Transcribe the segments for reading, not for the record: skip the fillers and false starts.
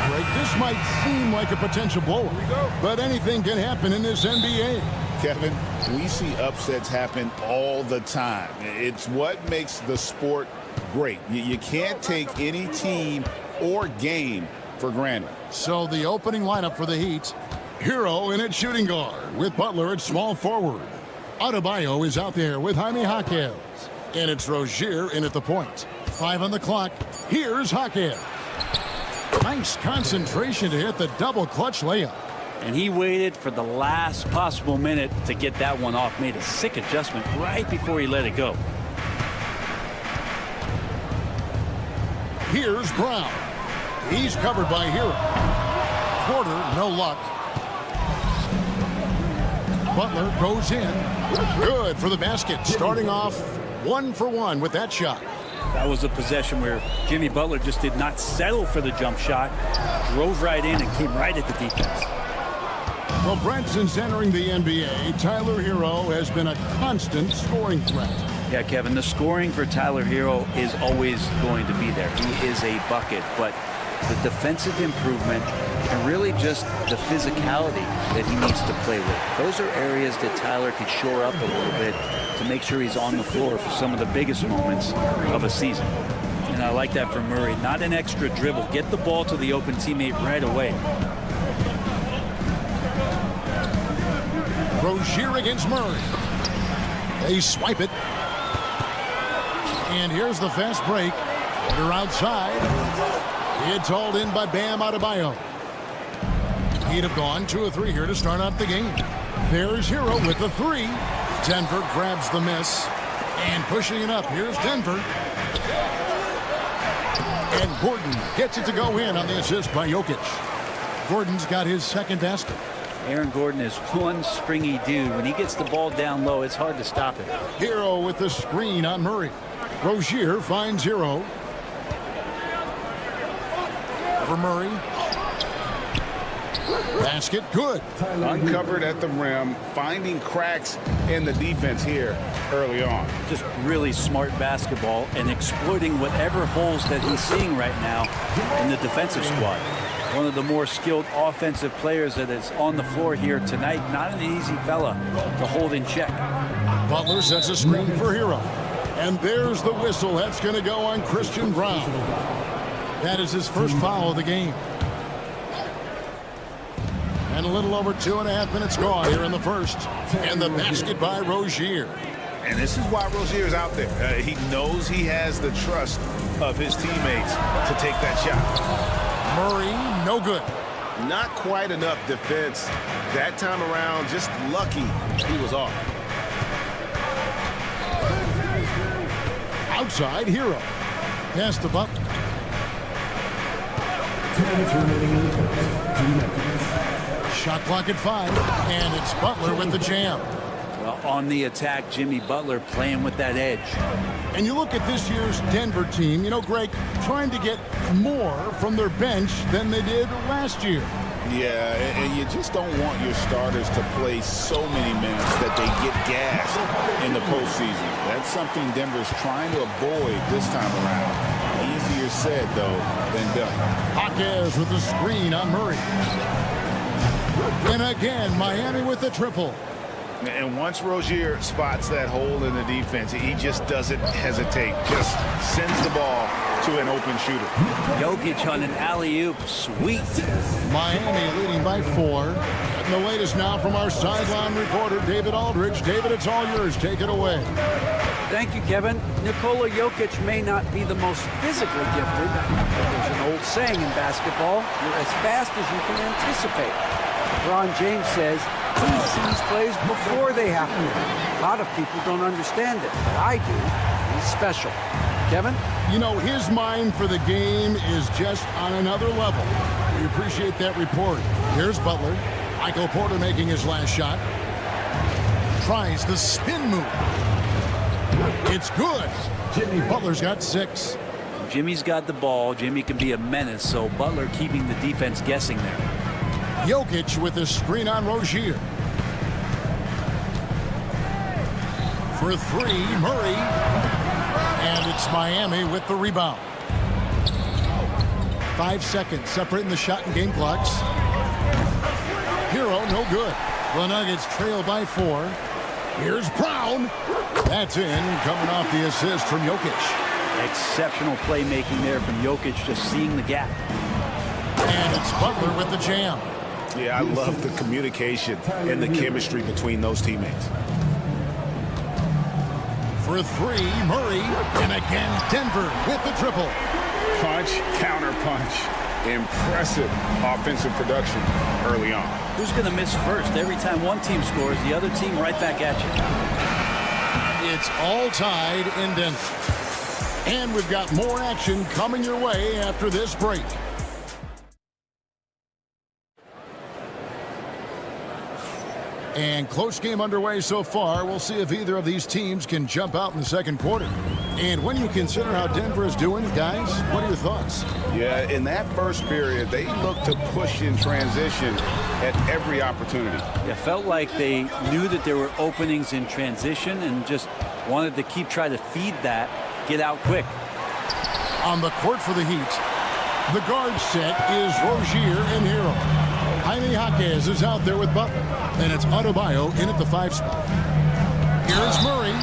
This might seem like a potential blowout, but anything can happen in this NBA. Kevin, we see upsets happen all the time. It's what makes the sport great. You can't take any team or game for granted. So the opening lineup for the Heat, Hero in at shooting guard with Butler at small forward. Adebayo is out there with Jaime Jaquez. And it's Rozier in at the point. 5 on the clock. Here's Jaquez. Nice concentration to hit the double clutch layup. And he waited for the last possible minute to get that one off. Made a sick adjustment right before he let it go. Here's Brown. He's covered by Hero. Porter, no luck. Butler goes in. Good for the basket. Starting off 1 for 1 with that shot. That was a possession where Jimmy Butler just did not settle for the jump shot. Drove right in and came right at the defense. Well, Brent, since entering the NBA, Tyler Hero has been a constant scoring threat. Yeah, Kevin, the scoring for Tyler Hero is always going to be there. He is a bucket, but the defensive improvement and really just the physicality that he needs to play with. Those are areas that Tyler could shore up a little bit to make sure he's on the floor for some of the biggest moments of a season. And I like that from Murray. Not an extra dribble. Get the ball to the open teammate right away. Rozier against Murray. They swipe it. And here's the fast break. They're outside. It's hauled in by Bam Adebayo. He'd have gone 2 or 3 here to start out the game. There's Hero with the 3. Denver grabs the miss. And pushing it up. Here's Denver. And Gordon gets it to go in on the assist by Jokic. Gordon's got his second basket. Aaron Gordon is one springy dude. When he gets the ball down low, it's hard to stop it. Hero with the screen on Murray. Rozier finds Hero. For Murray. Basket good. Uncovered at the rim, finding cracks in the defense here early on. Just really smart basketball and exploiting whatever holes that he's seeing right now in the defensive squad. One of the more skilled offensive players that is on the floor here tonight. Not an easy fella to hold in check. Butler sets a screen for Hero. And there's the whistle. That's going to go on Christian Brown. That is his first foul of the game. And a little over 2.5 minutes gone here in the first. And the basket by Rozier. And this is why Rozier's out there. He knows he has the trust of his teammates to take that shot. Murray, no good. Not quite enough defense that time around. Just lucky he was off. Outside, Hero. Pass to Butler. Shot clock at 5. And it's Butler with the jam. Well, on the attack, Jimmy Butler playing with that edge. And you look at this year's Denver team, you know, Greg, trying to get more from their bench than they did last year. Yeah, and you just don't want your starters to play so many minutes that they get gassed in the postseason. That's something Denver's trying to avoid this time around. Easier said, though, than done. Jaquez with the screen on Murray. And again, Miami with the triple. And once Rozier spots that hole in the defense, he just doesn't hesitate. Just sends the ball to an open shooter. Jokic on an alley-oop. Sweet. Miami leading by 4. And the latest now from our sideline reporter, David Aldridge. David, it's all yours. Take it away. Thank you, Kevin. Nikola Jokic may not be the most physically gifted, but there's an old saying in basketball, you're as fast as you can anticipate. LeBron James says he sees plays before they happen. A lot of people don't understand it, but I do. He's special. Kevin? You know, his mind for the game is just on another level. We appreciate that report. Here's Butler. Michael Porter making his last shot. Tries the spin move. It's good. Jimmy Butler's got 6. Jimmy's got the ball. Jimmy can be a menace, so Butler keeping the defense guessing there. Jokic with the screen on Rozier. For three, Murray. And it's Miami with the rebound. 5 seconds separating the shot and game clocks. Hero, no good. The Nuggets trail by 4. Here's Brown. That's in, coming off the assist from Jokic. Exceptional playmaking there from Jokic, just seeing the gap. And it's Butler with the jam. Yeah, I love the communication and the chemistry between those teammates. For three, Murray. And again, Denver with the triple. Punch, counter punch. Impressive offensive production early on. Who's going to miss first? Every time one team scores, the other team right back at you. It's all tied in Denver. And we've got more action coming your way after this break. And close game underway so far. We'll see if either of these teams can jump out in the second quarter. And when you consider how Denver is doing, guys, what are your thoughts? Yeah, in that first period, they looked to push in transition at every opportunity. It felt like they knew that there were openings in transition and just wanted to keep trying to feed that, get out quick. On the court for the Heat, the guard set is Rozier and Hero. Jaime Jaquez is out there with Butler, and it's Adebayo in at the 5 spot. Here's Murray,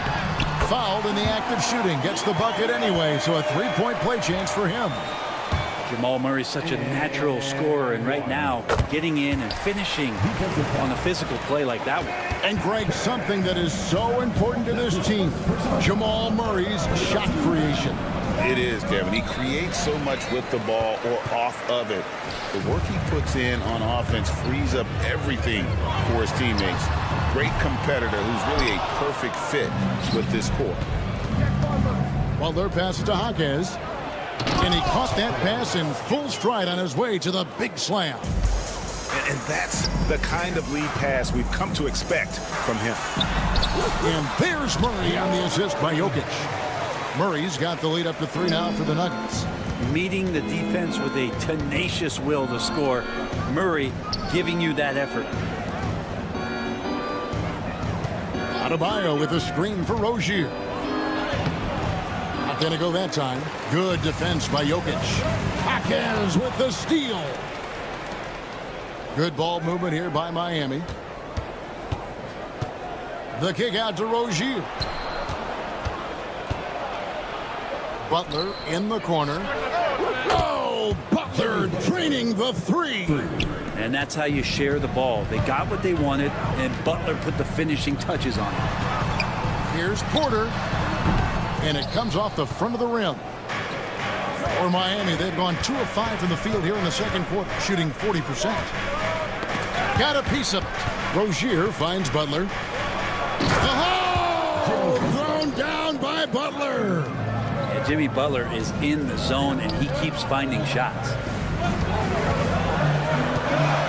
fouled in the act of shooting, gets the bucket anyway, so a 3-point play chance for him. Jamal Murray's such a natural scorer, and right now, getting in and finishing on a physical play like that one. And Greg, something that is so important to this team, Jamal Murray's shot creation. It is, Kevin. He creates so much with the ball or off of it. The work he puts in on offense frees up everything for his teammates. Great competitor who's really a perfect fit with this core. Butler passes to Jaquez. And he caught that pass in full stride on his way to the big slam. And that's the kind of lead pass we've come to expect from him. And there's Murray on the assist by Jokic. Murray's got the lead up to 3 now for the Nuggets. Meeting the defense with a tenacious will to score. Murray giving you that effort. Adebayo with a screen for Rozier. Not going to go that time. Good defense by Jokic. Jaquez with the steal. Good ball movement here by Miami. The kick out to Rozier. Butler in the corner. Oh, Butler draining the 3. And that's how you share the ball. They got what they wanted, and Butler put the finishing touches on it. Here's Porter. And it comes off the front of the rim. For Miami, they've gone 2 of 5 from the field here in the second quarter, shooting 40%. Got a piece of it. Rozier finds Butler. Oh! Thrown down by Butler. Yeah, Jimmy Butler is in the zone, and he keeps finding shots.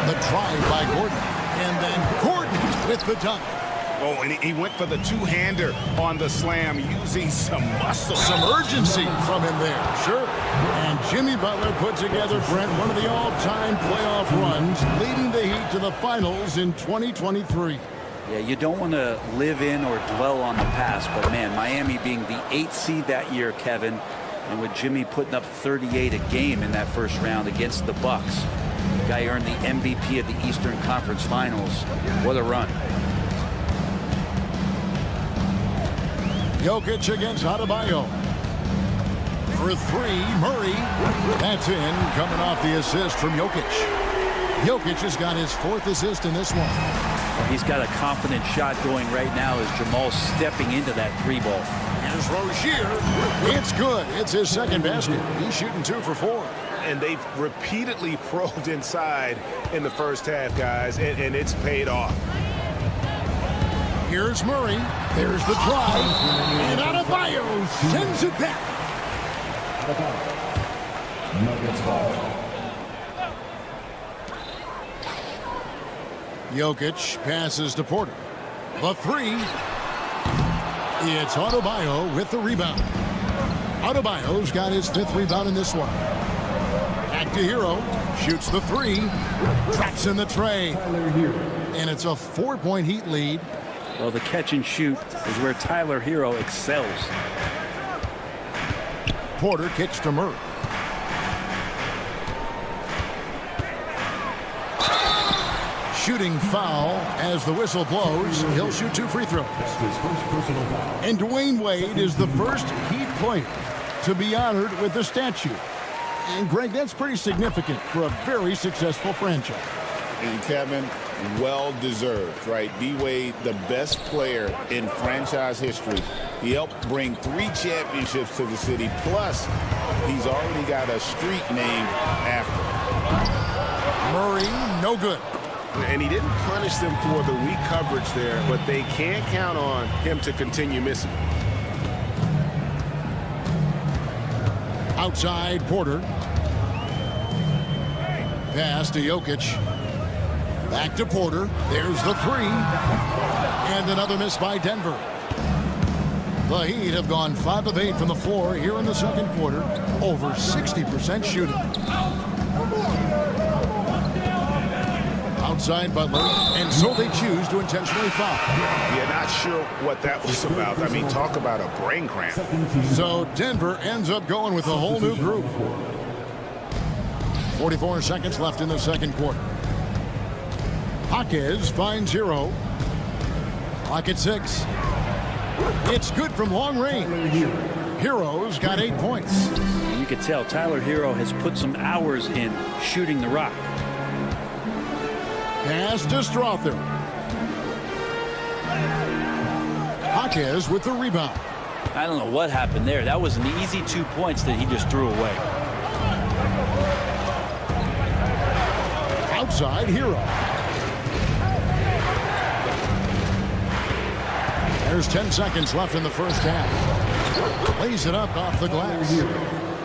The drive by Gordon. And then Gordon with the dunk. Oh, and he went for the two-hander on the slam, using some muscle. Some urgency from him there, sure. And Jimmy Butler put together, Brent, one of the all-time playoff runs, leading the Heat to the finals in 2023. Yeah, you don't want to live in or dwell on the past, but man, Miami being the 8th seed that year, Kevin, and with Jimmy putting up 38 a game in that first round against the Bucks. The guy earned the MVP of the Eastern Conference Finals. What a run. Jokic against Adebayo. For 3, Murray. That's in, coming off the assist from Jokic. Jokic has got his 4th assist in this one. Well, he's got a confident shot going right now as Jamal's stepping into that 3-ball. Here's Rozier. It's good. It's his 2nd basket. He's shooting 2 for 4. And they've repeatedly probed inside in the first half, guys, and it's paid off. Here's Murray. There's the drive. And Adebayo sends it back. Jokic passes to Porter. The 3. It's Adebayo with the rebound. Adebayo's got his 5th rebound in this one. Back to Hero. Shoots the 3. Traps in the tray. And it's a 4-point Heat lead. Well, the catch and shoot is where Tyler Hero excels. Porter kicks to Murray. Shooting foul as the whistle blows. He'll shoot 2 free throws. And Dwayne Wade is the first Heat player to be honored with the statue. And Greg, that's pretty significant for a very successful franchise. And Kevin, well deserved, right? D-Wade, the best player in franchise history. He helped bring 3 championships to the city. Plus, he's already got a street named after him. Murray, no good. And he didn't punish them for the weak coverage there, but they can't count on him to continue missing. Outside, Porter. Pass to Jokic. Back to Porter. There's the 3. And another miss by Denver. The Heat have gone 5 of 8 from the floor here in the second quarter. Over 60% shooting. Outside Butler, and so they choose to intentionally foul. Yeah, not sure what that was about. I mean, talk about a brain cramp. So Denver ends up going with a whole new group. 44 seconds left in the second quarter. Jaquez finds Hero. Clock at 6. It's good from long range. Hero's got 8 points. You could tell Tyler Hero has put some hours in shooting the rock. Pass to Strother. Jaquez with the rebound. I don't know what happened there. That was an easy 2 points that he just threw away. Outside, Hero. There's 10 seconds left in the first half. Lays it up off the glass.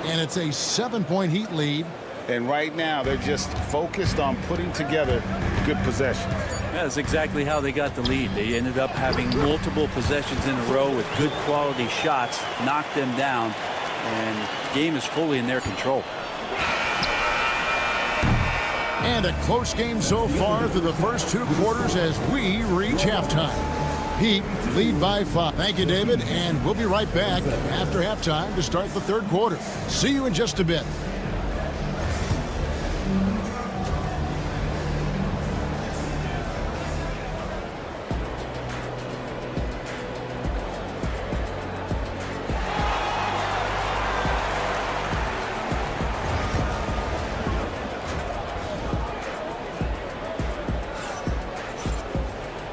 And it's a 7-point Heat lead. And right now, they're just focused on putting together good possessions. That's exactly how they got the lead. They ended up having multiple possessions in a row with good quality shots, knocked them down, and the game is fully in their control. And a close game so far through the first 2 quarters as we reach halftime. Heat lead by 5. Thank you, David, and we'll be right back after halftime to start the third quarter. See you in just a bit.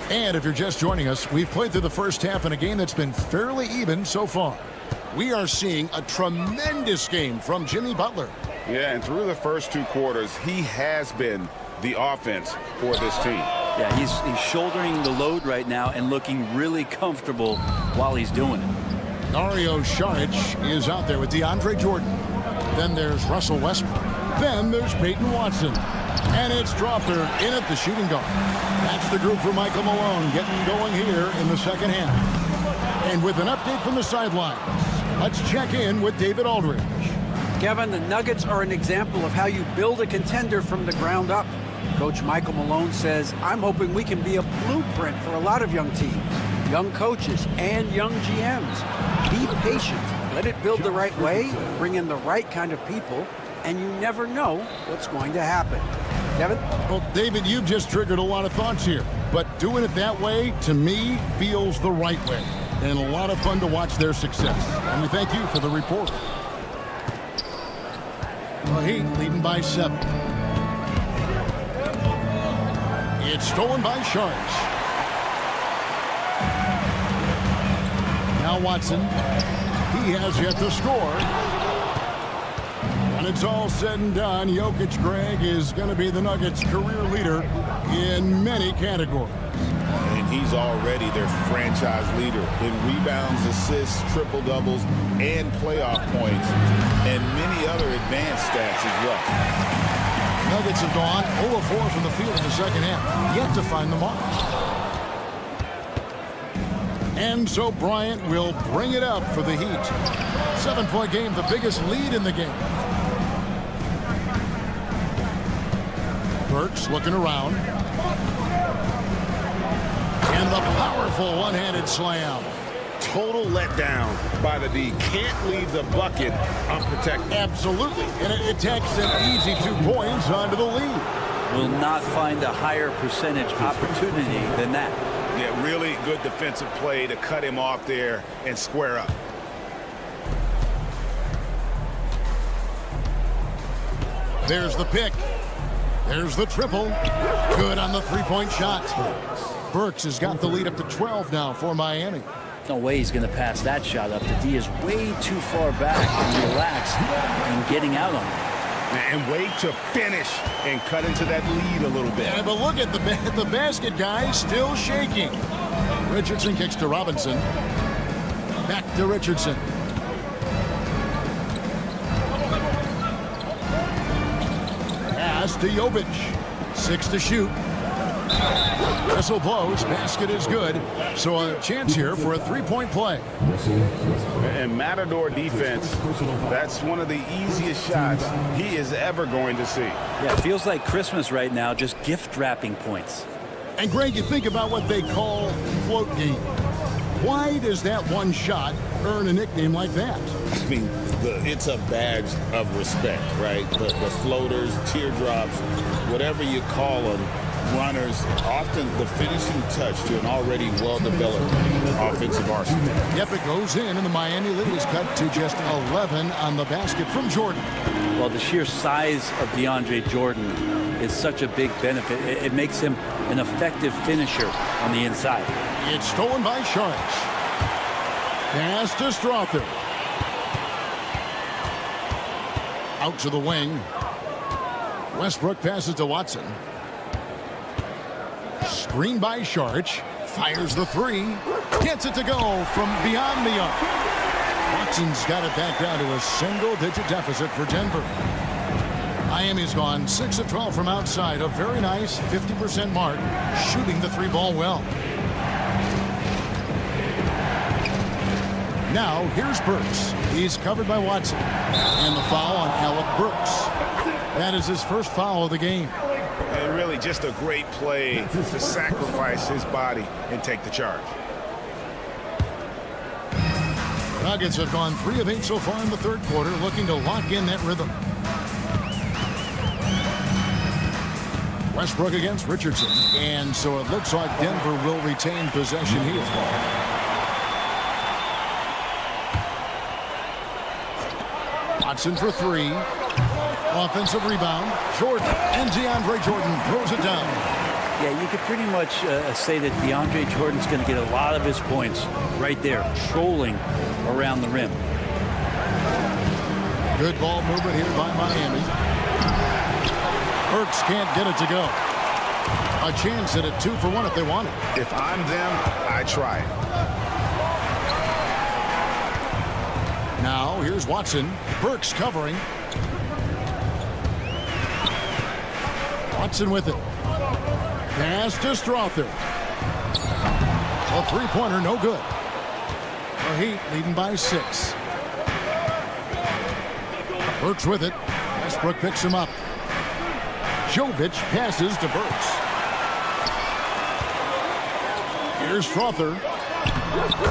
And if you're just joining us, we've played through the first half in a game that's been fairly even so far. We are seeing a tremendous game from Jimmy Butler. Yeah, and through the first 2 quarters, he has been the offense for this team. Yeah, he's shouldering the load right now and looking really comfortable while he's doing it. Dario Saric is out there with DeAndre Jordan. Then there's Russell Westbrook. Then there's Peyton Watson. And it's Strother in at the shooting guard. That's the group for Michael Malone getting going here in the second half. And with an update from the sidelines, let's check in with David Aldridge. Kevin, the Nuggets are an example of how you build a contender from the ground up. Coach Michael Malone says, I'm hoping we can be a blueprint for a lot of young teams, young coaches, and young GMs. Be patient. Let it build the right way, bring in the right kind of people, and you never know what's going to happen. Kevin? Well, David, you've just triggered a lot of thoughts here. But doing it that way, to me, feels the right way. And a lot of fun to watch their success. And we thank you for the report. The Heat leading by 7. It's stolen by Sharks. Now Watson. He has yet to score. When it's all said and done, Jokic, Greg, is going to be the Nuggets' career leader in many categories. And he's already their franchise leader in rebounds, assists, triple-doubles, and playoff points, and many other advanced stats as well. Nuggets have gone 0-4 from the field in the second half, yet to find the mark. And so Bryant will bring it up for the Heat. 7-point game, the biggest lead in the game. Burks looking around. And the powerful one-handed slam. Total letdown by the D. Can't leave the bucket unprotected. Absolutely. And it takes an easy 2 points onto the lead. Will not find a higher percentage opportunity than that. Yeah, really good defensive play to cut him off there and square up. There's the pick. There's the triple. Good on the three-point shot. Burks has got the lead up to 12 now for Miami. No way he's going to pass that shot up. The D is way too far back and relaxed and getting out on it. And wait to finish and cut into that lead a little bit. Yeah, but look at the basket, guys, still shaking. Richardson kicks to Robinson. Back to Richardson. Pass to Jovic. 6 to shoot. Whistle blows. Basket is good. So a chance here for a three-point play. And Matador defense, that's one of the easiest shots he is ever going to see. Yeah, it feels like Christmas right now, just gift wrapping points. And Greg, you think about what they call float game. Why does that one shot earn a nickname like that? I mean, it's a badge of respect, right? The floaters, teardrops, whatever you call them, runners, often the finishing touch to an already well-developed offensive arsenal. Yep, it goes in, and the Miami lead is cut to just 11 on the basket from Jordan. Well, the sheer size of DeAndre Jordan is such a big benefit. It makes him an effective finisher on the inside. It's stolen by Sharks. Pass to Strother. Out to the wing. Westbrook passes to Watson. Screen by Sharch. Fires the three. Gets it to go from beyond the arc. Watson's got it back down to a single-digit deficit for Denver. Miami's gone 6 of 12 from outside. A very nice 50% mark. Shooting the three ball well. Now, here's Burks. He's covered by Watson. And the foul on Alec Burks. That is his first foul of the game. And really just a great play to sacrifice his body and take the charge. Nuggets have gone 3 of 8 so far in the third quarter, looking to lock in that rhythm. Westbrook against Richardson. And so it looks like Denver will retain possession here. Watson for 3. Offensive rebound. Jordan. And DeAndre Jordan throws it down. Yeah, you could pretty much say that DeAndre Jordan's going to get a lot of his points right there, trolling around the rim. Good ball movement here by Miami. Burks can't get it to go. A chance at a 2-for-1 if they want it. If I'm them, I try it. Now, here's Watson. Burks covering. Watson with it. Pass to Strother. A three-pointer, no good. The Heat leading by 6. Burks with it. Westbrook picks him up. Jovic passes to Burks. Here's Strother.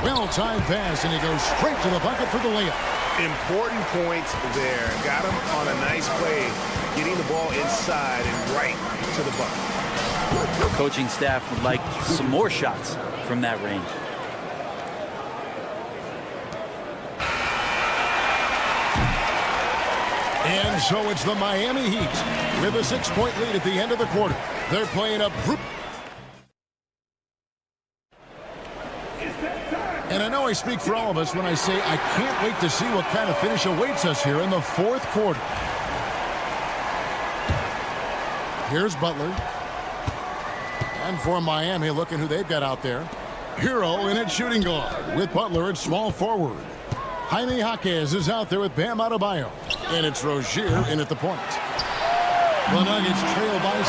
Well-timed pass, and he goes straight to the bucket for the layup. Important points there. Got him on a nice play, getting the ball inside and right to the bucket. The coaching staff would like some more shots from that range. And so it's the Miami Heat with a 6-point lead at the end of the quarter. They're playing a group. And I know I speak for all of us when I say I can't wait to see what kind of finish awaits us here in the fourth quarter. Here's Butler. And for Miami, looking who they've got out there. Hero in at shooting guard with Butler at small forward. Jaime Jaquez is out there with Bam Adebayo. And it's Rozier in at the point. The Nuggets trail by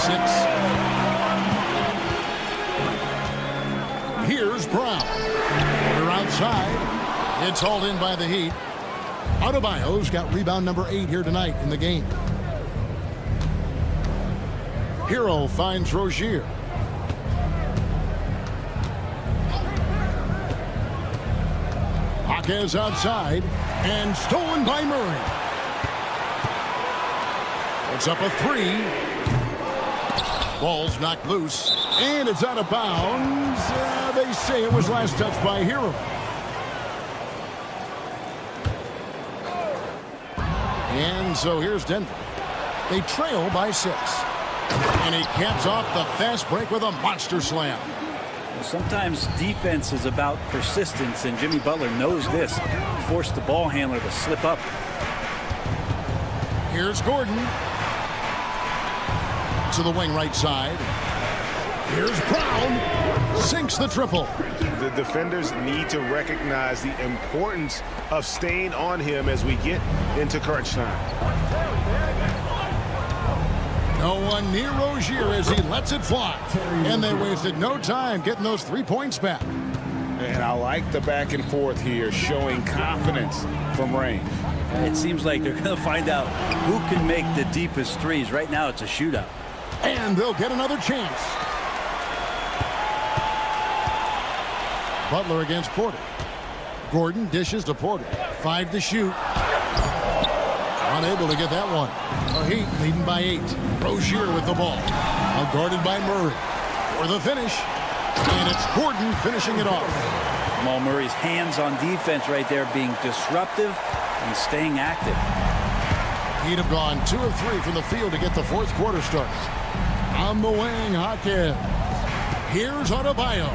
6. Here's Brown. They're outside. It's hauled in by the Heat. Adebayo's got rebound number 8 here tonight in the game. Hero finds Rozier. Jaquez outside, and stolen by Murray. It's up a 3. Ball's knocked loose, and it's out of bounds. They say it was last touched by Hero. And so here's Denver. They trail by 6. And he caps off the fast break with a monster slam. Sometimes defense is about persistence, and Jimmy Butler knows this. Forced the ball handler to slip up. Here's Gordon. To the wing right side. Here's Brown. Sinks the triple. The defenders need to recognize the importance of staying on him as we get into crunch time. No one near Rozier as he lets it fly. And they wasted no time getting those 3 points back. And I like the back and forth here, showing confidence from range. It seems like they're going to find out who can make the deepest threes. Right now, it's a shootout. And they'll get another chance. Butler against Porter. Gordon dishes to Porter. 5 to shoot. Unable to get that one. The Heat leading by 8. Rozier with the ball. Now guarded by Murray. For the finish. And it's Gordon finishing it off. Jamal Murray's hands on defense right there, being disruptive and staying active. He'd have gone 2 of 3 from the field to get the fourth quarter started. On the wing, Hawkins. Here's Adebayo.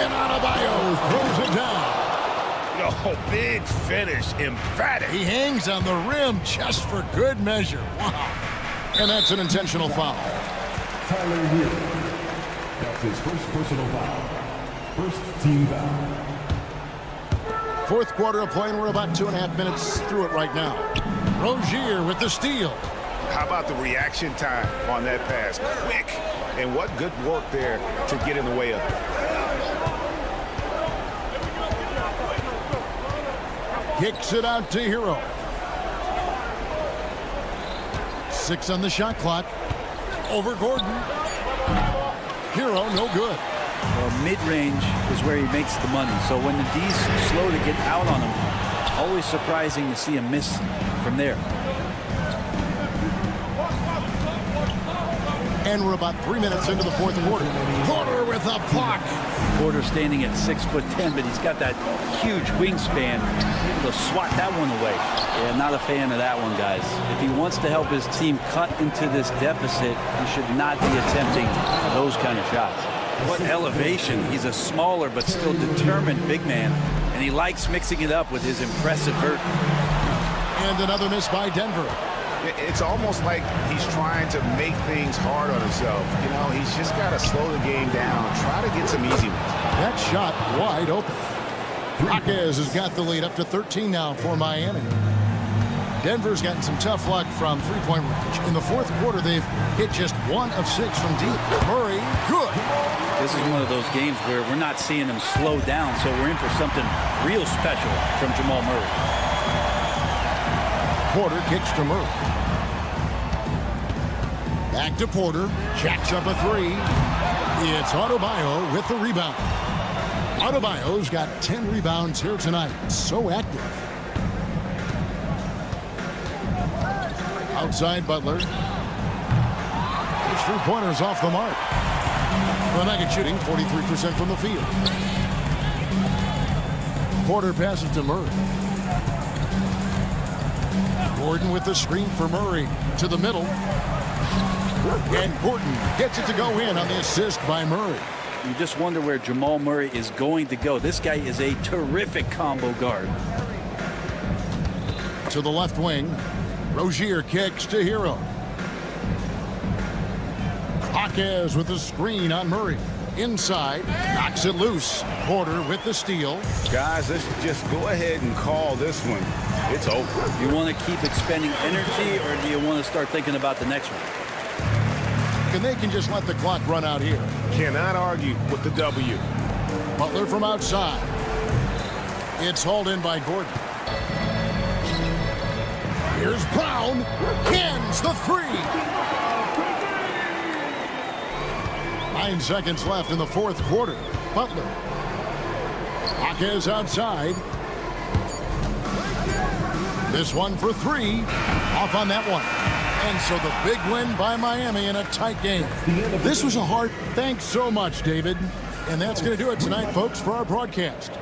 And Adebayo throws it down. Oh, big finish, emphatic. He hangs on the rim just for good measure. Wow. And that's an intentional foul. Tyler Hero. That's his first personal foul. First team foul. Fourth quarter of play, and we're about 2.5 minutes through it right now. Rozier with the steal. How about the reaction time on that pass? Quick. And what good work there to get in the way of it. Kicks it out to Hero. 6 on the shot clock. Over Gordon. Hero, no good. Well, mid-range is where he makes the money. So when the D's slow to get out on him, always surprising to see him miss from there. And we're about 3 minutes into the fourth quarter. Porter with a block. Porter standing at 6'10", but he's got that huge wingspan, able to swat that one away. Yeah, not a fan of that one, guys. If he wants to help his team cut into this deficit, he should not be attempting those kind of shots. What elevation. He's a smaller but still determined big man, and he likes mixing it up with his impressive vert. And another miss by Denver. It's almost like he's trying to make things hard on himself. You know, he's just got to slow the game down, try to get some easy ones. That shot wide open. Jaquez has got the lead up to 13 now for Miami. Denver's gotten some tough luck from three-point range. In the fourth quarter, they've hit just 1 of 6 from deep. Murray, good. This is one of those games where we're not seeing him slow down, so we're in for something real special from Jamal Murray. Porter kicks to Murray. Back to Porter. Jacks up a 3. It's Adebayo with the rebound. Adebayo's got 10 rebounds here tonight. So active. Outside Butler. His three-pointers off the mark. The Nuggets shooting 43% from the field. Porter passes to Murray. Gordon with the screen for Murray to the middle. And Gordon gets it to go in on the assist by Murray. You just wonder where Jamal Murray is going to go. This guy is a terrific combo guard. To the left wing. Rozier kicks to Hero. Jaquez with the screen on Murray. Inside, knocks it loose. Porter with the steal. Guys, let's just go ahead and call this one. It's over. You want to keep expending energy, or do you want to start thinking about the next one? And they can just let the clock run out here. Cannot argue with the W. Butler from outside. It's hauled in by Gordon. Here's Brown. Hins the 3. 9 seconds left in the fourth quarter. Butler. Jaquez outside. This one for 3. Off on that one. And so the big win by Miami in a tight game. This was a hard... Thanks so much, David. And that's going to do it tonight, folks, for our broadcast.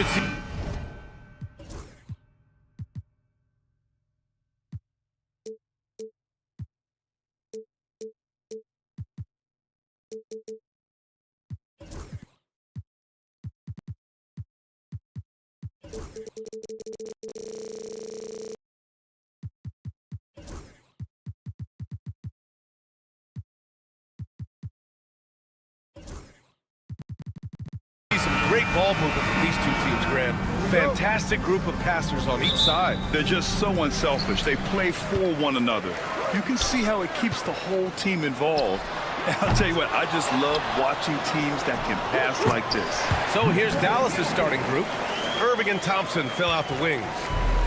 Doncic. Some great ball movement with these two teams, Grant. Fantastic group of passers on each side. They're just so unselfish. They play for one another. You can see how it keeps the whole team involved. And I'll tell you what, I just love watching teams that can pass like this. So here's Dallas's starting group. Irving and Thompson fill out the wings.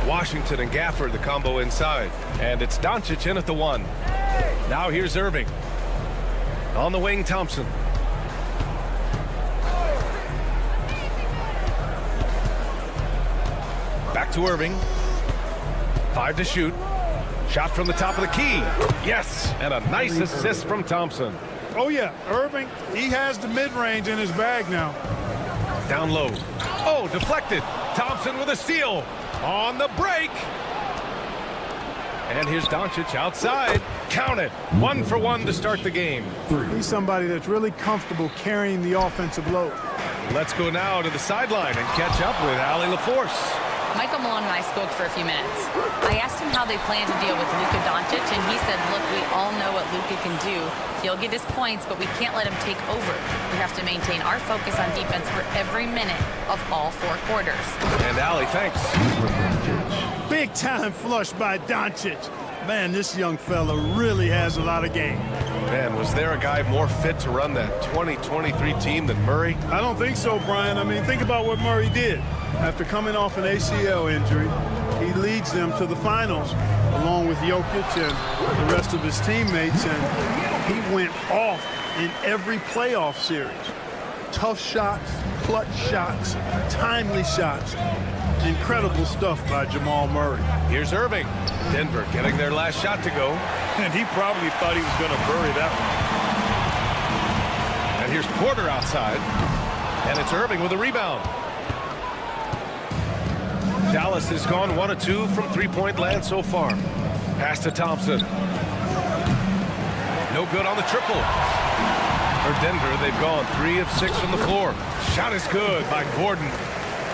Washington and Gafford, the combo inside. And it's Doncic in at the 1. Now here's Irving. On the wing, Thompson. Back to Irving. 5 to shoot. Shot from the top of the key. Yes, and a nice assist from Thompson. Oh, yeah, Irving, he has the mid-range in his bag now. Down low. Oh, deflected. Thompson with a steal. On the break. And here's Doncic outside. Count it. 1 for 1 to start the game. He's somebody that's really comfortable carrying the offensive load. Let's go now to the sideline and catch up with Allie LaForce. Michael Malone and I spoke for a few minutes. I asked him how they plan to deal with Luka Doncic, and he said, look, we all know what Luka can do. He'll get his points, but we can't let him take over. We have to maintain our focus on defense for every minute of all 4 quarters. And Allie, thanks. Big time flush by Doncic. Man, this young fella really has a lot of game. Man, was there a guy more fit to run that 2023 team than Murray? I don't think so, Brian. I mean, think about what Murray did. After coming off an ACL injury, he leads them to the finals along with Jokic and the rest of his teammates, and he went off in every playoff series. Tough shots, clutch shots, timely shots. Incredible stuff by Jamal Murray. Here's Irving. Denver getting their last shot to go. And he probably thought he was going to bury that one. And here's Porter outside. And it's Irving with a rebound. Dallas has gone 1 of 2 from three-point land so far. Pass to Thompson. No good on the triple. For Denver, they've gone 3 of 6 from the floor. Shot is good by Gordon.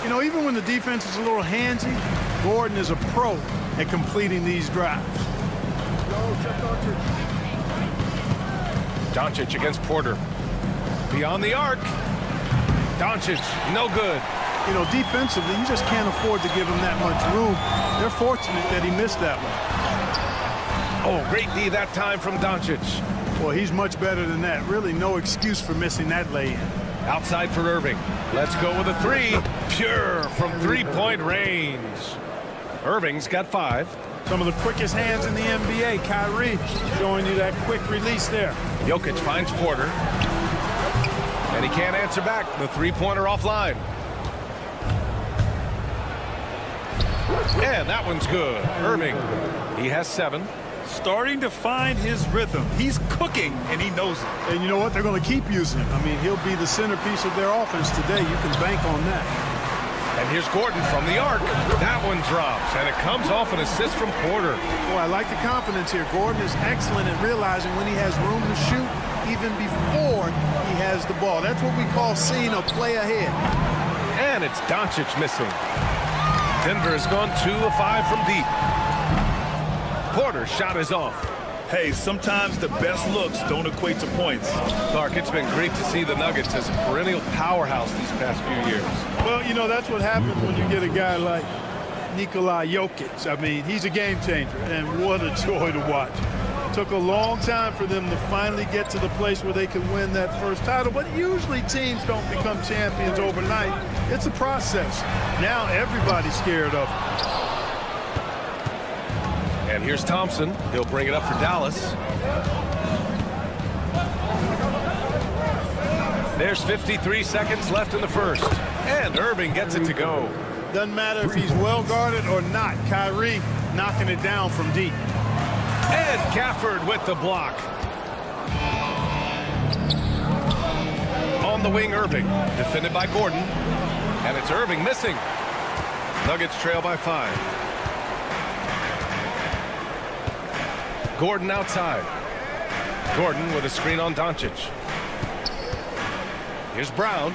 You know, even when the defense is a little handsy, Gordon is a pro at completing these drives. Doncic against Porter. Beyond the arc. Doncic, no good. You know, defensively, you just can't afford to give him that much room. They're fortunate that he missed that one. Oh, great D that time from Doncic. Well, he's much better than that. Really no excuse for missing that lay-in. Outside for Irving. Let's go with a 3. Pure from three-point range. Irving's got 5. Some of the quickest hands in the NBA. Kyrie showing you that quick release there. Jokic finds Porter. And he can't answer back. The three-pointer offline. And that one's good. Irving, he has 7. Starting to find his rhythm. He's cooking, and he knows it. And you know what? They're going to keep using him. I mean, he'll be the centerpiece of their offense today. You can bank on that. And here's Gordon from the arc. That one drops, and it comes off an assist from Porter. Boy, I like the confidence here. Gordon is excellent at realizing when he has room to shoot, even before he has the ball. That's what we call seeing a play ahead. And it's Doncic missing. Denver has gone 2 of 5 from deep. Porter's shot is off. Hey, sometimes the best looks don't equate to points. Clark, it's been great to see the Nuggets as a perennial powerhouse these past few years. Well, you know, that's what happens when you get a guy like Nikola Jokic. I mean, he's a game changer, and what a joy to watch. Took a long time for them to finally get to the place where they could win that first title, but usually teams don't become champions overnight. It's a process. Now everybody's scared of him. And here's Thompson. He'll bring it up for Dallas. There's 53 seconds left in the first. And Irving gets it to go. Doesn't matter if he's well guarded or not. Kyrie knocking it down from deep. And Gafford with the block. On the wing, Irving. Defended by Gordon. And it's Irving missing. Nuggets trail by 5. Gordon outside. Gordon with a screen on Doncic. Here's Brown.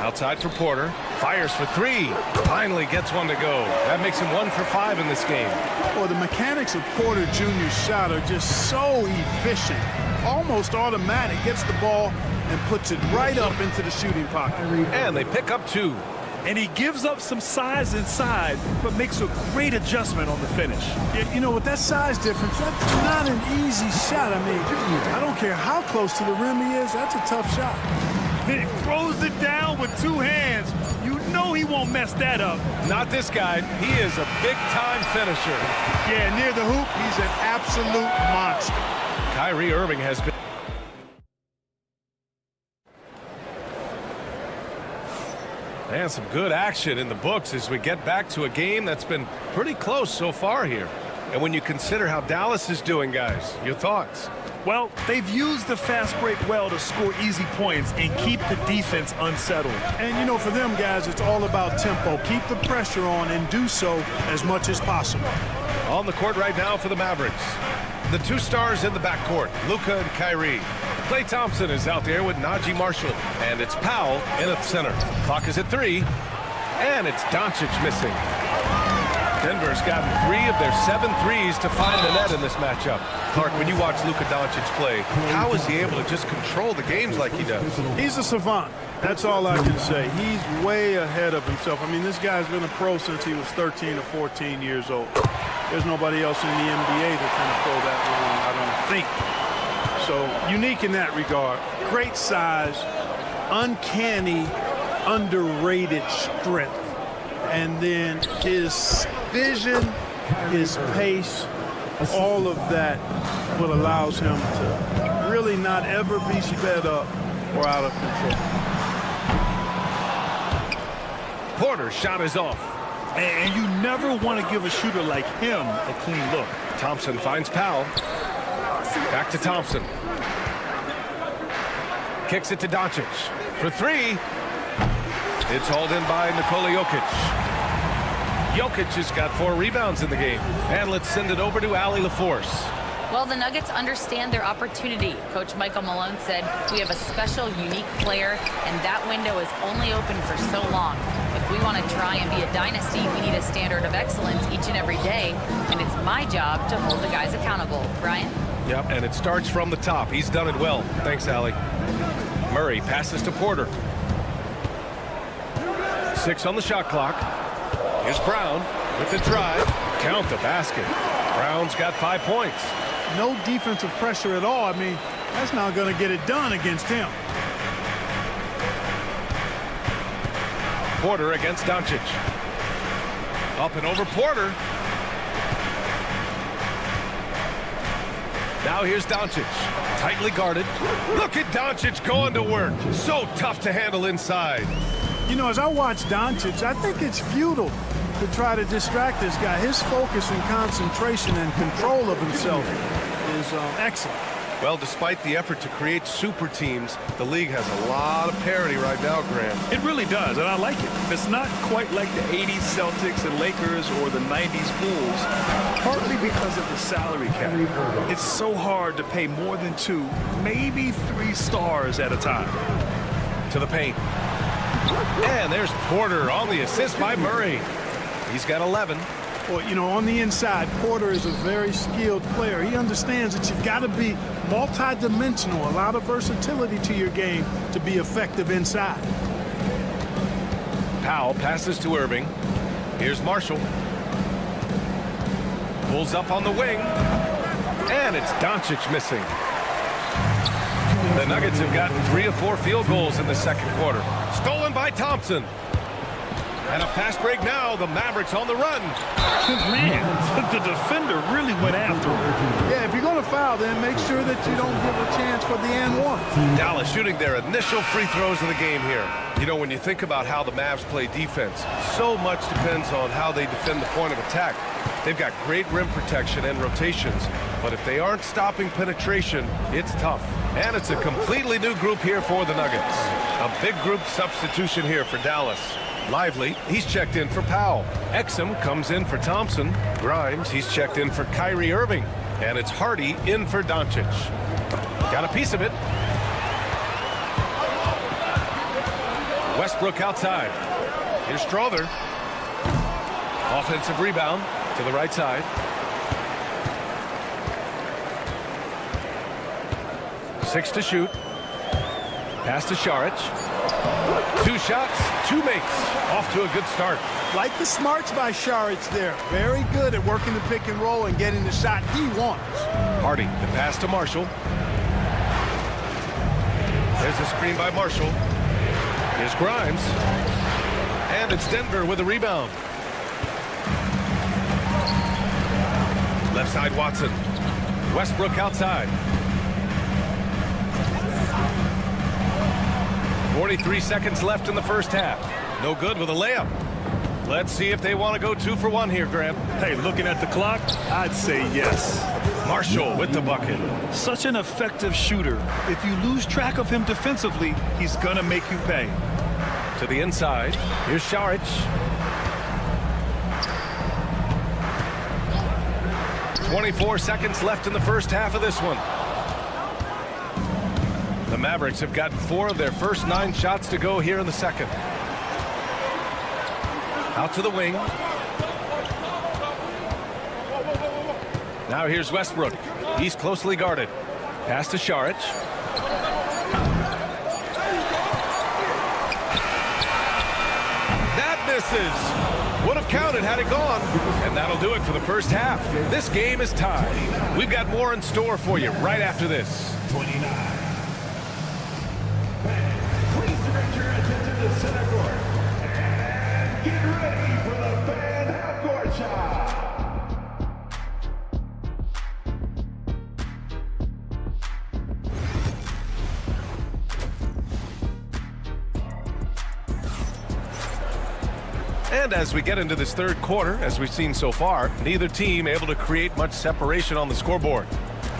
Outside for Porter. Fires for 3. Finally gets one to go. That makes him 1 for 5 in this game. Well, the mechanics of Porter Jr.'s shot are just so efficient. Almost automatic. Gets the ball and puts it right up into the shooting pocket. And they pick up 2. And he gives up some size inside, but makes a great adjustment on the finish. Yeah, you know, with that size difference, that's not an easy shot. I mean, I don't care how close to the rim he is. That's a tough shot. He throws it down with 2 hands. You know he won't mess that up. Not this guy. He is a big-time finisher. Yeah, near the hoop, he's an absolute monster. Kyrie Irving has been... And some good action in the books as we get back to a game that's been pretty close so far here. And when you consider how Dallas is doing, guys, your thoughts? Well, they've used the fast break well to score easy points and keep the defense unsettled. And, you know, for them guys, it's all about tempo. Keep the pressure on and do so as much as possible. On the court right now for the Mavericks. The 2 stars in the backcourt, Luka and Kyrie. Klay Thompson is out there with Najee Marshall. And it's Powell in at center. Clock is at 3. And it's Doncic missing. Denver's gotten 3 of their 7 threes to find the net in this matchup. Clark, when you watch Luka Doncic play, how is he able to just control the games like he does? He's a savant. That's all I can say. He's way ahead of himself. I mean, this guy's been a pro since he was 13 or 14 years old. There's nobody else in the NBA that's going to throw that long, I don't think. So, unique in that regard. Great size, uncanny, underrated strength. And then his vision, his pace, all of that what allows him to really not ever be sped up or out of control. Porter's shot is off. And you never want to give a shooter like him a clean look. Thompson finds Powell. Back to Thompson. Kicks it to Doncic. For 3. It's hauled in by Nikola Jokic. Jokic has got 4 rebounds in the game. And let's send it over to Allie LaForce. Well, the Nuggets understand their opportunity. Coach Michael Malone said, we have a special, unique player, and that window is only open for so long. If we want to try and be a dynasty, we need a standard of excellence each and every day, and it's my job to hold the guys accountable. Brian? Yep, and it starts from the top. He's done it well. Thanks, Allie. Murray passes to Porter. 6 on the shot clock. Here's Brown with the drive. Count the basket. Brown's got 5 points. No defensive pressure at all. I mean, that's not going to get it done against him. Porter against Doncic. Up and over Porter. Now here's Doncic. Tightly guarded. Look at Doncic going to work. So tough to handle inside. You know, as I watch Doncic, I think it's futile to try to distract this guy. His focus and concentration and control of himself is excellent. Well, despite the effort to create super teams, the league has a lot of parity right now, Graham. It really does, and I like it. It's not quite like the 80s Celtics and Lakers or the 90s Bulls, partly because of the salary cap. It's so hard to pay more than 2, maybe 3 stars at a time. To the paint. And there's Porter on the assist by Murray. He's got 11. Well, you know, on the inside, Porter is a very skilled player. He understands that you've got to be multi-dimensional, a lot of versatility to your game to be effective inside. Powell passes to Irving. Here's Marshall. Pulls up on the wing. And it's Doncic missing. The Nuggets have gotten 3 of 4 field goals in the second quarter. Stolen by Thompson. And a fast break now. The Mavericks on the run. Man, the defender really went after him. Yeah, if you're going to foul, then make sure that you don't give a chance for the and one. Dallas shooting their initial free throws of the game here. You know, when you think about how the Mavs play defense, so much depends on how they defend the point of attack. They've got great rim protection and rotations, but if they aren't stopping penetration, it's tough. And it's a completely new group here for the Nuggets. A big group substitution here for Dallas. Lively, he's checked in for Powell. Exum comes in for Thompson. Grimes, he's checked in for Kyrie Irving. And it's Hardy in for Doncic. Got a piece of it. Westbrook outside. Here's Strother. Offensive rebound to the right side. Six to shoot. Pass to Šarić. 2 shots, 2 makes. Off to a good start. Like the smarts by Šarić there. Very good at working the pick and roll and getting the shot he wants. Hardy, the pass to Marshall. There's a screen by Marshall. Here's Grimes. And it's Denver with a rebound. Left side Watson. Westbrook outside. 43 seconds left in the first half. No good with a layup. Let's see if they want to go 2 for 1 here, Grant. Hey, looking at the clock, I'd say yes. Marshall with the bucket. Such an effective shooter. If you lose track of him defensively, he's going to make you pay. To the inside. Here's Šarić. 24 seconds left in the first half of this one. The Mavericks have gotten 4 of their first 9 shots to go here in the second. Out to the wing. Now here's Westbrook. He's closely guarded. Pass to Šarić. That misses. Would have counted had it gone. And that'll do it for the first half. This game is tied. We've got more in store for you right after this. 29. Please direct your attention to center court. And get ready for the fan half-court shot. And as we get into this third quarter, as we've seen so far, neither team able to create much separation on the scoreboard.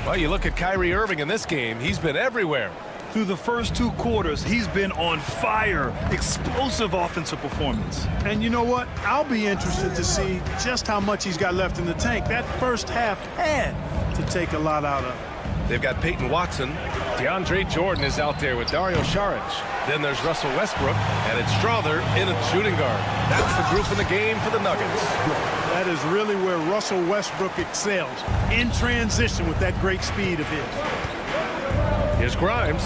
Well, you look at Kyrie Irving in this game, he's been everywhere. Through the first 2 quarters, he's been on fire. Explosive offensive performance. And you know what? I'll be interested to see just how much he's got left in the tank. That first half had to take a lot out of. They've got Peyton Watson. DeAndre Jordan is out there with Dario Šarić. Then there's Russell Westbrook, and it's Strother in at shooting guard. That's the group in the game for the Nuggets. That is really where Russell Westbrook excels, in transition with that great speed of his. Here's Grimes.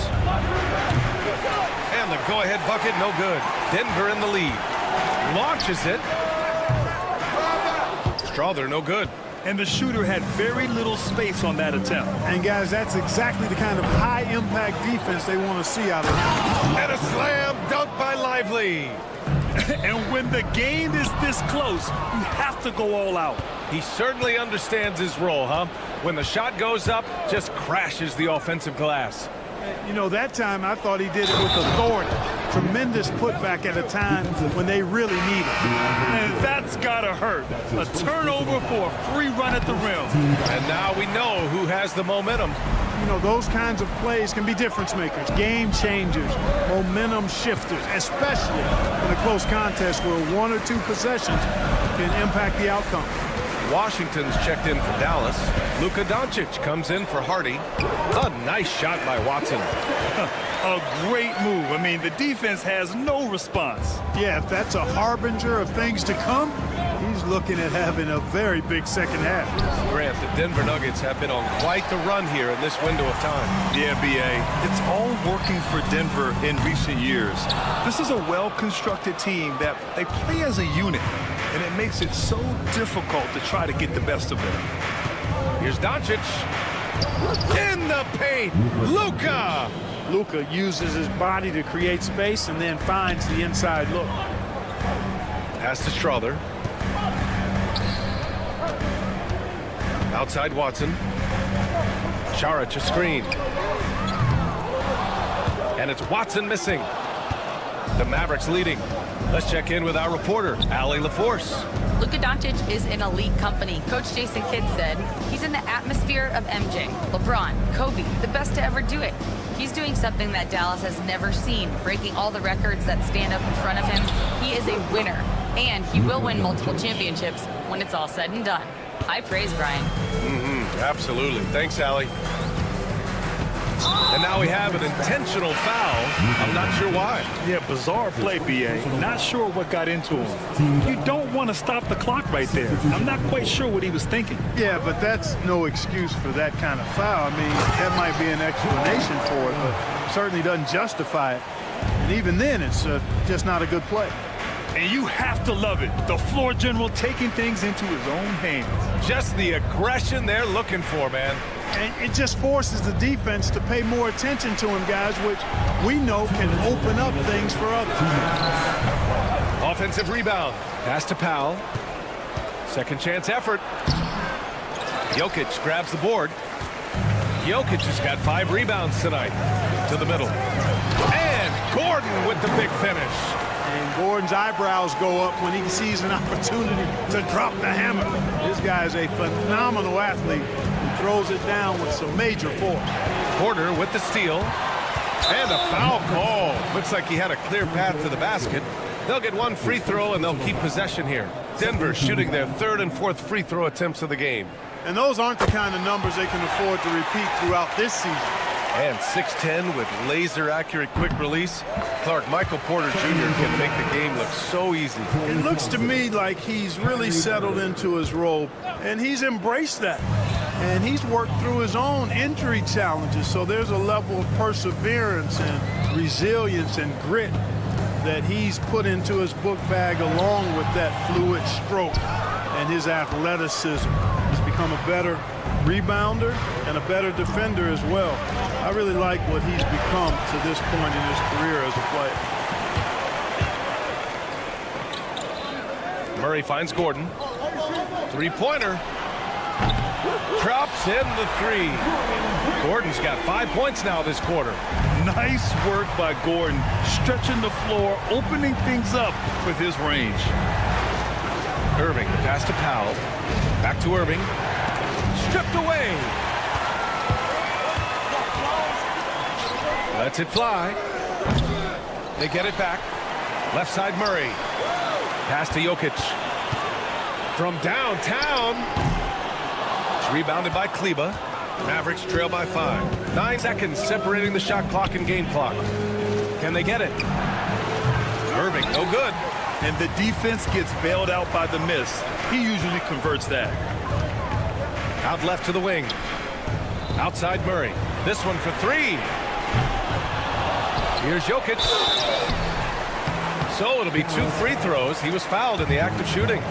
And the go-ahead bucket, no good. Denver in the lead. Launches it. Strother, no good. And the shooter had very little space on that attempt. And guys, that's exactly the kind of high-impact defense they want to see out of him. And a slam dunk by Lively. And when the game is this close, you have to go all out. He certainly understands his role, huh? When the shot goes up, just crashes the offensive glass. You know, that time I thought he did it with authority. Tremendous putback at a time when they really need it. And that's gotta hurt. A turnover for a free run at the rim. And now we know who has the momentum. You know, those kinds of plays can be difference makers, game changers, momentum shifters, especially in a close contest where 1 or 2 possessions can impact the outcome. Washington's checked in for Dallas. Luka Doncic comes in for Hardy. A nice shot by Watson. A great move. I mean, the defense has no response. Yeah, if that's a harbinger of things to come, he's looking at having a very big second half. Grant, the Denver Nuggets have been on quite the run here in this window of time. Yeah, B.A. It's all working for Denver in recent years. This is a well-constructed team that they play as a unit, and it makes it so difficult to try to get the best of them. Here's Doncic. In the paint, Luka! Luka uses his body to create space and then finds the inside look. Pass to Strother. Outside Watson. Šarić a screen. And it's Watson missing. The Mavericks leading. Let's check in with our reporter, Allie LaForce. Luka Doncic is in elite company. Coach Jason Kidd said he's in the atmosphere of MJ, LeBron, Kobe, the best to ever do it. He's doing something that Dallas has never seen, breaking all the records that stand up in front of him. He is a winner, and he will win multiple championships when it's all said and done. High praise, Brian. Absolutely. Thanks, Allie. And now we have an intentional foul. I'm not sure why. Yeah, bizarre play, B.A. Not sure what got into him. You don't want to stop the clock right there. I'm not quite sure what he was thinking. Yeah, but that's no excuse for that kind of foul. I mean, that might be an explanation for it, but certainly doesn't justify it. And even then, it's just not a good play. And you have to love it. The floor general taking things into his own hands. Just the aggression they're looking for, man. And it just forces the defense to pay more attention to him, guys, which we know can open up things for others. Offensive rebound. Pass to Powell. Second chance effort. Jokic grabs the board. Jokic has got 5 rebounds tonight. To the middle. And Gordon with the big finish. And Gordon's eyebrows go up when he sees an opportunity to drop the hammer. This guy is a phenomenal athlete who throws it down with some major force. Porter with the steal. And a foul call. Looks like he had a clear path to the basket. They'll get 1 free throw and they'll keep possession here. Denver shooting their 3rd and 4th free throw attempts of the game. And those aren't the kind of numbers they can afford to repeat throughout this season. And 6'10" with laser-accurate quick release. Clark, Michael Porter Jr. can make the game look so easy. It looks to me like he's really settled into his role, and he's embraced that. And he's worked through his own injury challenges, so there's a level of perseverance and resilience and grit that he's put into his book bag along with that fluid stroke and his athleticism. He's become a better rebounder and a better defender as well. I really like what he's become to this point in his career as a player. Murray finds Gordon. 3-pointer. Drops in the 3. Gordon's got 5 points now this quarter. Nice work by Gordon, stretching the floor, opening things up with his range. Irving, the pass to Powell. Back to Irving. Stripped away. Lets it fly. They get it back. Left side Murray. Pass to Jokic. From downtown. It's rebounded by Kleba. Mavericks trail by 5. 9 seconds separating the shot clock and game clock. Can they get it? Irving, no good. And the defense gets bailed out by the miss. He usually converts that. Out left to the wing. Outside Murray. This one for 3. Here's Jokic. So it'll be 2 free throws. He was fouled in the act of shooting.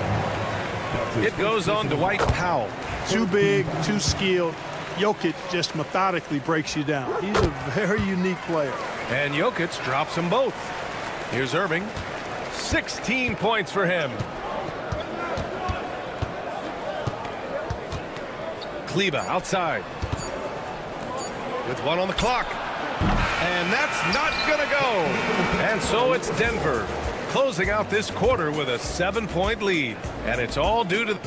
It goes on to Dwight Powell. Too big, too skilled. Jokic just methodically breaks you down. He's a very unique player. And Jokic drops them both. Here's Irving. 16 points for him. Kleba outside. With 1 on the clock. And that's not gonna go. And so it's Denver closing out this quarter with a 7-point lead. And it's all due to...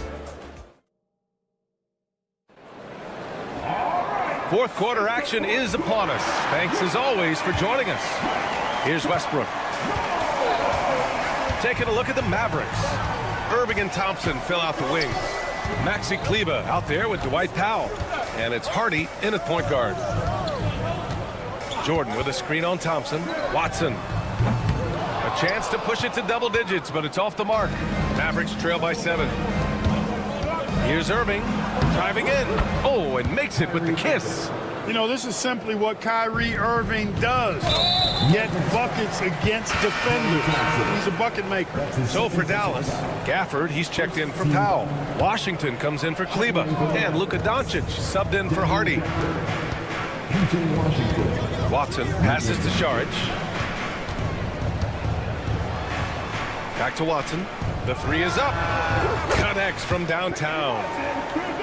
4th quarter action is upon us. Thanks as always for joining us. Here's Westbrook. Taking a look at the Mavericks. Irving and Thompson fill out the wings. Maxi Kleba out there with Dwight Powell. And it's Hardy in at point guard. Jordan with a screen on Thompson. Watson. A chance to push it to double digits, but it's off the mark. Mavericks trail by 7. Here's Irving. Driving in. Oh, and makes it with the kiss. You know, this is simply what Kyrie Irving does. Get buckets against defenders. He's a bucket maker. So for Dallas, Gafford, he's checked in for Powell. Washington comes in for Kleba. And Luka Doncic subbed in for Hardy. Watson passes to Saric. Back to Watson. The 3 is up. Connects from downtown.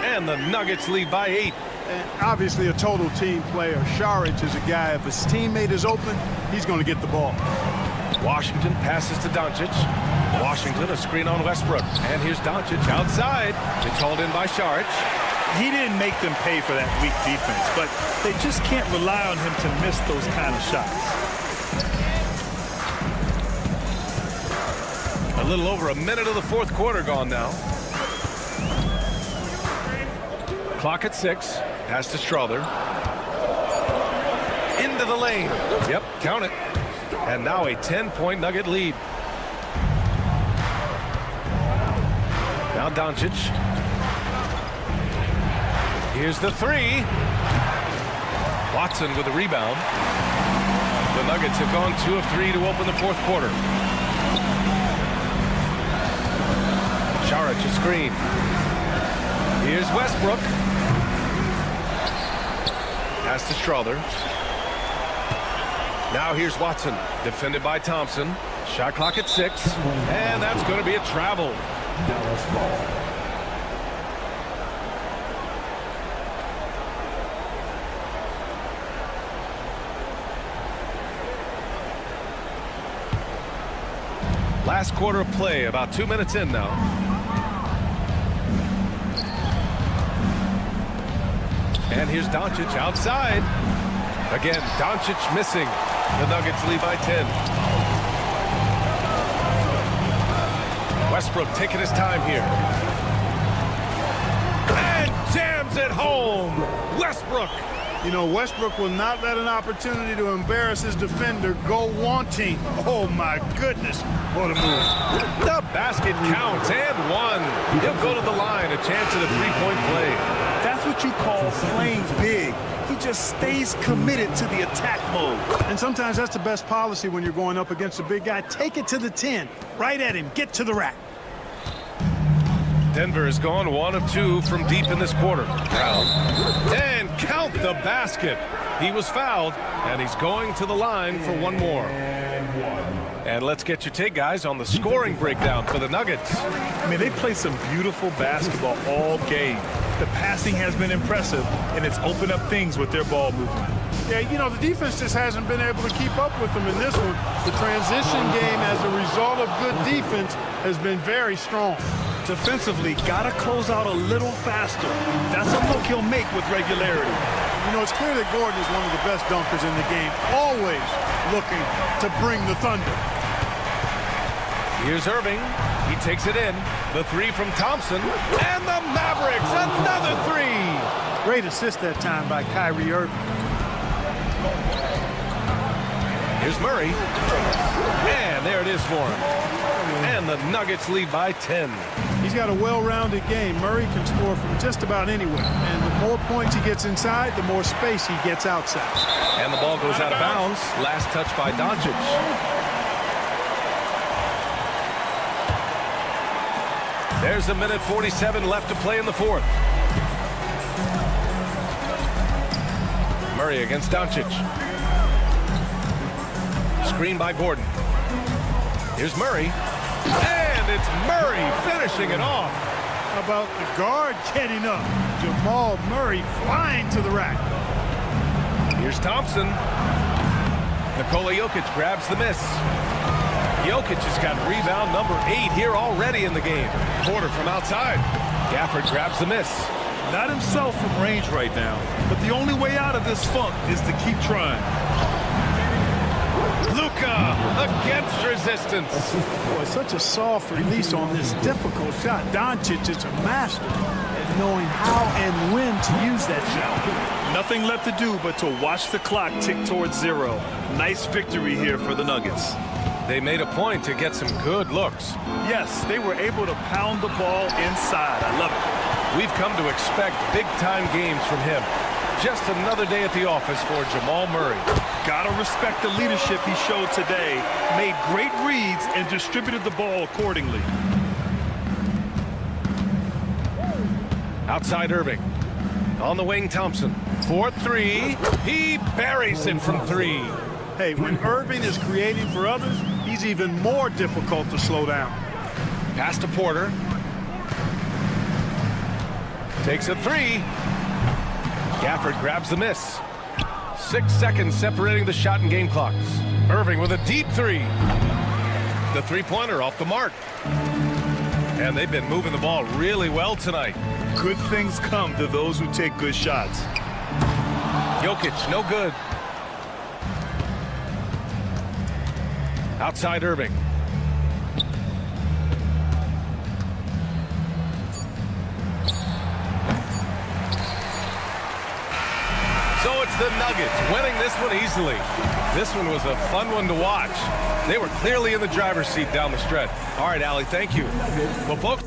And the Nuggets lead by 8. And obviously a total team player. Saric is a guy, if his teammate is open, he's going to get the ball. Washington passes to Doncic. Washington, a screen on Westbrook. And here's Doncic outside. It's hauled in by Saric. He didn't make them pay for that weak defense, but they just can't rely on him to miss those kind of shots. A little over a minute of the fourth quarter gone now. Clock at 6. Pass to Strother. Into the lane. Yep, count it. And now a 10-point Nugget lead. Now Doncic. Here's the 3. Watson with a rebound. The Nuggets have gone 2 of 3 to open the fourth quarter. Saric a screen. Here's Westbrook. Pass to Strother. Now here's Watson, defended by Thompson. Shot clock at 6, and that's going to be a travel. Last quarter of play, about 2 minutes in now. And here's Doncic outside. Again, Doncic missing. The Nuggets lead by 10. Westbrook taking his time here. And jams it home. Westbrook. You know, Westbrook will not let an opportunity to embarrass his defender go wanting. Oh, my goodness. What a move. The basket counts and one. He'll go to the line. A chance at a three-point play. That's what you call playing big. He just stays committed to the attack mode. And sometimes that's the best policy when you're going up against a big guy. Take it to the 10. Right at him. Get to the rack. Denver has gone 1 of 2 from deep in this quarter. And count the basket. He was fouled, and he's going to the line for one more. And let's get your take, guys, on the scoring breakdown for the Nuggets. I mean, they play some beautiful basketball all game. The passing has been impressive, and it's opened up things with their ball movement. Yeah, you know, the defense just hasn't been able to keep up with them in this one. The transition game, as a result of good defense, has been very strong. Defensively, got to close out a little faster. That's a look he'll make with regularity. You know, it's clear that Gordon is one of the best dunkers in the game, always looking to bring the thunder. Here's Irving. He takes it in. The 3 from Thompson. And the Mavericks, another 3. Great assist that time by Kyrie Irving. Here's Murray. And there it is for him. And the Nuggets lead by 10. He's got a well-rounded game. Murray can score from just about anywhere. And the more points he gets inside, the more space he gets outside. And the ball goes out of bounds. Last touch by Doncic. There's a minute 47 left to play in the fourth. Murray against Doncic. Screen by Gordon. Here's Murray. And it's Murray finishing it off. How about the guard getting up? Jamal Murray flying to the rack. Here's Thompson. Nikola Jokic grabs the miss. Jokic has got rebound number 8 here already in the game. Porter from outside. Gafford grabs the miss. Not himself from range right now, but the only way out of this funk is to keep trying. Luka against resistance. Boy, such a soft release on this difficult shot. Doncic is a master at knowing how and when to use that shot. Nothing left to do but to watch the clock tick towards 0. Nice victory here for the Nuggets. They made a point to get some good looks. Yes, they were able to pound the ball inside. I love it. We've come to expect big-time games from him. Just another day at the office for Jamal Murray. Gotta respect the leadership he showed today. Made great reads and distributed the ball accordingly. Outside Irving. On the wing, Thompson. 4-3. He buries it from 3. Hey, when Irving is creating for others, he's even more difficult to slow down. Pass to Porter. Takes a 3. Gafford grabs the miss. 6 seconds separating the shot and game clocks. Irving with a deep 3. The three-pointer off the mark. And they've been moving the ball really well tonight. Good things come to those who take good shots. Jokic, no good. Outside Irving. So it's the Nuggets winning this one easily. This one was a fun one to watch. They were clearly in the driver's seat down the stretch. All right, Allie, thank you. Well, folks.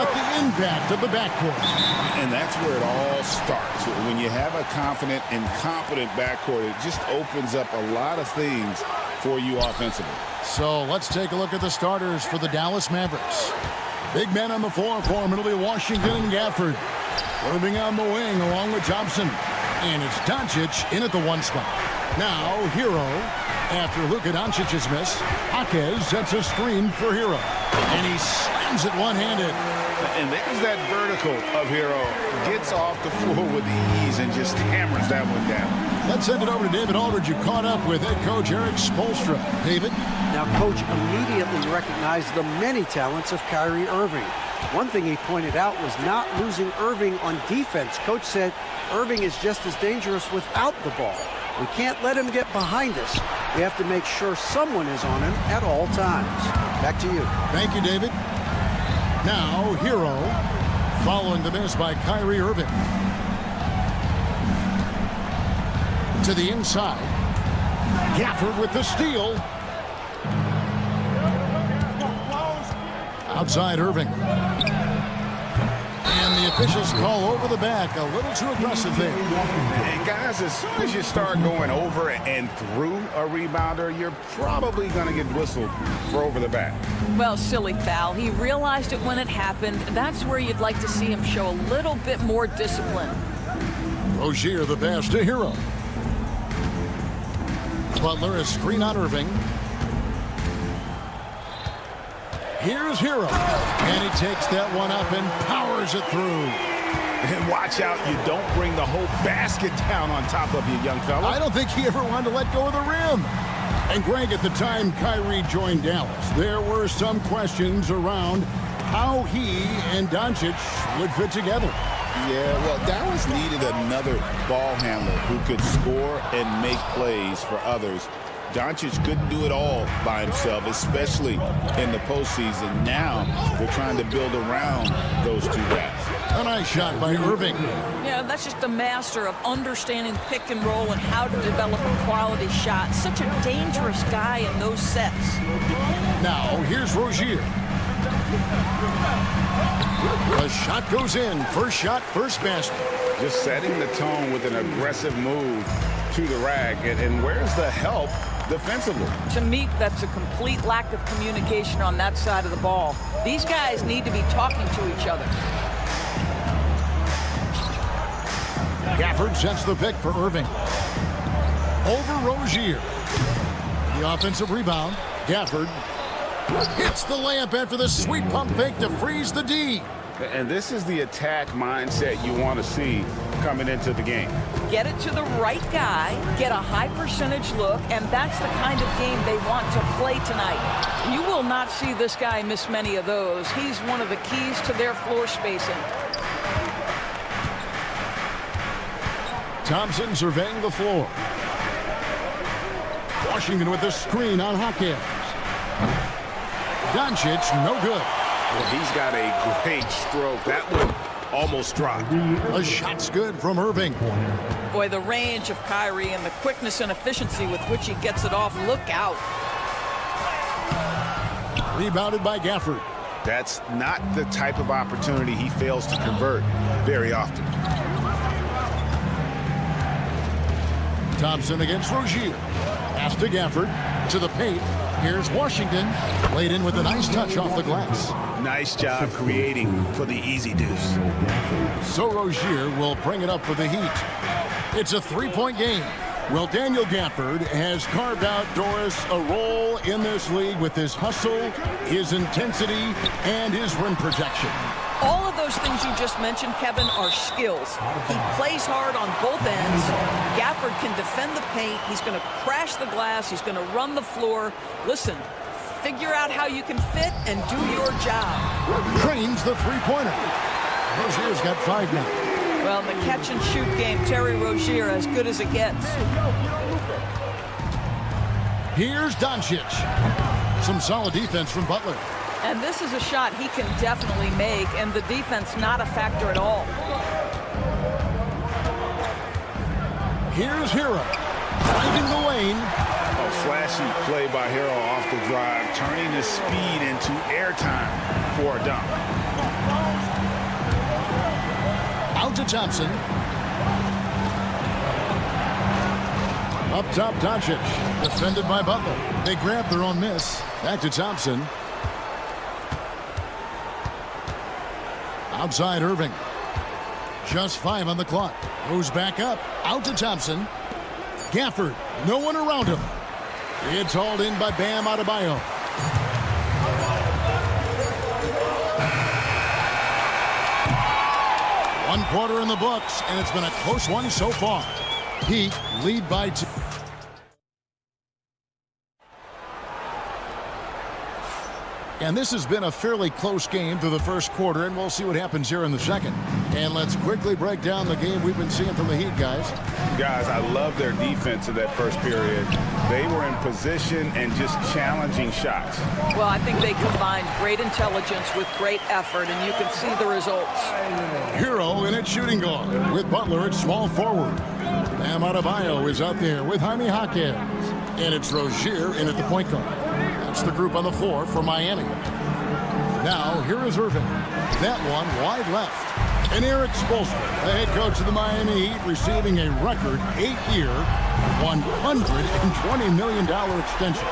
about the impact of the backcourt? And that's where it all starts. When you have a confident and competent backcourt, it just opens up a lot of things for you offensively. So let's take a look at the starters for the Dallas Mavericks. Big men on the floor for them. It'll be Washington and Gafford. Irving on the wing along with Thompson. And it's Doncic in at the 1 spot. Now, Hero. After Luka Doncic's miss, Jaquez sets a screen for Hero. And he slams it one-handed. And there's that vertical of Hero. Gets off the floor with ease and just hammers that one down. Let's send it over to David Aldridge, who caught up with head coach Eric Spoelstra. David? Now, Coach immediately recognized the many talents of Kyrie Irving. One thing he pointed out was not losing Irving on defense. Coach said Irving is just as dangerous without the ball. We can't let him get behind us. We have to make sure someone is on him at all times. Back to you. Thank you, David. Now, Hero, following the miss by Kyrie Irving. To the inside. Gafford with the steal. Outside Irving. And the officials call over the back. A little too aggressive there. And guys, as soon as you start going over and through a rebounder, you're probably going to get whistled for over the back. Well, silly foul. He realized it when it happened. That's where you'd like to see him show a little bit more discipline. Rozier the pass to Hero. Butler a screen on Irving. Here's Hero. And he takes that one up and powers it through. And watch out, you don't bring the whole basket down on top of you, young fella. I don't think he ever wanted to let go of the rim. And Greg, at the time Kyrie joined Dallas, there were some questions around how he and Doncic would fit together. Yeah, well, Dallas needed another ball handler who could score and make plays for others. Doncic couldn't do it all by himself, especially in the postseason. Now they're trying to build around those two guys. A nice shot by Irving. Yeah, that's just a master of understanding pick and roll and how to develop a quality shot. Such a dangerous guy in those sets. Now, here's Rozier. The shot goes in. First shot, first basket. Just setting the tone with an aggressive move to the rack. And where's the help defensively? To me, that's a complete lack of communication on that side of the ball. These guys need to be talking to each other. Gafford sets the pick for Irving. Over Rozier. The offensive rebound. Gafford hits the layup after the sweet pump fake to freeze the D. And this is the attack mindset you want to see coming into the game. Get it to the right guy, get a high percentage look, and that's the kind of game they want to play tonight. You will not see this guy miss many of those. He's one of the keys to their floor spacing. Thompson surveying the floor. Washington with the screen on Jaquez. Doncic, no good. Well, he's got a great stroke. That one almost dropped. The shot's good from Irving. Boy, the range of Kyrie and the quickness and efficiency with which he gets it off. Look out. Rebounded by Gafford. That's not the type of opportunity he fails to convert very often. Thompson against Rozier. Pass to Gafford. To the paint. Here's Washington. Laid in with a nice touch off the glass. Nice job creating for the easy deuce. So Rozier will bring it up for the Heat. It's a three-point game. Well, Daniel Gafford has carved out Doris a role in this league with his hustle, his intensity, and his rim protection. All of those things you just mentioned, Kevin, are skills. He plays hard on both ends. Gafford can defend the paint. He's going to crash the glass. He's going to run the floor. Listen, figure out how you can fit and do your job. Trains the three-pointer. Rozier's got 5 now. Well, in the catch-and-shoot game, Terry Rozier as good as it gets. Here's Doncic. Some solid defense from Butler. And this is a shot he can definitely make, and the defense not a factor at all. Here's Hero. Finding the lane. A flashy play by Hero off the drive, turning his speed into airtime for a dunk. Thompson. Up top, Doncic. Defended by Butler. They grab their own miss. Back to Thompson. Outside Irving. Just 5 on the clock. Goes back up. Out to Thompson. Gafford. No one around him. It's hauled in by Bam Adebayo. One quarter in the books, and it's been a close one so far. Heat lead by 2. And this has been a fairly close game through the first quarter, and we'll see what happens here in the second. And let's quickly break down the game we've been seeing from the Heat, guys. Guys, I love their defense in that first period. They were in position and just challenging shots. Well, I think they combined great intelligence with great effort, and you can see the results. Hero in at shooting guard with Butler at small forward. Bam Adebayo is out there with Jaime Jaquez. And it's Rozier in at the point guard. That's the group on the floor for Miami. Now, here is Irving. That one wide left. And Eric Spoelstra, the head coach of the Miami Heat, receiving a record 8-year, $120 million extension.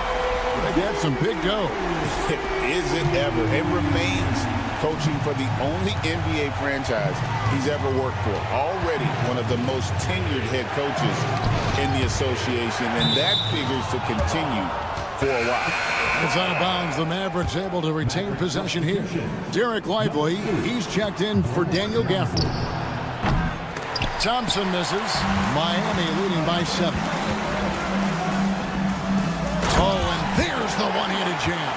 They had some big dough. Is it ever? It remains coaching for the only NBA franchise he's ever worked for. Already one of the most tenured head coaches in the association, and that figures to continue for a while. It's out of bounds. The Mavericks able to retain possession here. Derek Lively, he's checked in for Daniel Gafford. Thompson misses. Miami leading by 7. Oh, and there's the one-handed jam.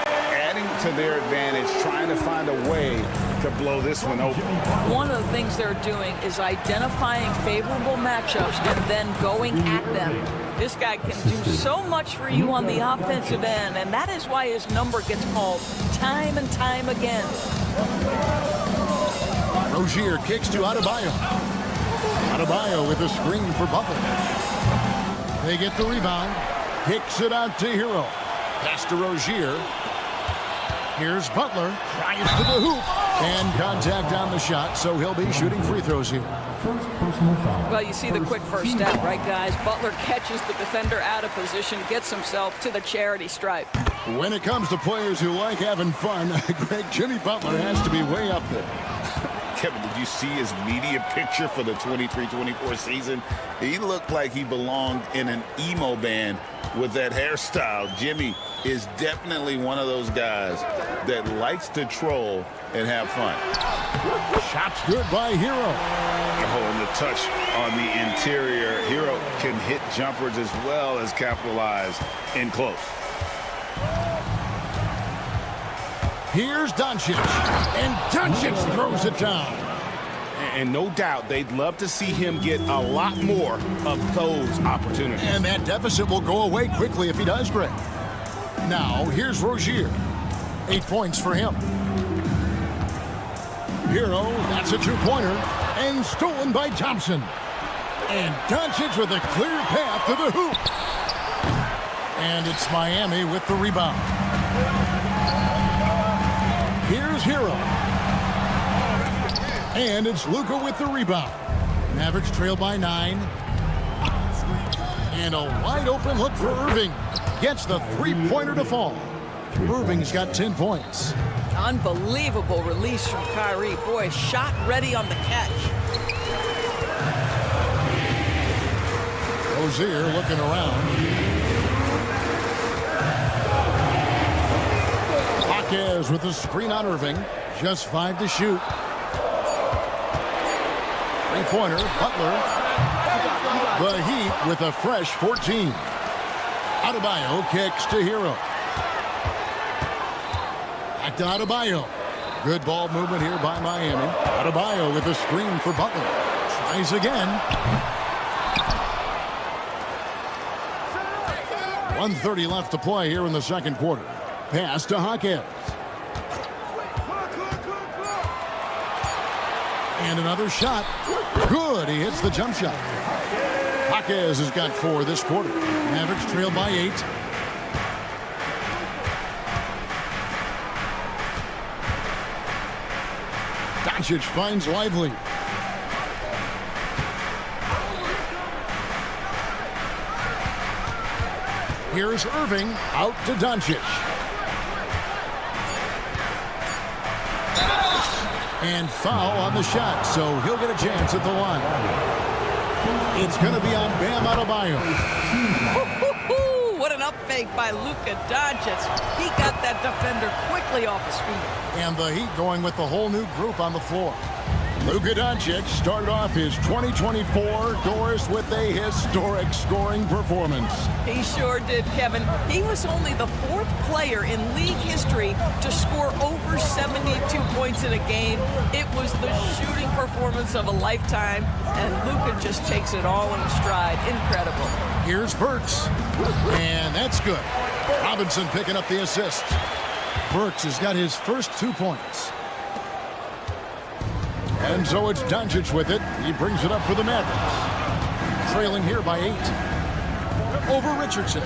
Adding to their advantage, trying to find a way to blow this one open. One of the things they're doing is identifying favorable matchups and then going at them. This guy can do so much for you on the offensive end, and that is why his number gets called time and time again. Rozier kicks to Adebayo. Adebayo with a screen for Butler. They get the rebound. Kicks it out to Hero. Pass to Rozier. Here's Butler. Tries to the hoop. And contact on the shot, so he'll be shooting free throws here. Well, you see the quick first step, right, guys? Butler catches the defender out of position, gets himself to the charity stripe. When it comes to players who like having fun, Greg, Jimmy Butler has to be way up there. Kevin, did you see his media picture for the 23-24 season? He looked like he belonged in an emo band with that hairstyle. Jimmy is definitely one of those guys that likes to troll and have fun. Shots good by Hero. Oh, and the touch on the interior. Hero can hit jumpers as well as capitalize in close. Here's Doncic. And Doncic throws it down. And no doubt they'd love to see him get a lot more of those opportunities. And that deficit will go away quickly if he does, Greg. Now, here's Rozier. 8 points for him. Hero, that's a two-pointer, and stolen by Thompson. And Doncic with a clear path to the hoop. And it's Miami with the rebound. Here's Hero. And it's Luka with the rebound. Mavericks trail by 9. And a wide open look for Irving. Gets the three-pointer to fall. Irving's got 10 points. Unbelievable release from Kyrie. Boy, shot ready on the catch. Rozier looking around. Jaquez with the screen on Irving. Just 5 to shoot. Three-pointer, Butler. The Heat with a fresh 14. Adebayo kicks to Hero. Back to Adebayo. Good ball movement here by Miami. Adebayo with a screen for Butler. Tries again. 1:30 left to play here in the second quarter. Pass to Jaquez. And another shot. Good. He hits the jump shot. Jaquez has got 4 this quarter. Mavericks trail by 8. Doncic finds Lively. Here's Irving out to Doncic. And foul on the shot, so he'll get a chance at the line. It's going to be on Bam Adebayo. What an up fake by Luka Doncic. He got that defender quickly off his feet. And the Heat going with the whole new group on the floor. Luka Doncic started off his 2024 Doris with a historic scoring performance. He sure did, Kevin. He was only the 4th player in league history to score over 72 points in a game. It was the shooting performance of a lifetime, and Luka just takes it all in stride. Incredible. Here's Burks, and that's good. Robinson picking up the assist. Burks has got his first 2 points. And so it's Doncic with it. He brings it up for the Mavericks. Trailing here by 8. Over Richardson.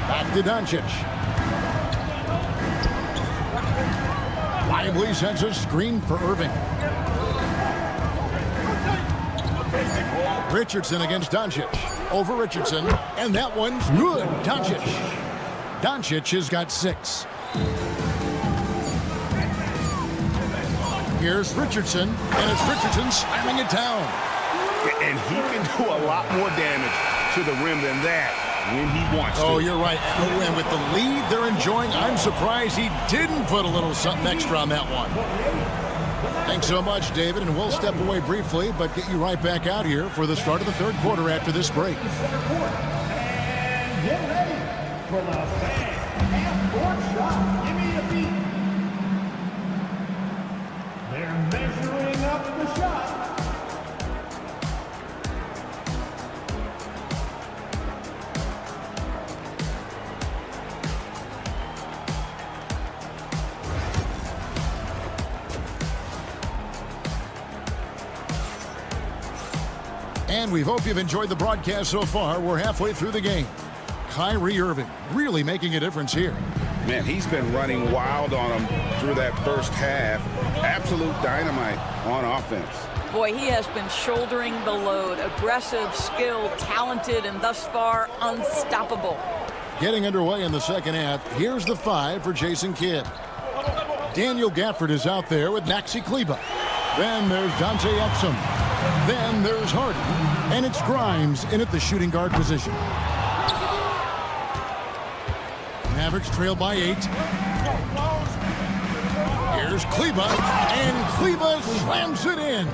Back to Doncic. Lively sends a screen for Irving. Richardson against Doncic. Over Richardson. And that one's good. Doncic. Doncic has got 6. Here's Richardson, and it's Richardson slamming it down. And he can do a lot more damage to the rim than that when he wants to. Oh, you're right. And with the lead they're enjoying, I'm surprised he didn't put a little something extra on that one. Thanks so much, David, and we'll step away briefly, but get you right back out here for the start of the 3rd quarter after this break. And get ready for the fan half-court shot. Give me a beat. They're measuring up the shot. And we hope you've enjoyed the broadcast so far. We're halfway through the game. Kyrie Irving really making a difference here. Man, he's been running wild on him through that first half. Absolute dynamite on offense. Boy, he has been shouldering the load. Aggressive, skilled, talented, and thus far unstoppable. Getting underway in the second half. Here's the 5 for Jason Kidd. Daniel Gafford is out there with Maxi Kleber. Then there's Dante Exum. Then there's Harden. And it's Grimes in at the shooting guard position. Mavericks trail by 8. Here's Kleber, and Kleber slams it in.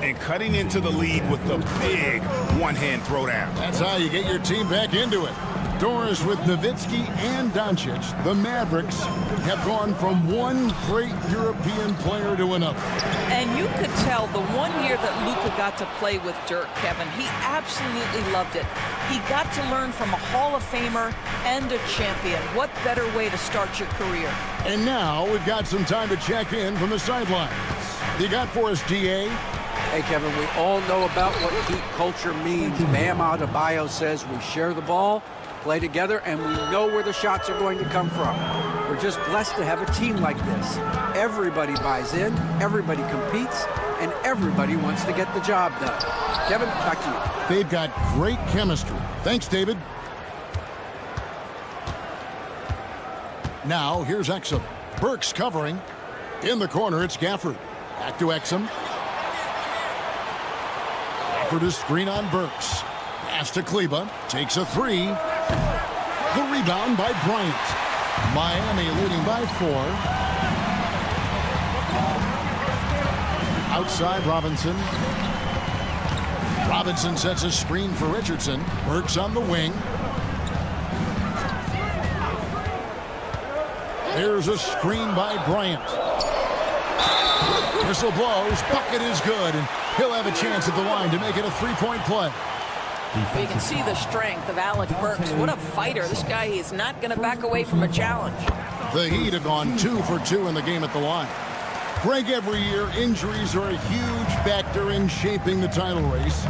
And cutting into the lead with the big one-hand throwdown. That's how you get your team back into it. Doris with Nowitzki and Doncic, the Mavericks have gone from one great European player to another. And you could tell the 1 year that Luka got to play with Dirk, Kevin, he absolutely loved it. He got to learn from a Hall of Famer and a champion. What better way to start your career? And now we've got some time to check in from the sidelines. You got for us, GA? Hey, Kevin, we all know about what Heat culture means. Bam Adebayo says we share the ball, play together, and we know where the shots are going to come from. We're just blessed to have a team like this. Everybody buys in, everybody competes, and everybody wants to get the job done. Kevin, back to you. They've got great chemistry. Thanks, David. Now, here's Exum. Burks covering. In the corner, it's Gafford. Back to Exum. Gafford is screen on Burks. Pass to Kleber. Takes a 3. The rebound by Bryant. Miami leading by 4. Outside Robinson. Robinson sets a screen for Richardson. Burks on the wing. Here's a screen by Bryant. Whistle blows. Bucket is good. And he'll have a chance at the line to make it a 3-point play. You can see the strength of Alec Burks. What a fighter. This guy is not going to back away from a challenge. The Heat have gone 2 for 2 in the game at the line. Greg, every year, injuries are a huge factor in shaping the title race.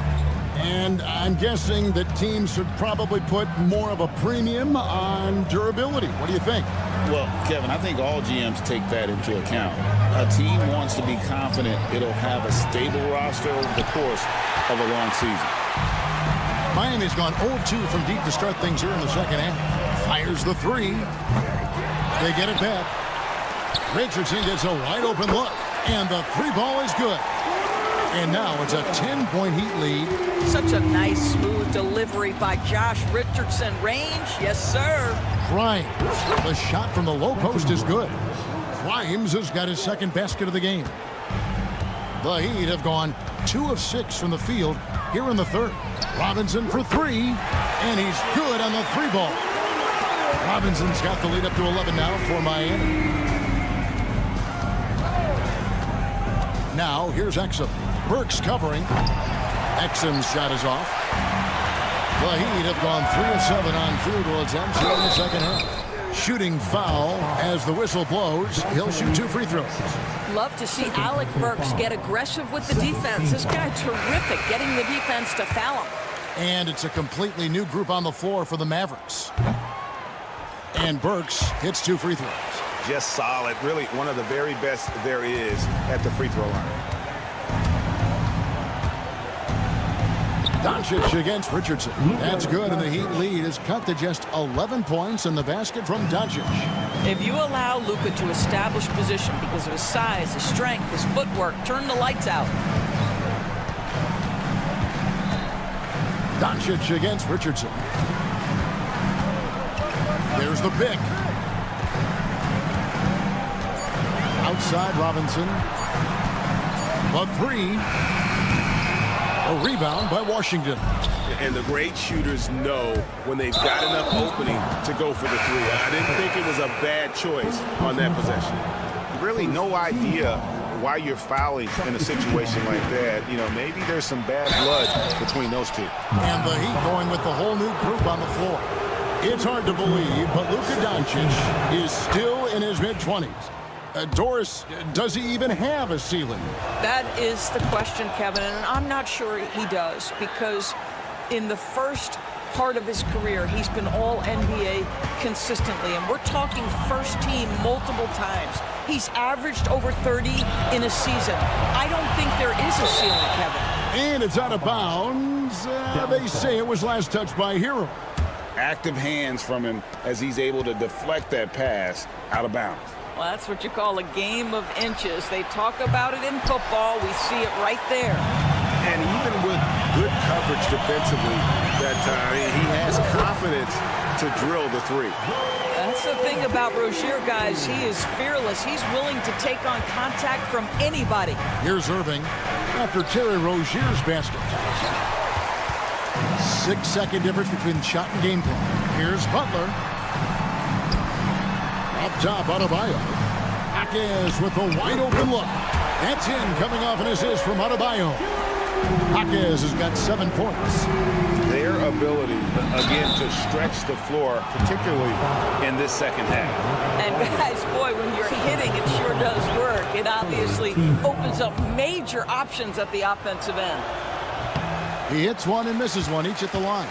And I'm guessing that teams should probably put more of a premium on durability. What do you think? Well, Kevin, I think all GMs take that into account. A team wants to be confident it'll have a stable roster over the course of a long season. Miami's gone 0-2 from deep to start things here in the second half. Fires the three. They get it back. Richardson gets a wide open look. And the three ball is good. And now it's a 10-point Heat lead. Such a nice, smooth delivery by Josh Richardson. Range, yes, sir. Grimes. The shot from the low post is good. Grimes has got his second basket of the game. The Heat have gone 2 of 6 from the field here in the third. Robinson for three, and he's good on the three ball. Robinson's got the lead up to 11 now for Miami. Now here's Exum. Burks covering. Exum's shot is off. The Heat have gone 3 of 7 on field goal attempts here in the second half. Shooting foul as the whistle blows. He'll shoot 2 free throws. Love to see Alec Burks get aggressive with the defense. This guy terrific getting the defense to foul him. And it's a completely new group on the floor for the Mavericks. And Burks hits 2 free throws. Just solid. Really one of the very best there is at the free throw line. Doncic against Richardson. That's good, and the Heat lead is cut to just 11 points in the basket from Doncic. If you allow Luka to establish position because of his size, his strength, his footwork, turn the lights out. Doncic against Richardson. There's the pick. Outside Robinson. The three. A rebound by Washington. And the great shooters know when they've got enough opening to go for the three. I didn't think it was a bad choice on that possession. Really no idea why you're fouling in a situation like that. You know, maybe there's some bad blood between those two. And the Heat going with the whole new group on the floor. It's hard to believe, but Luka Doncic is still in his mid-20s. Doris, does he even have a ceiling? That is the question, Kevin, and I'm not sure he does, because in the first part of his career, he's been all NBA consistently, and we're talking first team multiple times. He's averaged over 30 in a season. I don't think there is a ceiling, Kevin. And it's out of bounds. They say it was last touched by Hero. Active hands from him as he's able to deflect that pass out of bounds. Well, that's what you call a game of inches. They talk about it in football. We see it right there. And even with good coverage defensively that time, he has confidence to drill the three. That's the thing about Rozier, guys. He is fearless. He's willing to take on contact from anybody. Here's Irving after Terry Rozier's basket. 6-second difference between shot and game plan. Here's Butler. Up top, Adebayo. Jaquez with a wide open look. That's in, coming off an assist from Adebayo. Jaquez has got 7 points. Their ability, again, to stretch the floor, particularly in this second half. And guys, boy, when you're hitting, it sure does work. It obviously opens up major options at the offensive end. He hits one and misses one, each at the line.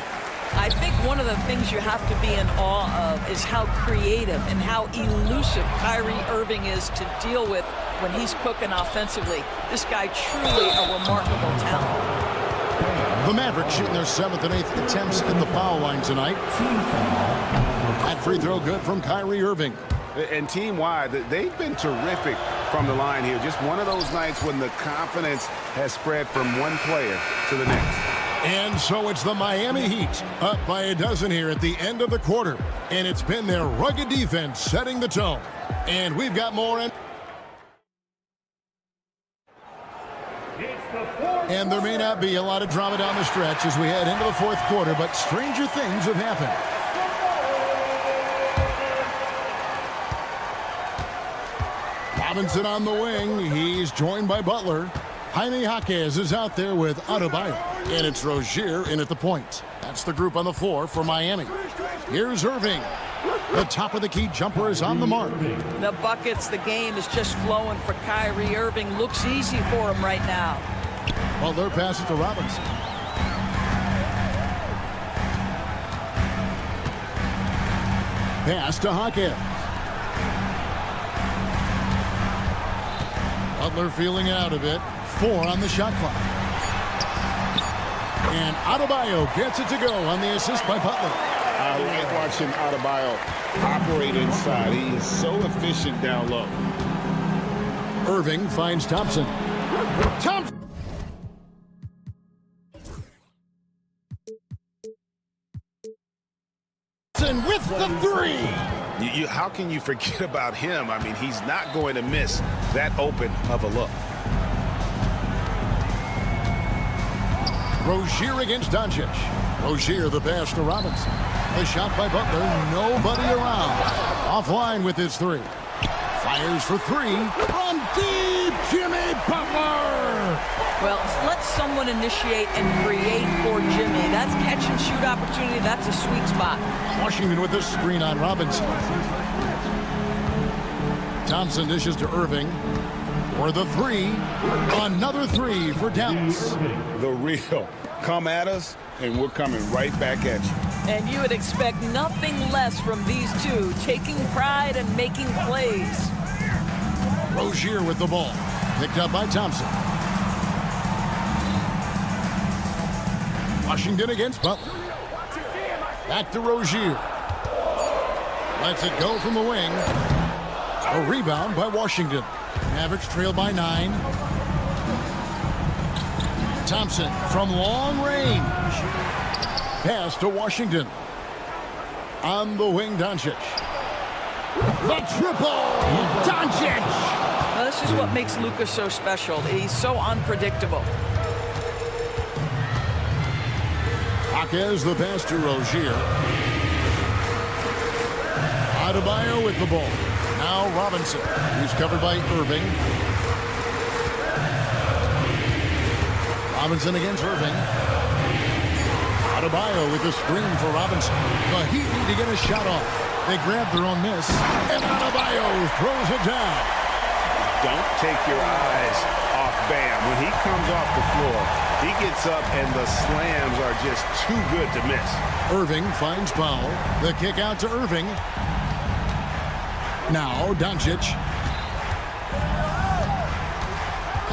I think one of the things you have to be in awe of is how creative and how elusive Kyrie Irving is to deal with when he's cooking offensively. This guy truly a remarkable talent. The Mavericks shooting their 7th and 8th attempts at the foul line tonight. That free throw good from Kyrie Irving. And team-wide, they've been terrific from the line here. Just one of those nights when the confidence has spread from one player to the next. And so it's the Miami Heat up by a dozen here at the end of the quarter. And it's been their rugged defense setting the tone. And we've got more. And there may not be a lot of drama down the stretch as we head into the fourth quarter, but stranger things have happened. Robinson on the wing. He's joined by Butler. Jaime Jaquez is out there with Adebayo. And it's Rozier in at the point. That's the group on the floor for Miami. Here's Irving. The top of the key jumper is on the mark. The buckets, the game is just flowing for Kyrie Irving. Looks easy for him right now. Butler passes to Robinson. Pass to Jaquez. Butler feeling it out a bit. 4 on the shot clock. And Adebayo gets it to go on the assist by Butler. I like watching Adebayo operate inside. He is so efficient down low. Irving finds Thompson. Thompson with the three. How can you forget about him? I mean, he's not going to miss that open of a look. Rozier against Doncic. Rozier the pass to Robinson. The shot by Butler. Nobody around. Offline with his three. Fires for three. From deep, Jimmy Butler. Well, let someone initiate and create for Jimmy. That's catch and shoot opportunity. That's a sweet spot. Washington with the screen on Robinson. Thompson dishes to Irving for the three. Another three for Dallas. The real. Come at us, and we're coming right back at you. And you would expect nothing less from these two, taking pride and making plays. Rozier with the ball. Picked up by Thompson. Washington against Butler. Back to Rozier. Lets it go from the wing. A rebound by Washington. Mavericks trail by 9. Thompson from long range. Pass to Washington. On the wing, Doncic. The triple! Doncic! Well, this is what makes Luka so special. He's so unpredictable. Jaquez the pass to Rozier. Adebayo with the ball. Now Robinson, who's covered by Irving. Robinson against Irving. Adebayo with the screen for Robinson. The Heat need to get a shot off. They grab their own miss, and Adebayo throws it down. Don't take your eyes off Bam. When he comes off the floor, he gets up and the slams are just too good to miss. Irving finds Powell. The kick out to Irving. Now Doncic.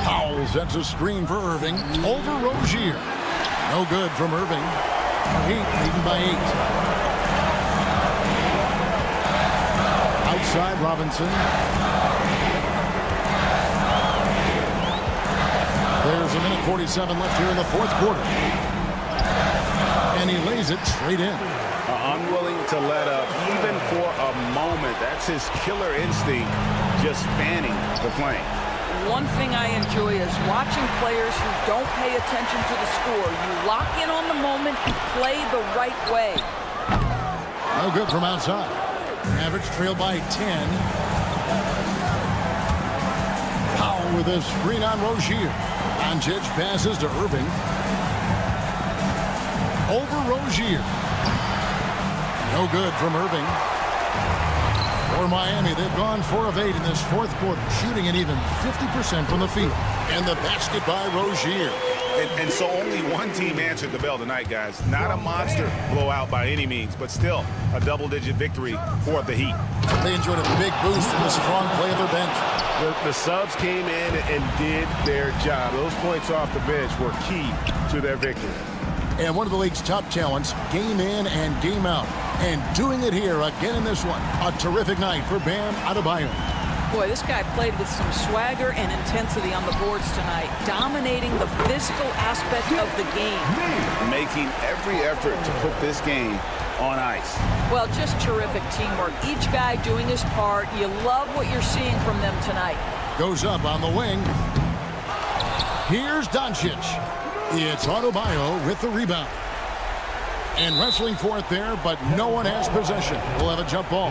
Powell sets a screen for Irving. Over Rozier. No good from Irving. Heat leading by 8. Outside Robinson. There's a minute 47 left here in the fourth quarter. And he lays it straight in. Unwilling to let up, even for a moment. That's his killer instinct, just fanning the flame. One thing I enjoy is watching players who don't pay attention to the score. You lock in on the moment and play the right way. No good from outside. Mavericks trail by 10. Powell with a screen on Rozier. Doncic passes to Irving. Over Rozier. No good from Irving. For Miami, they've gone 4 of 8 in this fourth quarter, shooting an even 50% from the field. And the basket by Rozier. And so only one team answered the bell tonight, guys. Not a monster blowout by any means, but still a double-digit victory for the Heat. They enjoyed a big boost from the strong play of their bench. The subs came in and did their job. Those points off the bench were key to their victory. And one of the league's top talents, game in and game out. And doing it here again in this one. A terrific night for Bam Adebayo. Boy, this guy played with some swagger and intensity on the boards tonight, dominating the physical aspect of the game. Making every effort to put this game on ice. Well, just terrific teamwork. Each guy doing his part. You love what you're seeing from them tonight. Goes up on the wing. Here's Doncic. It's Adebayo with the rebound. And wrestling for it there, but no one has possession. We'll have a jump ball.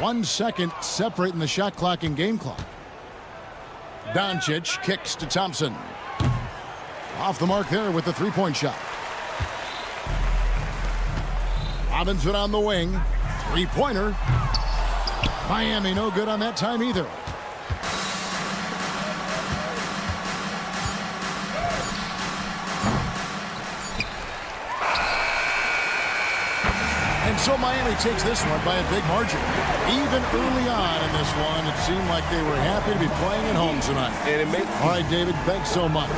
One second separating the shot clock and game clock. Doncic kicks to Thompson. Off the mark there with the three-point shot. Robinson on the wing. Three-pointer. Miami no good on that time either. And so Miami takes this one by a big margin. Even early on in this one, it seemed like they were happy to be playing at home tonight. All right, David, thanks so much.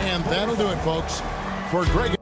And that'll do it, folks. For Greg.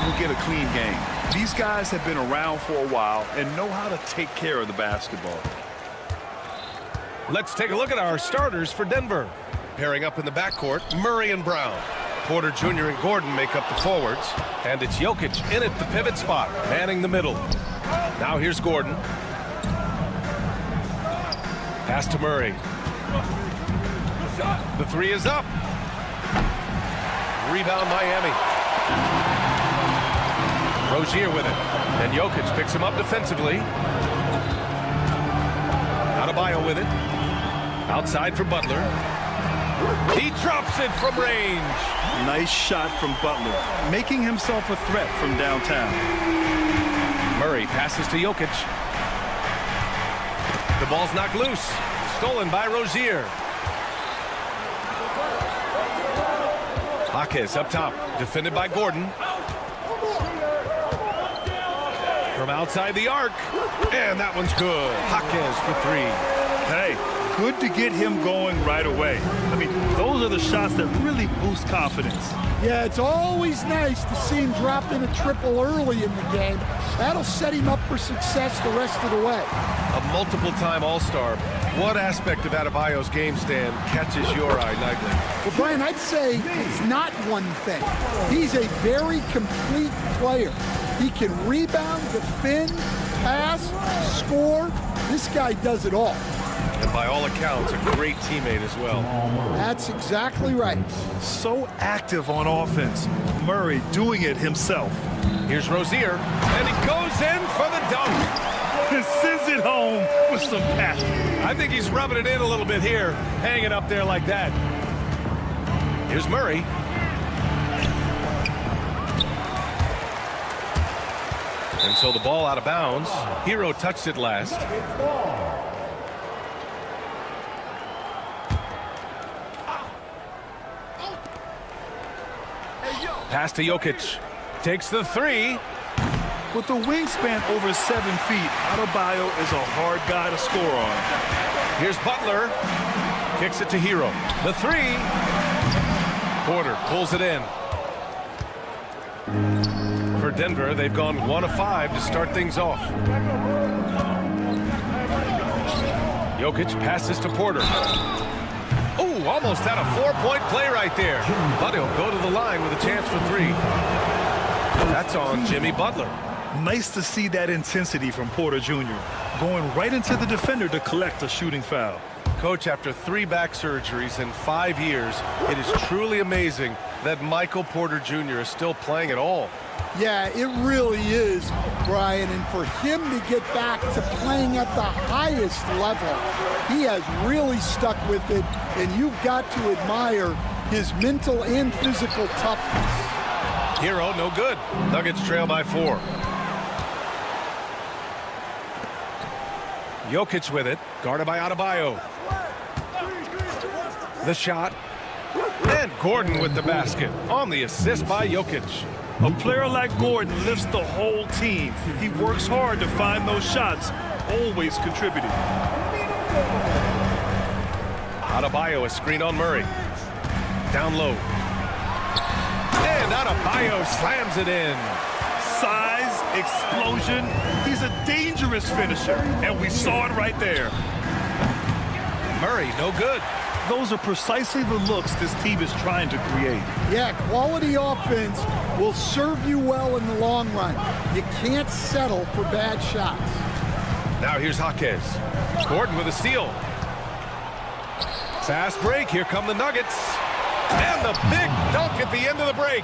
will get a clean game. These guys have been around for a while and know how to take care of the basketball. Let's take a look at our starters for Denver. Pairing up in the backcourt, Murray and Brown. Porter Jr. and Gordon make up the forwards. And it's Jokic in at the pivot spot, manning the middle. Now here's Gordon. Pass to Murray. The three is up. Rebound Miami. Rozier with it. And Jokic picks him up defensively. Adebayo with it. Outside for Butler. He drops it from range. Nice shot from Butler, making himself a threat from downtown. Murray passes to Jokic. The ball's knocked loose. Stolen by Rozier. Jaquez up top. Defended by Gordon. From outside the arc. And that one's good. Jaquez for three. Hey, good to get him going right away. I mean, those are the shots that really boost confidence. Yeah, it's always nice to see him drop in a triple early in the game. That'll set him up for success the rest of the way. A multiple-time All-Star. What aspect of Adebayo's game stand catches your eye nightly? Well, Brian, I'd say it's not one thing. He's a very complete player. He can rebound, defend, pass, score. This guy does it all. And by all accounts, a great teammate as well. That's exactly right. So active on offense. Murray doing it himself. Here's Rozier, and he goes in for the dunk. He sends it home with some passion. I think he's rubbing it in a little bit here, hanging up there like that. Here's Murray. And so the ball out of bounds. Hero touched it last. Pass to Jokic. Takes the three. With a wingspan over 7 feet, Adebayo is a hard guy to score on. Here's Butler. Kicks it to Hero. The three. Porter pulls it in. For Denver, they've gone 1 of 5 to start things off. Jokic passes to Porter. Oh, almost had a 4-point play right there. But he'll go to the line with a chance for 3. That's on Jimmy Butler. Nice to see that intensity from Porter Jr. going right into the defender to collect a shooting foul. Coach, after 3 back surgeries in 5 years, it is truly amazing that Michael Porter Jr. is still playing at all. Yeah, it really is, Brian. And for him to get back to playing at the highest level, he has really stuck with it. And you've got to admire his mental and physical toughness. Hero, no good. Nuggets trail by 4. Jokic with it, guarded by Adebayo. The shot. And Gordon with the basket on the assist by Jokic. A player like Gordon lifts the whole team. He works hard to find those shots, always contributing. Adebayo, a screen on Murray. Down low. And Adebayo slams it in. Size, explosion. He's a dangerous finisher, and we saw it right there. Murray, no good. Those are precisely the looks this team is trying to create. Yeah, quality offense will serve you well in the long run. You can't settle for bad shots. Now here's Jaquez. Gordon with a steal. Fast break. Here come the Nuggets. And the big dunk at the end of the break.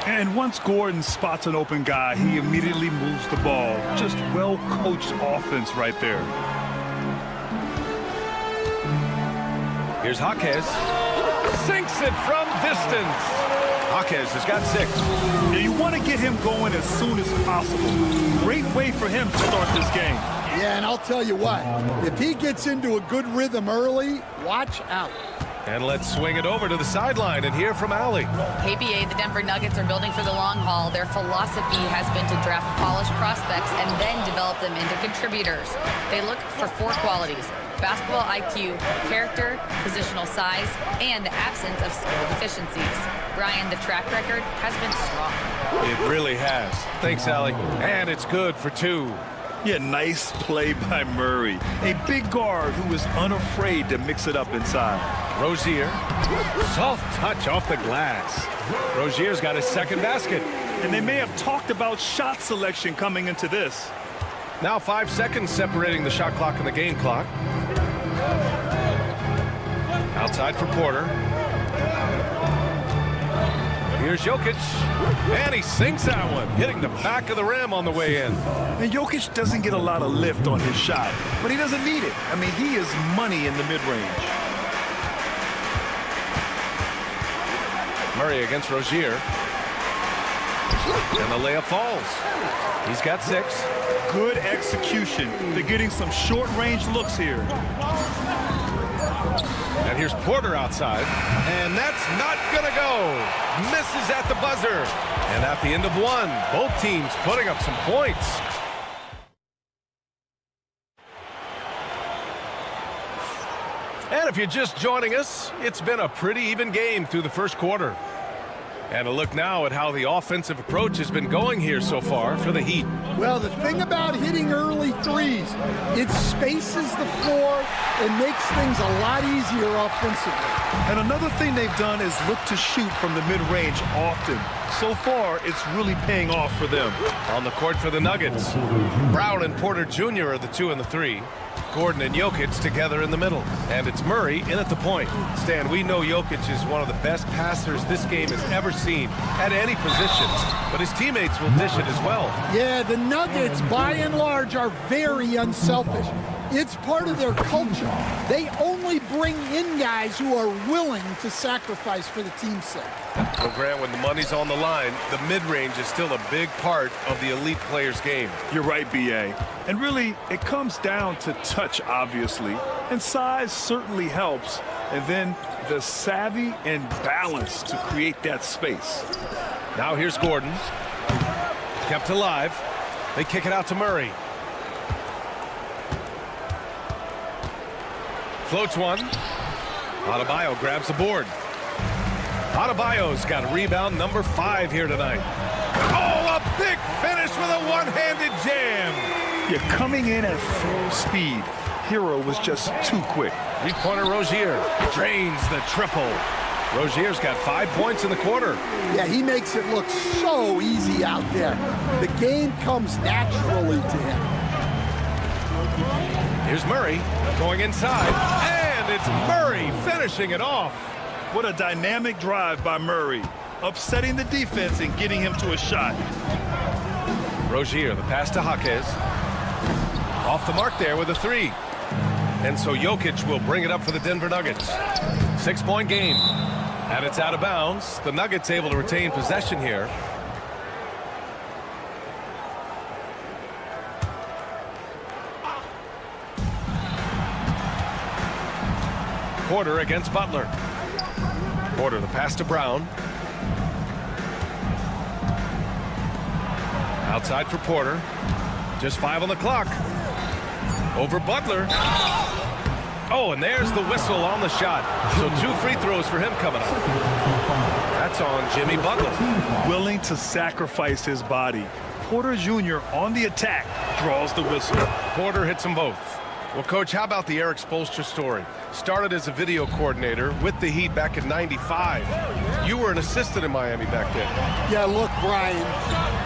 And once Gordon spots an open guy, he immediately moves the ball. Just well-coached offense right there. Here's Jaquez. Sinks it from distance. Jaquez has got 6. And you want to get him going as soon as possible. Great way for him to start this game. Yeah, and I'll tell you what, if he gets into a good rhythm early, watch out. And let's swing it over to the sideline and hear from Allie. KBA, the Denver Nuggets are building for the long haul. Their philosophy has been to draft polished prospects and then develop them into contributors. They look for 4 qualities: basketball IQ, character, positional size, and the absence of skill deficiencies. Brian, the track record has been strong. It really has. Thanks, Allie. And it's good for 2. Yeah, nice play by Murray. A big guard who is unafraid to mix it up inside. Rozier, soft touch off the glass. Rozier's got his second basket. And they may have talked about shot selection coming into this. Now 5 seconds separating the shot clock and the game clock. Outside for Porter. Here's Jokic, and he sinks that one, hitting the back of the rim on the way in. And Jokic doesn't get a lot of lift on his shot, but he doesn't need it. I mean, he is money in the mid-range. Murray against Rozier. And the layup falls. He's got 6. Good execution. They're getting some short-range looks here. And here's Porter outside, and that's not gonna go. Misses at the buzzer. And at the end of 1, both teams putting up some points. And if you're just joining us, it's been a pretty even game through the first quarter. And a look now at how the offensive approach has been going here so far for the Heat. Well, the thing about hitting early threes, it spaces the floor and makes things a lot easier offensively. And another thing they've done is look to shoot from the mid-range often. So far, it's really paying off for them. On the court for the Nuggets, Brown and Porter Jr. are the 2 and the 3. Gordon and Jokic together in the middle. And it's Murray in at the point. Stan, we know Jokic is one of the best passers this game has ever seen at any position, but his teammates will dish it as well. Yeah, the Nuggets, by and large, are very unselfish. It's part of their culture. They only bring in guys who are willing to sacrifice for the team's sake. Well, Grant, when the money's on the line, the mid-range is still a big part of the elite player's game. You're right, B.A. And really, it comes down to touch, obviously, and size certainly helps, and then the savvy and balance to create that space. Now here's Gordon. Kept alive. They kick it out to Murray. Floats one. Adebayo grabs the board. Adebayo's got rebound number 5 here tonight. Oh, a big finish with a one-handed jam. You're coming in at full speed. Hero was just too quick. 3-pointer Rozier drains the triple. Rozier's got 5 points in the quarter. Yeah, he makes it look so easy out there. The game comes naturally to him. Here's Murray going inside, and it's Murray finishing it off. What a dynamic drive by Murray, upsetting the defense and getting him to a shot. Rozier, the pass to Jaquez. Off the mark there with a 3. And so Jokic will bring it up for the Denver Nuggets. 6-point game. And it's out of bounds. The Nuggets able to retain possession here. Porter against Butler. Porter, the pass to Brown. Outside for Porter. Just 5 on the clock. Over Butler. Oh, and there's the whistle on the shot. So 2 free throws for him coming up. That's on Jimmy Butler. Willing to sacrifice his body. Porter Jr. on the attack draws the whistle. Porter hits them both. Well, Coach, how about the Eric Spoelstra story? Started as a video coordinator with the Heat back in '95. You were an assistant in Miami back then. Yeah, look, Brian,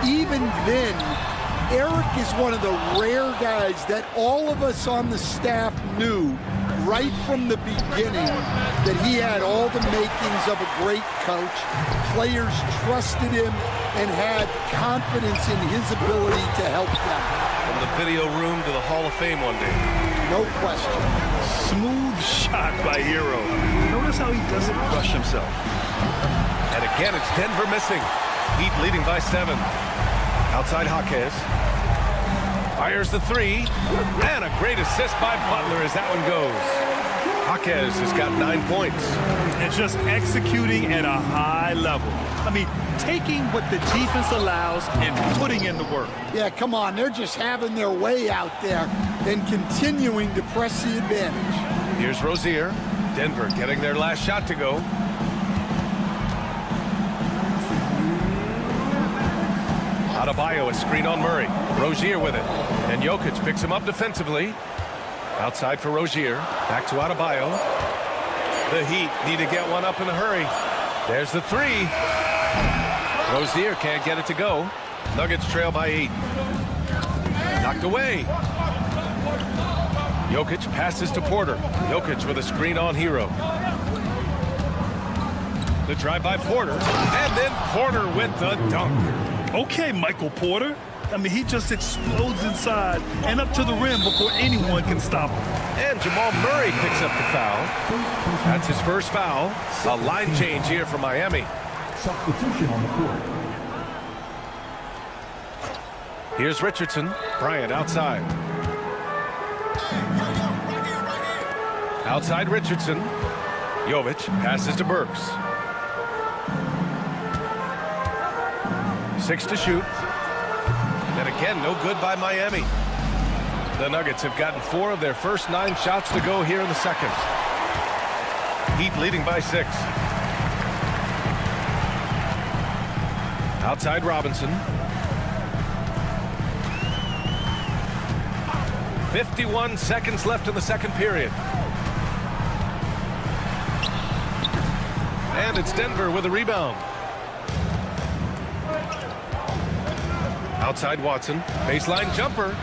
even then, Eric is one of the rare guys that all of us on the staff knew right from the beginning that he had all the makings of a great coach. Players trusted him and had confidence in his ability to help them. From the video room to the Hall of Fame one day. No question. Smooth shot by Hero. Notice how he doesn't rush himself. And again, it's Denver missing. Heat leading by 7. Outside Jaquez. Fires the 3. And a great assist by Butler as that one goes. Jaquez has got 9 points. And just executing at a high level. I mean, taking what the defense allows and putting in the work. Yeah, come on. They're just having their way out there and continuing to press the advantage. Here's Rozier. Denver getting their last shot to go. Adebayo, a screen on Murray. Rozier with it. And Jokic picks him up defensively. Outside for Rozier. Back to Adebayo. The Heat need to get one up in a hurry. There's the three. Rozier can't get it to go. Nuggets trail by 8. Knocked away. Jokic passes to Porter. Jokic with a screen on Hero. The drive by Porter. And then Porter with the dunk. Okay, Michael Porter. I mean, he just explodes inside and up to the rim before anyone can stop him. And Jamal Murray picks up the foul. That's his first foul. A line change here for Miami. Substitution on the court. Here's Richardson. Bryant outside. Outside Richardson. Jovic passes to Burks. 6 to shoot. And again, no good by Miami. The Nuggets have gotten 4 of their first 9 shots to go here in the second. Heat leading by 6. Outside Robinson. 51 seconds left in the second period. And it's Denver with a rebound. Outside Watson. Baseline jumper.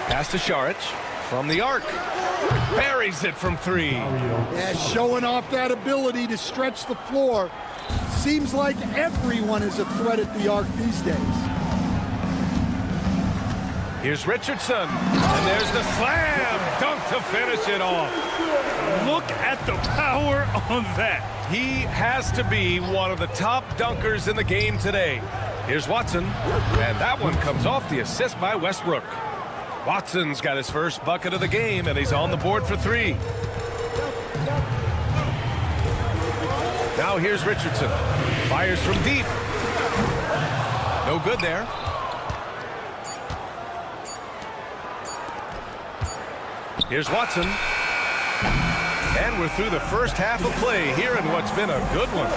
Pass to Šarić from the arc. Buries it from 3. Yeah, showing off that ability to stretch the floor. Seems like everyone is a threat at the arc these days. Here's Richardson. And there's the slam dunk to finish it off. Look at the power on that. He has to be one of the top dunkers in the game today. Here's Watson, and that one comes off the assist by Westbrook. Watson's got his first bucket of the game, and he's on the board for 3. Now here's Richardson. Fires from deep. No good there. Here's Watson. And we're through the first half of play here in what's been a good one.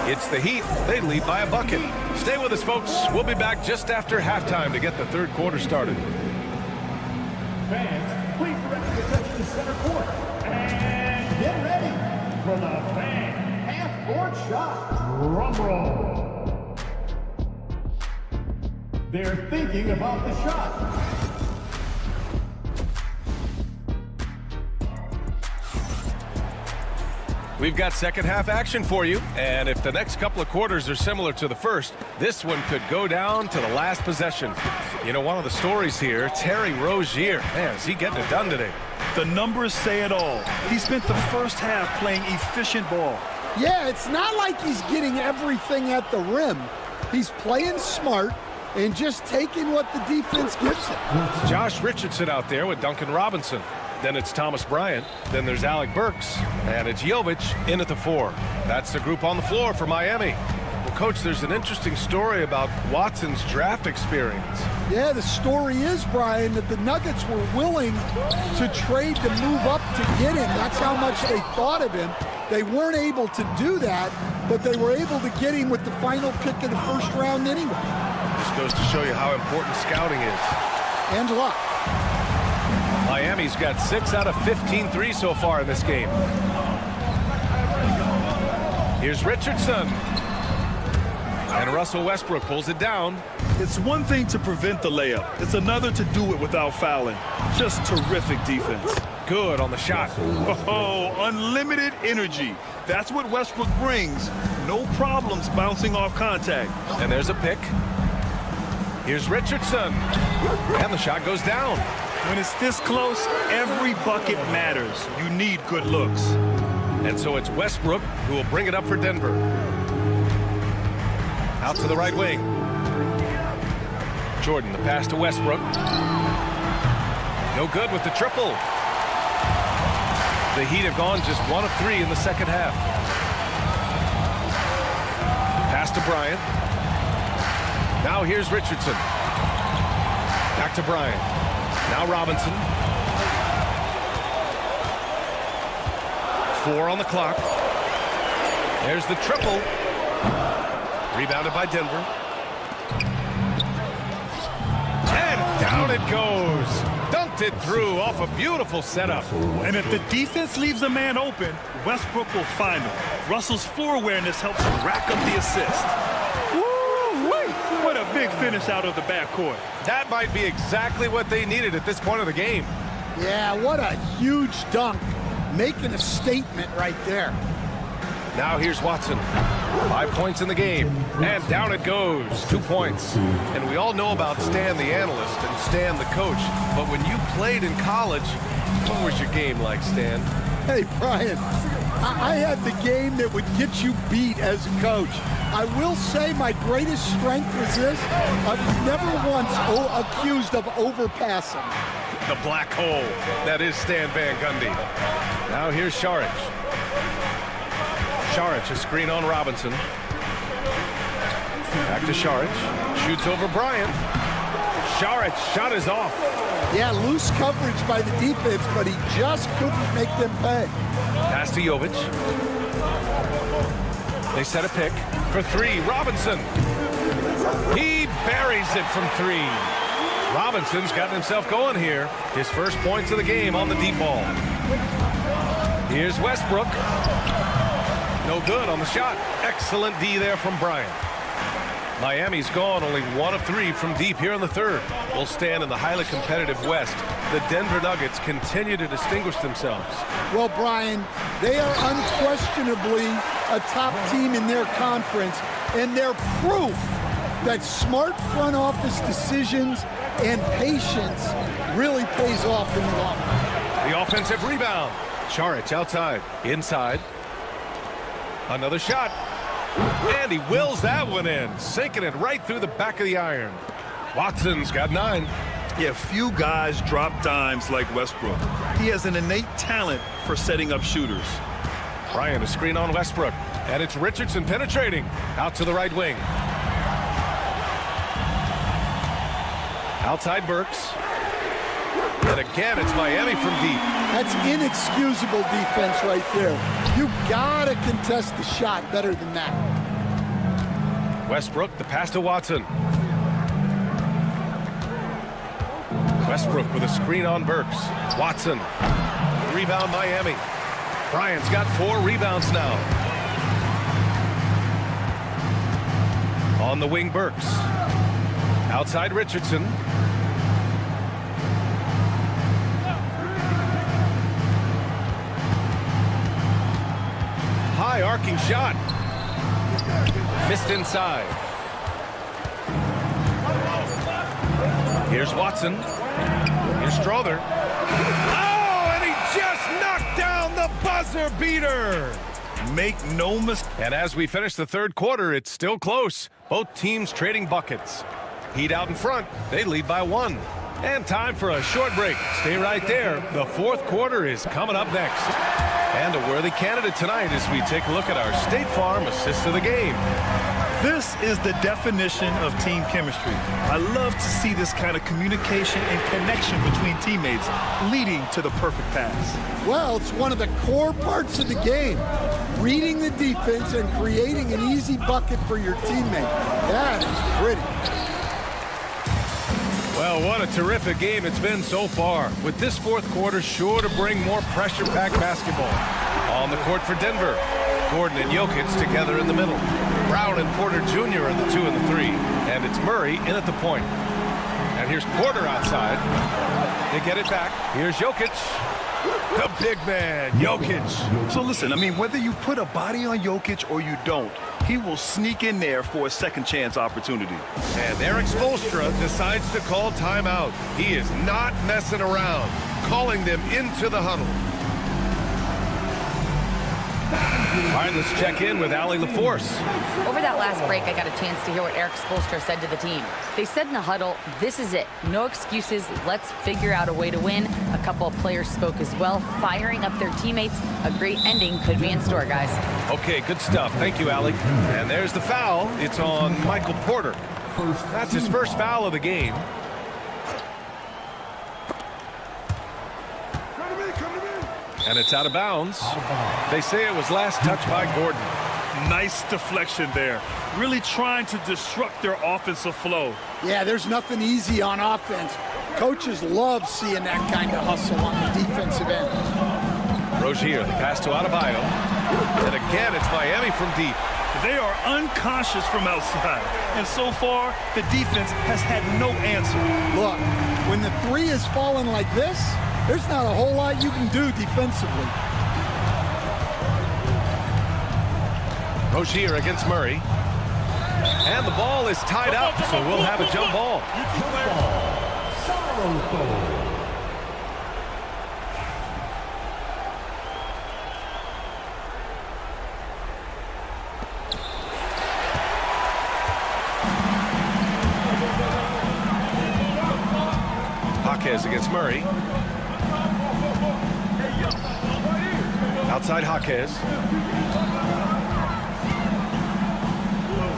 It's the Heat. They lead by a bucket. Stay with us, folks. We'll be back just after halftime to get the third quarter started. Fans, please direct your attention to center court. And get ready for the fan half-court shot. Drum roll. They're thinking about the shot. We've got second half action for you, and if the next couple of quarters are similar to the first, this one could go down to the last possession. You know, one of the stories here, Terry Rozier. Man, is he getting it done today? The numbers say it all. He spent the first half playing efficient ball. Yeah, it's not like he's getting everything at the rim. He's playing smart and just taking what the defense gives him. Josh Richardson out there with Duncan Robinson. Then it's Thomas Bryant. Then there's Alec Burks. And it's Jovic in at the 4. That's the group on the floor for Miami. Well, Coach, there's an interesting story about Watson's draft experience. Yeah, the story is, Brian, that the Nuggets were willing to trade to move up to get him. That's how much they thought of him. They weren't able to do that, but they were able to get him with the final pick of the first round anyway. This goes to show you how important scouting is. And luck. Miami's got 6 out of 15 threes so far in this game. Here's Richardson. And Russell Westbrook pulls it down. It's one thing to prevent the layup. It's another to do it without fouling. Just terrific defense. Good on the shot. Oh, unlimited energy. That's what Westbrook brings. No problems bouncing off contact. And there's a pick. Here's Richardson. And the shot goes down. When it's this close, every bucket matters. You need good looks. And so it's Westbrook who will bring it up for Denver. Out to the right wing. Jordan, the pass to Westbrook. No good with the triple. The Heat have gone just 1 of 3 in the second half. Pass to Bryant. Now here's Richardson. Back to Bryant. Now Robinson. 4 on the clock. There's the triple. Rebounded by Denver. And down it goes. Dunked it through off a beautiful setup. And if the defense leaves a man open, Westbrook will find him. Russell's floor awareness helps him rack up the assist. Woo-wee! What a big finish out of the backcourt. That might be exactly what they needed at this point of the game. Yeah, what a huge dunk. Making a statement right there. Now here's Watson. 5 points in the game. And down it goes. 2 points. And we all know about Stan the analyst and Stan the coach. But when you played in college, what was your game like, Stan? Hey, Brian, I had the game that would get you beat as a coach. I will say my greatest strength was this. I was never once accused of overpassing. The black hole. That is Stan Van Gundy. Now here's Saric. Saric, a screen on Robinson. Back to Saric. Shoots over Bryant. Saric, shot is off. Yeah, loose coverage by the defense, but he just couldn't make them pay. Pass to Jovic. They set a pick for 3. Robinson. He buries it from 3. Robinson's gotten himself going here. His first points of the game on the deep ball. Here's Westbrook. No good on the shot. Excellent D there from Bryant. Miami's gone only 1 of 3 from deep here in the third. Will stand in the highly competitive West. The Denver Nuggets continue to distinguish themselves. Well, Brian, they are unquestionably a top team in their conference, and they're proof that smart front office decisions and patience really pays off in the long run. The offensive rebound. Saric outside. Inside. Another shot. And he wills that one in, sinking it right through the back of the iron. Watson's got 9. Yeah, few guys drop dimes like Westbrook. He has an innate talent for setting up shooters. Bryant, a screen on Westbrook. And it's Richardson penetrating out to the right wing. Outside Burks. And again, it's Miami from deep. That's inexcusable defense right there. You gotta contest the shot better than that. Westbrook, the pass to Watson. Westbrook with a screen on Burks. Watson. Rebound Miami. Bryant's got 4 rebounds now. On the wing, Burks. Outside Richardson. High arcing shot. Missed inside. Here's Watson. Here's Strother. Oh, and he just knocked down the buzzer beater. Make no mistake. And as we finish the third quarter, it's still close. Both teams trading buckets. Heat out in front. They lead by 1. And time for a short break. Stay right there. The fourth quarter is coming up next. And a worthy candidate tonight as we take a look at our State Farm assist of the game. This is the definition of team chemistry. I love to see this kind of communication and connection between teammates leading to the perfect pass. Well, it's one of the core parts of the game. Reading the defense and creating an easy bucket for your teammate. That is pretty. Well, what a terrific game it's been so far, with this fourth quarter sure to bring more pressure-packed basketball. On the court for Denver, Gordon and Jokic together in the middle. Brown and Porter Jr. are the 2 and the 3, and it's Murray in at the point. And here's Porter outside. They get it back. Here's Jokic. The big man, Jokic. So listen, I mean, whether you put a body on Jokic or you don't, he will sneak in there for a second chance opportunity. And Eric Spoelstra decides to call timeout. He is not messing around, calling them into the huddle. All right, let's check in with Allie LaForce. Over that last break, I got a chance to hear what Eric Spoelstra said to the team. They said in the huddle, this is it. No excuses. Let's figure out a way to win. A couple of players spoke as well, firing up their teammates. A great ending could be in store, guys. Okay, good stuff. Thank you, Allie. And there's the foul. It's on Michael Porter. That's his first foul of the game. And it's out of bounds. They say it was last touched by Gordon. Nice deflection there. Really trying to disrupt their offensive flow. Yeah, there's nothing easy on offense. Coaches love seeing that kind of hustle on the defensive end. Rozier, the pass to Adebayo. And again, it's Miami from deep. They are unconscious from outside. And so far, the defense has had no answer. Look, when the three is falling like this, there's not a whole lot you can do defensively. Rozier against Murray. And the ball is tied up, so we'll have a jump ball. Jaquez against Murray. Outside Jaquez.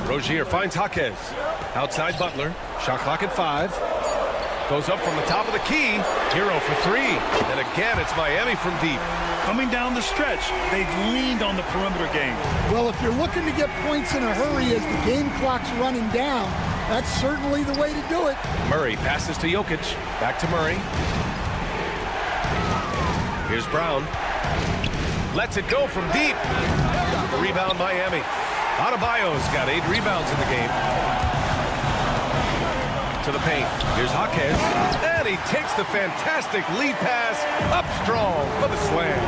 Rozier finds Jaquez. Outside Butler. Shot clock at 5. Goes up from the top of the key. Hero for 3. And again, it's Miami from deep. Coming down the stretch, they've leaned on the perimeter game. Well, if you're looking to get points in a hurry as the game clock's running down, that's certainly the way to do it. Murray passes to Jokic. Back to Murray. Here's Brown. Lets it go from deep. Rebound Miami. Adebayo's got 8 rebounds in the game. To the paint. Here's Jaquez. And he takes the fantastic lead pass up strong for the slam.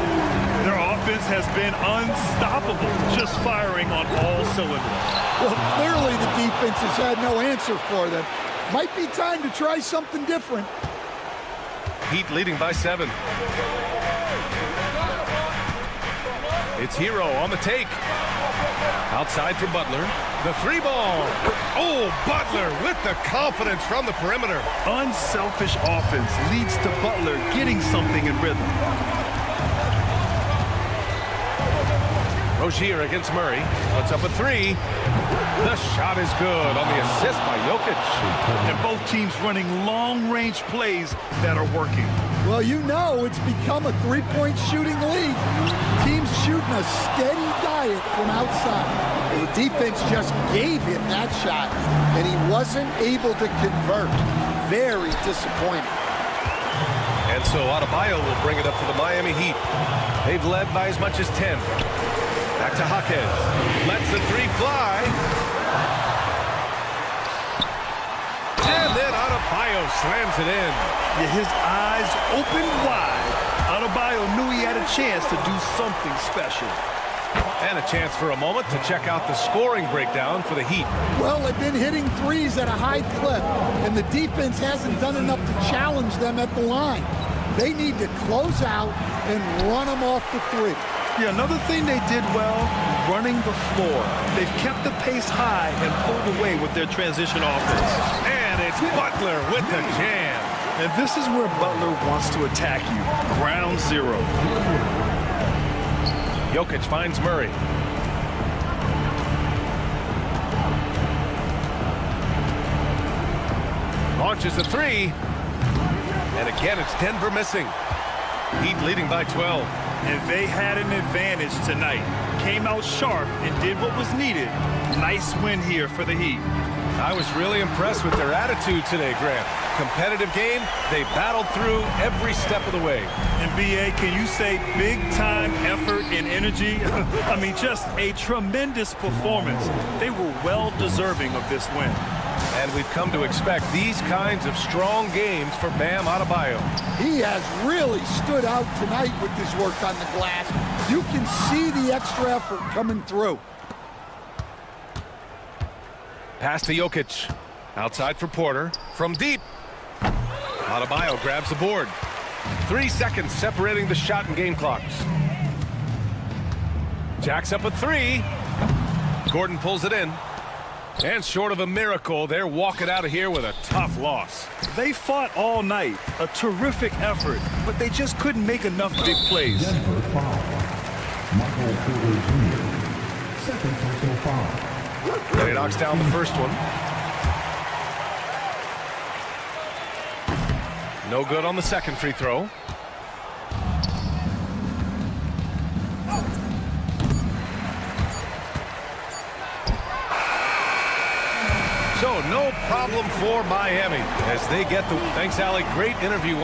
Their offense has been unstoppable, just firing on all cylinders. Well, clearly the defense has had no answer for them. Might be time to try something different. Heat leading by 7. It's Hero on the take. Outside for Butler. The 3 ball. Oh, Butler with the confidence from the perimeter. Unselfish offense leads to Butler getting something in rhythm. Rozier against Murray. Puts up a 3. The shot is good on the assist by Jokic. And both teams running long-range plays that are working. Well, you know it's become a 3-point shooting league. Teams shooting a steady diet from outside. The defense just gave him that shot, and he wasn't able to convert. Very disappointing. And so Adebayo will bring it up for the Miami Heat. They've led by as much as 10. Back to Jaquez. Lets the 3 fly. And then Adebayo slams it in. Yeah, his eyes open wide. Adebayo knew he had a chance to do something special. And a chance for a moment to check out the scoring breakdown for the Heat. Well, they've been hitting threes at a high clip, and the defense hasn't done enough to challenge them at the line. They need to close out and run them off the 3. Yeah, another thing they did well, running the floor. They've kept the pace high and pulled away with their transition offense. And it's Butler with the jam. And this is where Butler wants to attack you. Ground 0. Jokic finds Murray. Launches the 3. And again, it's Denver missing. Heat leading by 12. And they had an advantage tonight. Came out sharp and did what was needed. Nice win here for the Heat. I was really impressed with their attitude today, Grant. Competitive game, they battled through every step of the way. And BA, can you say big-time effort and energy? I mean, just a tremendous performance. They were well deserving of this win. And we've come to expect these kinds of strong games for Bam Adebayo. He has really stood out tonight with his work on the glass. You can see the extra effort coming through. Pass to Jokic. Outside for Porter. From deep. Adebayo grabs the board. 3 seconds separating the shot and game clocks. Jacks up a three. Gordon pulls it in. And short of a miracle, they're walking out of here with a tough loss. They fought all night. A terrific effort, but they just couldn't make enough big plays. Denver foul. Michael Porter Jr. Second personal foul. And he knocks down the first one. No good on the second free throw. So no problem for Miami as they get the... Thanks, Allie. Great interview.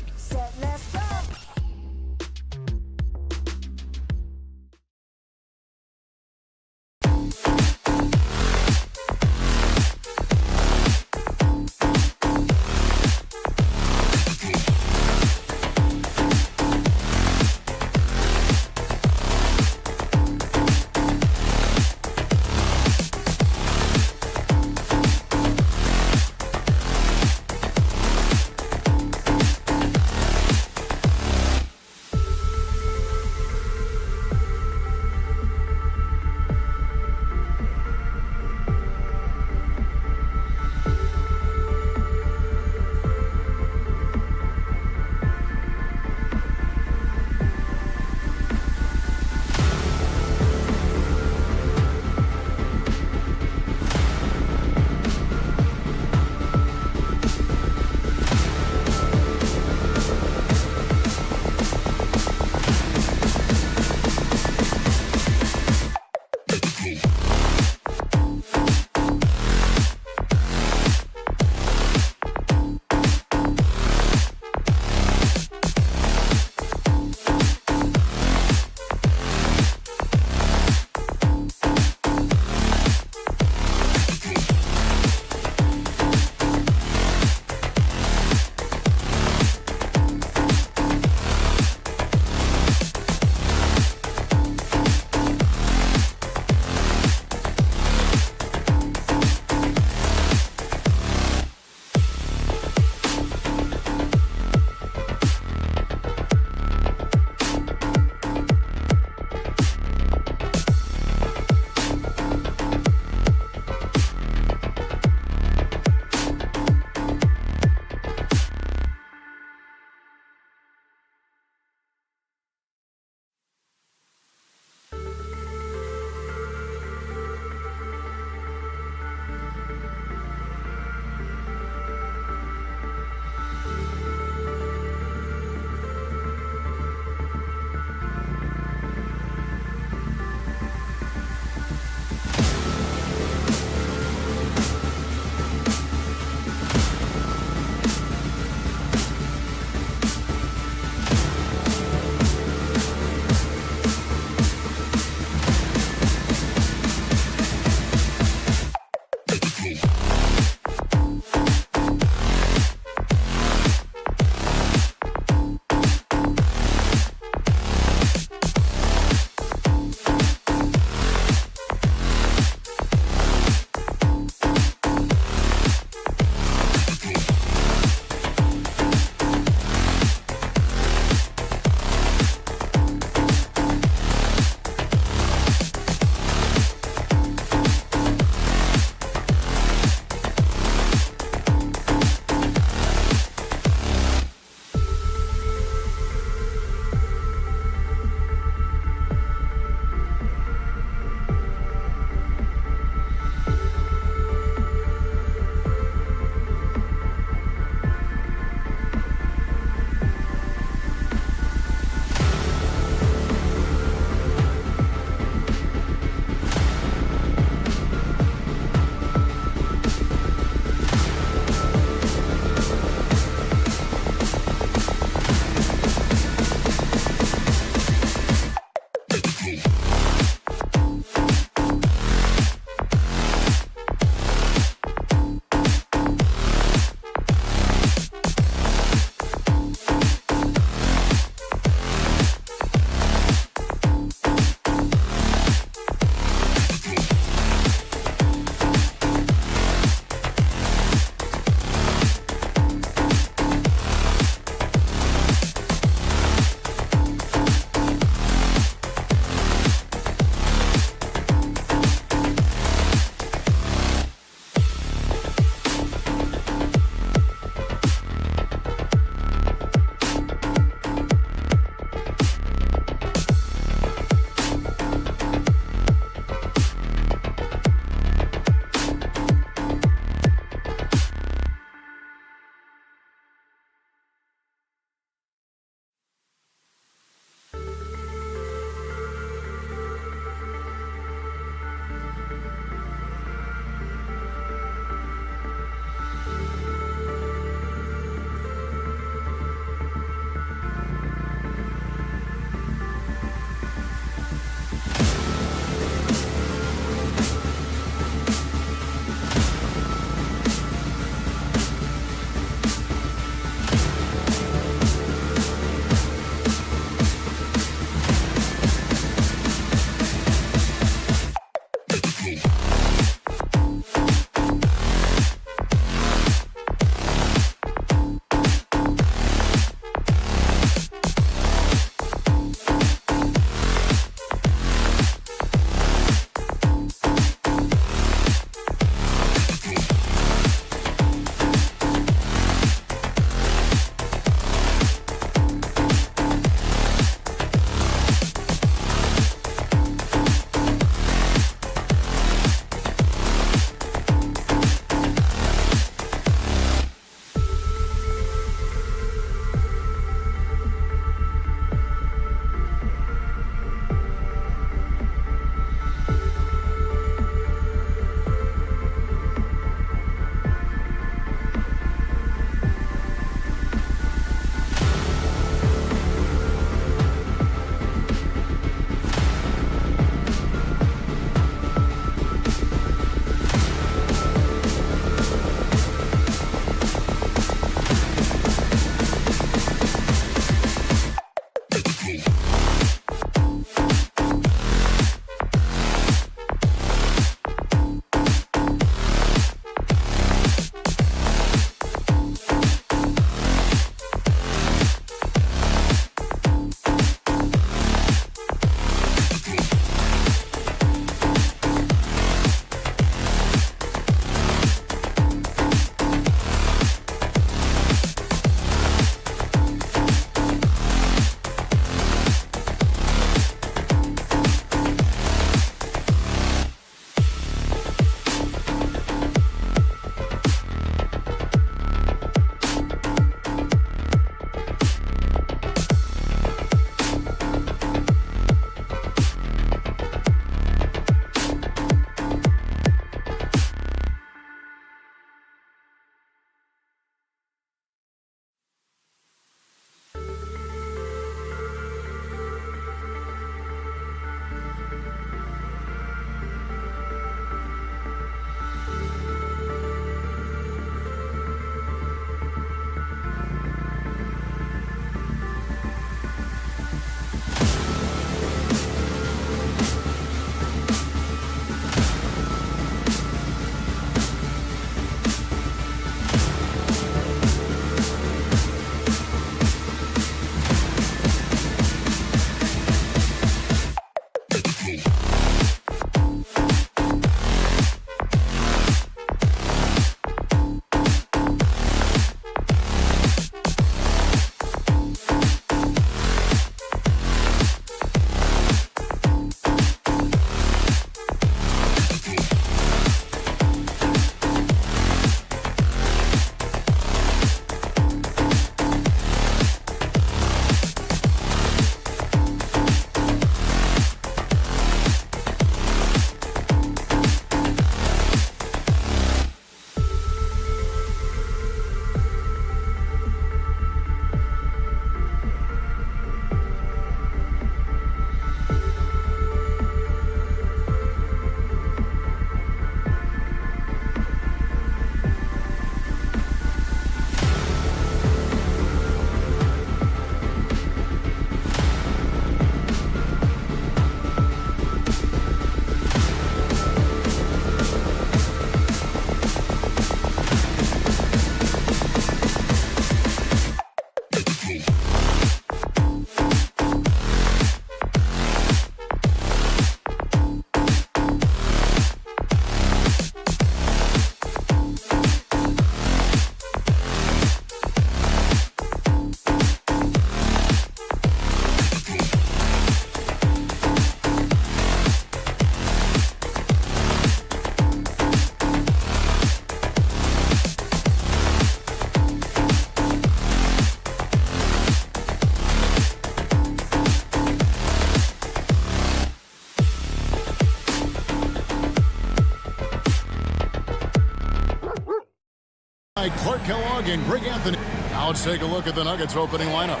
Clark Kellogg and Greg Anthony. Now let's take a look at the Nuggets opening lineup.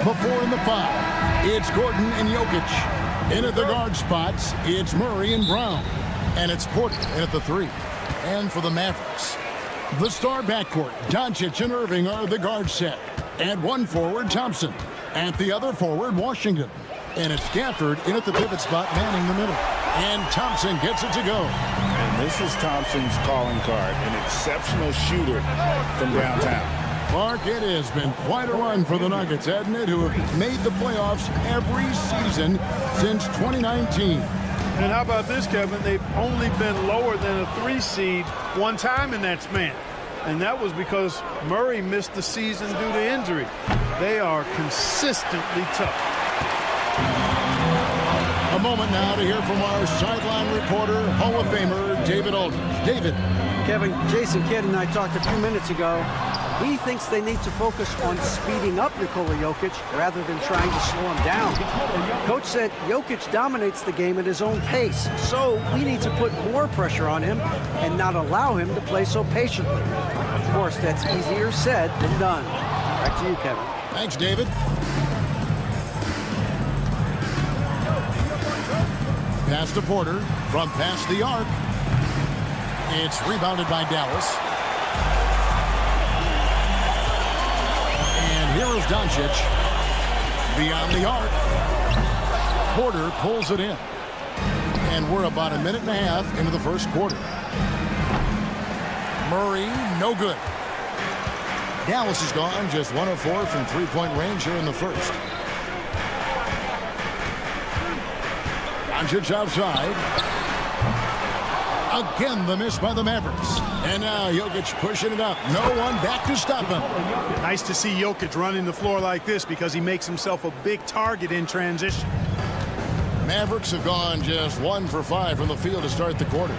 Before in the 5, it's Gordon and Jokic. In at the guard spots, it's Murray and Brown. And it's Porter in at the 3. And for the Mavericks, the star backcourt, Doncic and Irving are the guard set. At one forward, Thompson. At the other forward, Washington. And it's Gafford in at the pivot spot, manning the middle. And Thompson gets it to go. And this is Thompson's calling card, an exceptional shooter from downtown. Mark, it has been quite a run for the Nuggets, hasn't it, who have made the playoffs every season since 2019. And how about this, Kevin? They've only been lower than a 3 seed one time in that span. And that was because Murray missed the season due to injury. They are consistently tough. A moment now to hear from our sideline reporter, Hall of Famer David Aldridge. David. Kevin, Jason Kidd and I talked a few minutes ago. He thinks they need to focus on speeding up Nikola Jokic rather than trying to slow him down. Coach said Jokic dominates the game at his own pace, so we need to put more pressure on him and not allow him to play so patiently. Of course, that's easier said than done. Back to you, Kevin. Thanks, David. Pass to Porter from past the arc. It's rebounded by Dallas. And here is Doncic beyond the arc. Porter pulls it in. And we're about a minute and a half into the first quarter. Murray, no good. Dallas is gone, just 1 of 4 from three-point range here in the first. Doncic outside. Again, the miss by the Mavericks. And now Jokic pushing it up. No one back to stop him. Nice to see Jokic running the floor like this because he makes himself a big target in transition. Mavericks have gone just 1 for 5 from the field to start the quarter.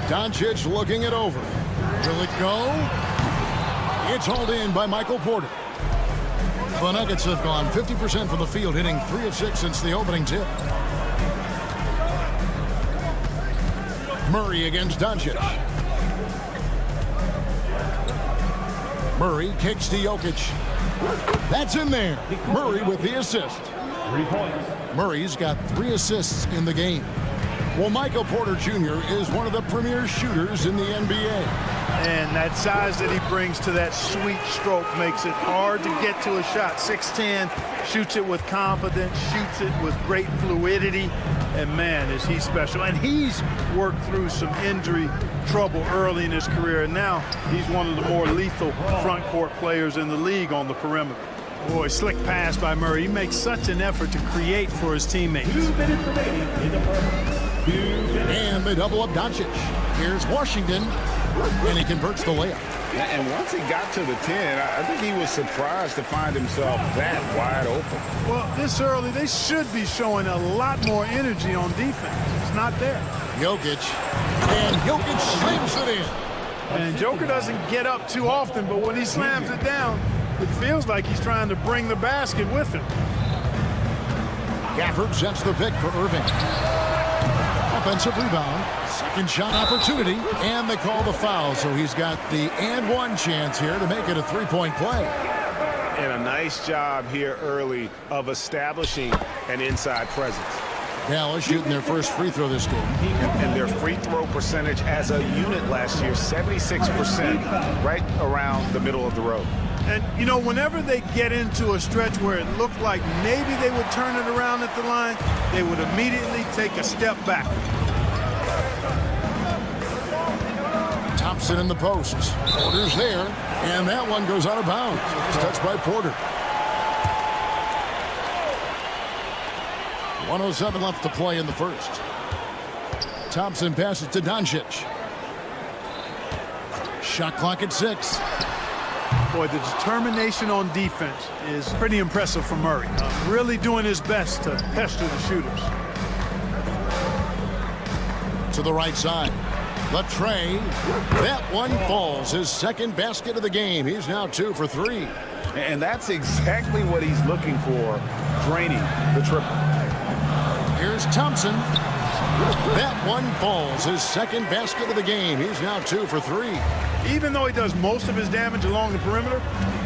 Doncic looking it over. Will it go? It's hauled in by Michael Porter. The Nuggets have gone 50% from the field, hitting 3 of 6 since the opening tip. Murray against Doncic. Murray kicks to Jokic. That's in there. Murray with the assist. 3 points. Murray's got 3 assists in the game. Well, Michael Porter Jr. is one of the premier shooters in the NBA. And that size that he brings to that sweet stroke makes it hard to get to a shot. 6'10", shoots it with confidence, shoots it with great fluidity. And man, is he special. And he's worked through some injury trouble early in his career. And now he's one of the more lethal front court players in the league on the perimeter. Boy, slick pass by Murray. He makes such an effort to create for his teammates. 2 minutes remaining in the first. And they double up Doncic. Here's Washington, and he converts the layup. And once he got to the 10, I think he was surprised to find himself that wide open. Well, this early, they should be showing a lot more energy on defense. It's not there. Jokic, and Jokic slams it in. And Joker doesn't get up too often, but when he slams it down, it feels like he's trying to bring the basket with him. Gafford sets the pick for Irving. Offensive rebound, second shot opportunity, and they call the foul, so he's got the and one chance here to make it a 3-point play. And a nice job here early of establishing an inside presence. Dallas shooting their first free throw this game. And their free throw percentage as a unit last year, 76%, right around the middle of the road. And, you know, whenever they get into a stretch where it looked like maybe they would turn it around at the line, they would immediately take a step back. Thompson in the post. Porter's there, and that one goes out of bounds. It's touched by Porter. 1:07 left to play in the first. Thompson passes to Doncic. Shot clock at 6. Boy, the determination on defense is pretty impressive for Murray. Really doing his best to pester the shooters. To the right side. Latre. That one falls. His second basket of the game. He's now 2 for 3. And that's exactly what he's looking for, draining the triple. Here's Thompson. That one falls. His second basket of the game. He's now 2 for 3. Even though he does most of his damage along the perimeter,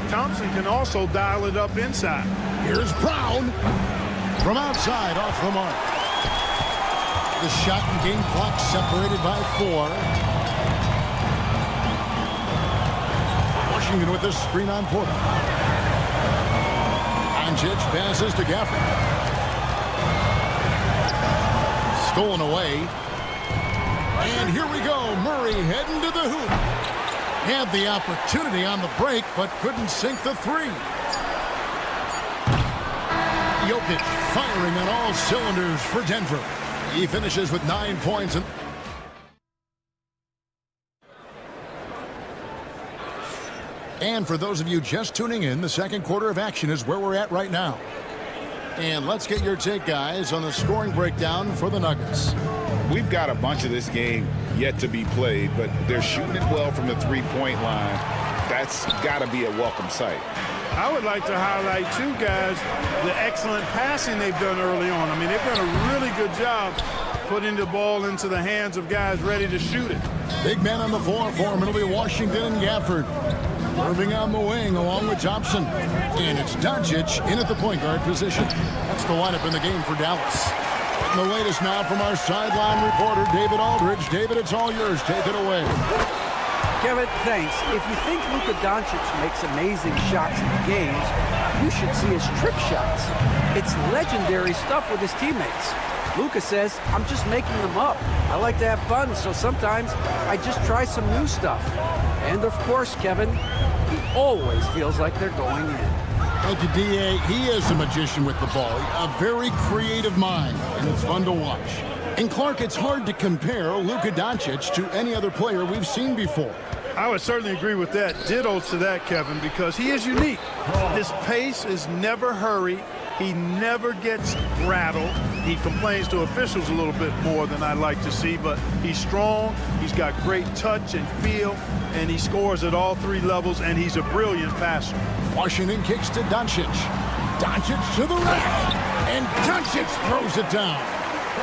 Thompson can also dial it up inside. Here's Brown. From outside, off the mark. The shot and game clock separated by 4. Washington with the screen on Porter. Doncic passes to Gafford. stolen away. And here we go. Murray heading to the hoop. Had the opportunity on the break, but couldn't sink the three. Jokic firing on all cylinders for Denver. He finishes with 9 points. And for those of you just tuning in, the second quarter of action is where we're at right now. And let's get your take, guys, on the scoring breakdown for the Nuggets. We've got a bunch of this game yet to be played, but they're shooting it well from the three-point line. That's got to be a welcome sight. I would like to highlight, too, guys, the excellent passing they've done early on. I mean, they've done a really good job putting the ball into the hands of guys ready to shoot it. Big man on the floor for him. It'll be Washington and Gafford. Irving on the wing along with Thompson. And it's Doncic in at the point guard position. That's the lineup in the game for Dallas. And the latest now from our sideline reporter, David Aldridge. David, it's all yours. Take it away. Kevin, thanks. If you think Luka Doncic makes amazing shots in the games, you should see his trick shots. It's legendary stuff with his teammates. Luka says, I'm just making them up. I like to have fun, so sometimes I just try some new stuff. And of course, Kevin, he always feels like they're going in. Thank you, D.A. He is a magician with the ball. A very creative mind, and it's fun to watch. And Clark, it's hard to compare Luka Doncic to any other player we've seen before. I would certainly agree with that. Ditto to that, Kevin, because he is unique. His pace is never hurried. He never gets rattled. He complains to officials a little bit more than I'd like to see, but he's strong, he's got great touch and feel, and he scores at all three levels, and he's a brilliant passer. Washington kicks to Doncic. Doncic to the rack, and Doncic throws it down.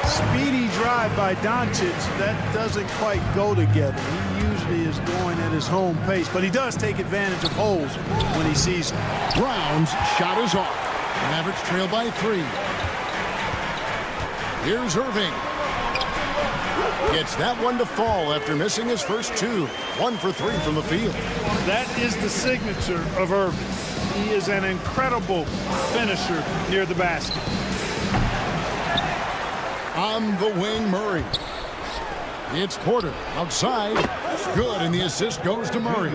Speedy drive by Doncic, that doesn't quite go together. He usually is going at his home pace, but he does take advantage of holes when he sees them. Brown's shot is off. Mavericks trail by 3. Here's Irving. Gets that one to fall after missing his first 2. 1 for 3 from the field. That is the signature of Irving. He is an incredible finisher near the basket. On the wing, Murray. It's Porter outside. Good, and the assist goes to Murray.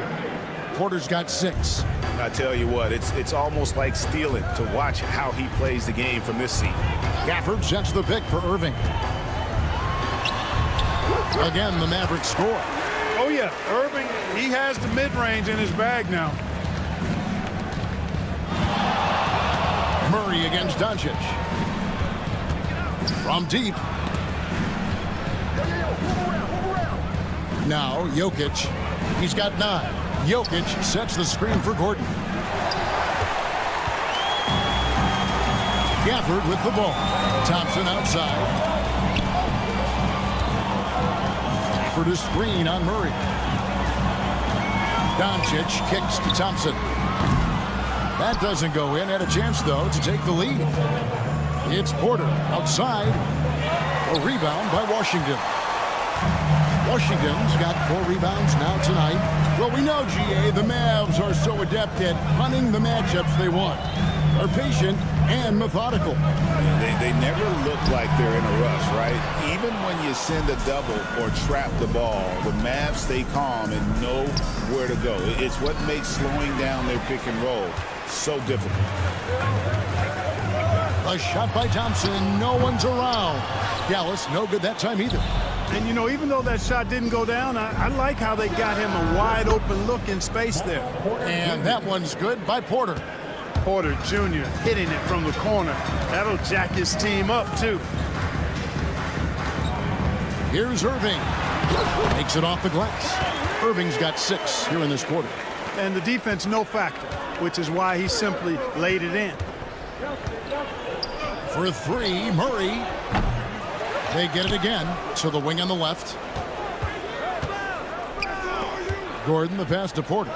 Porter's got 6. I tell you what, it's almost like stealing to watch how he plays the game from this seat. Gafford sets the pick for Irving. Again, the Mavericks score. Oh, yeah, Irving, he has the mid-range in his bag now. Murray against Doncic. From deep. Now, Jokic. He's got 9. Jokic sets the screen for Gordon. Gafford with the ball. Thompson outside. For the screen on Murray. Doncic kicks to Thompson. That doesn't go in. Had a chance, though, to take the lead. It's Porter outside. A rebound by Washington. Washington's got 4 rebounds now tonight. Well, we know, GA, the Mavs are so adept at hunting the matchups they want. They're patient and methodical. They never look like they're in a rush, right? Even when you send a double or trap the ball, the Mavs stay calm and know where to go. It's what makes slowing down their pick and roll so difficult. A shot by Thompson. No one's around. Dallas, no good that time either. And, you know, even though that shot didn't go down, I like how they got him a wide-open look in space there. And that one's good by Porter. Porter Jr. hitting it from the corner. That'll jack his team up, too. Here's Irving. Takes it off the glass. Irving's got 6 here in this quarter. And the defense, no factor, which is why he simply laid it in. For 3, Murray. They get it again to the wing on the left. Gordon, the pass to Porter.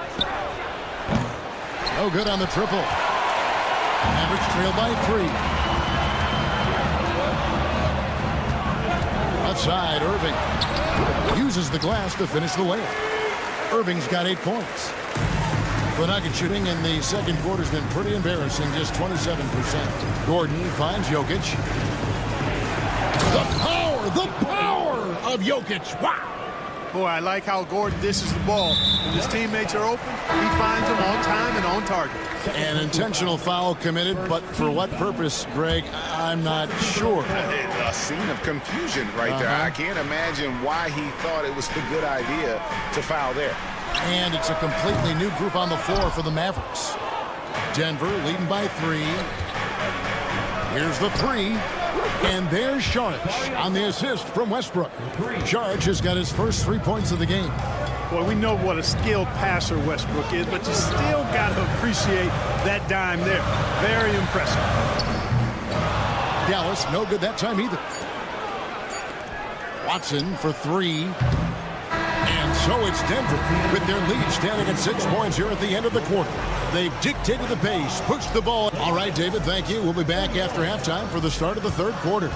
No good on the triple. Mavericks trail by 3. Outside, Irving uses the glass to finish the layup. Irving's got 8 points. The Nuggets shooting in the second quarter has been pretty embarrassing, just 27%. Gordon finds Jokic. The Jokic. Wow. Boy, I like how Gordon dishes the ball. When his teammates are open, he finds them on time and on target. An intentional foul committed, but for what purpose, Greg? I'm not sure. A scene of confusion right there. I can't imagine why he thought it was a good idea to foul there. And it's a completely new group on the floor for the Mavericks. Denver leading by 3. Here's the 3. And there's Saric on the assist from Westbrook. Saric has got his first 3 points of the game. Well, we know what a skilled passer Westbrook is, but you still got to appreciate that dime there. Very impressive. Dallas, no good that time either. Watson for 3. And so it's Denver with their lead standing at 6 points here at the end of the quarter. They've dictated the pace, pushed the ball. All right, David, thank you. We'll be back after halftime for the start of the third quarter.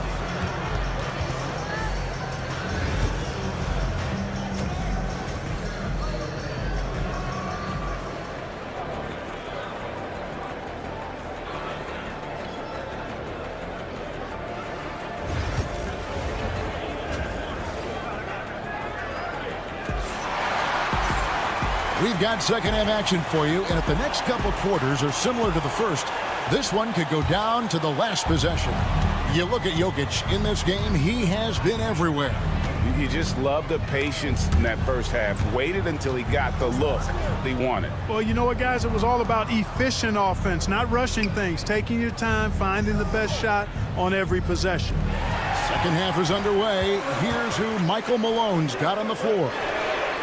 We've got second half action for you, and if the next couple quarters are similar to the first, this one could go down to the last possession. You look at Jokic in this game, he has been everywhere. You just love the patience in that first half. Waited until he got the look he wanted. Well, you know what, guys? It was all about efficient offense, not rushing things, taking your time, finding the best shot on every possession. Second half is underway. Here's who Michael Malone's got on the floor.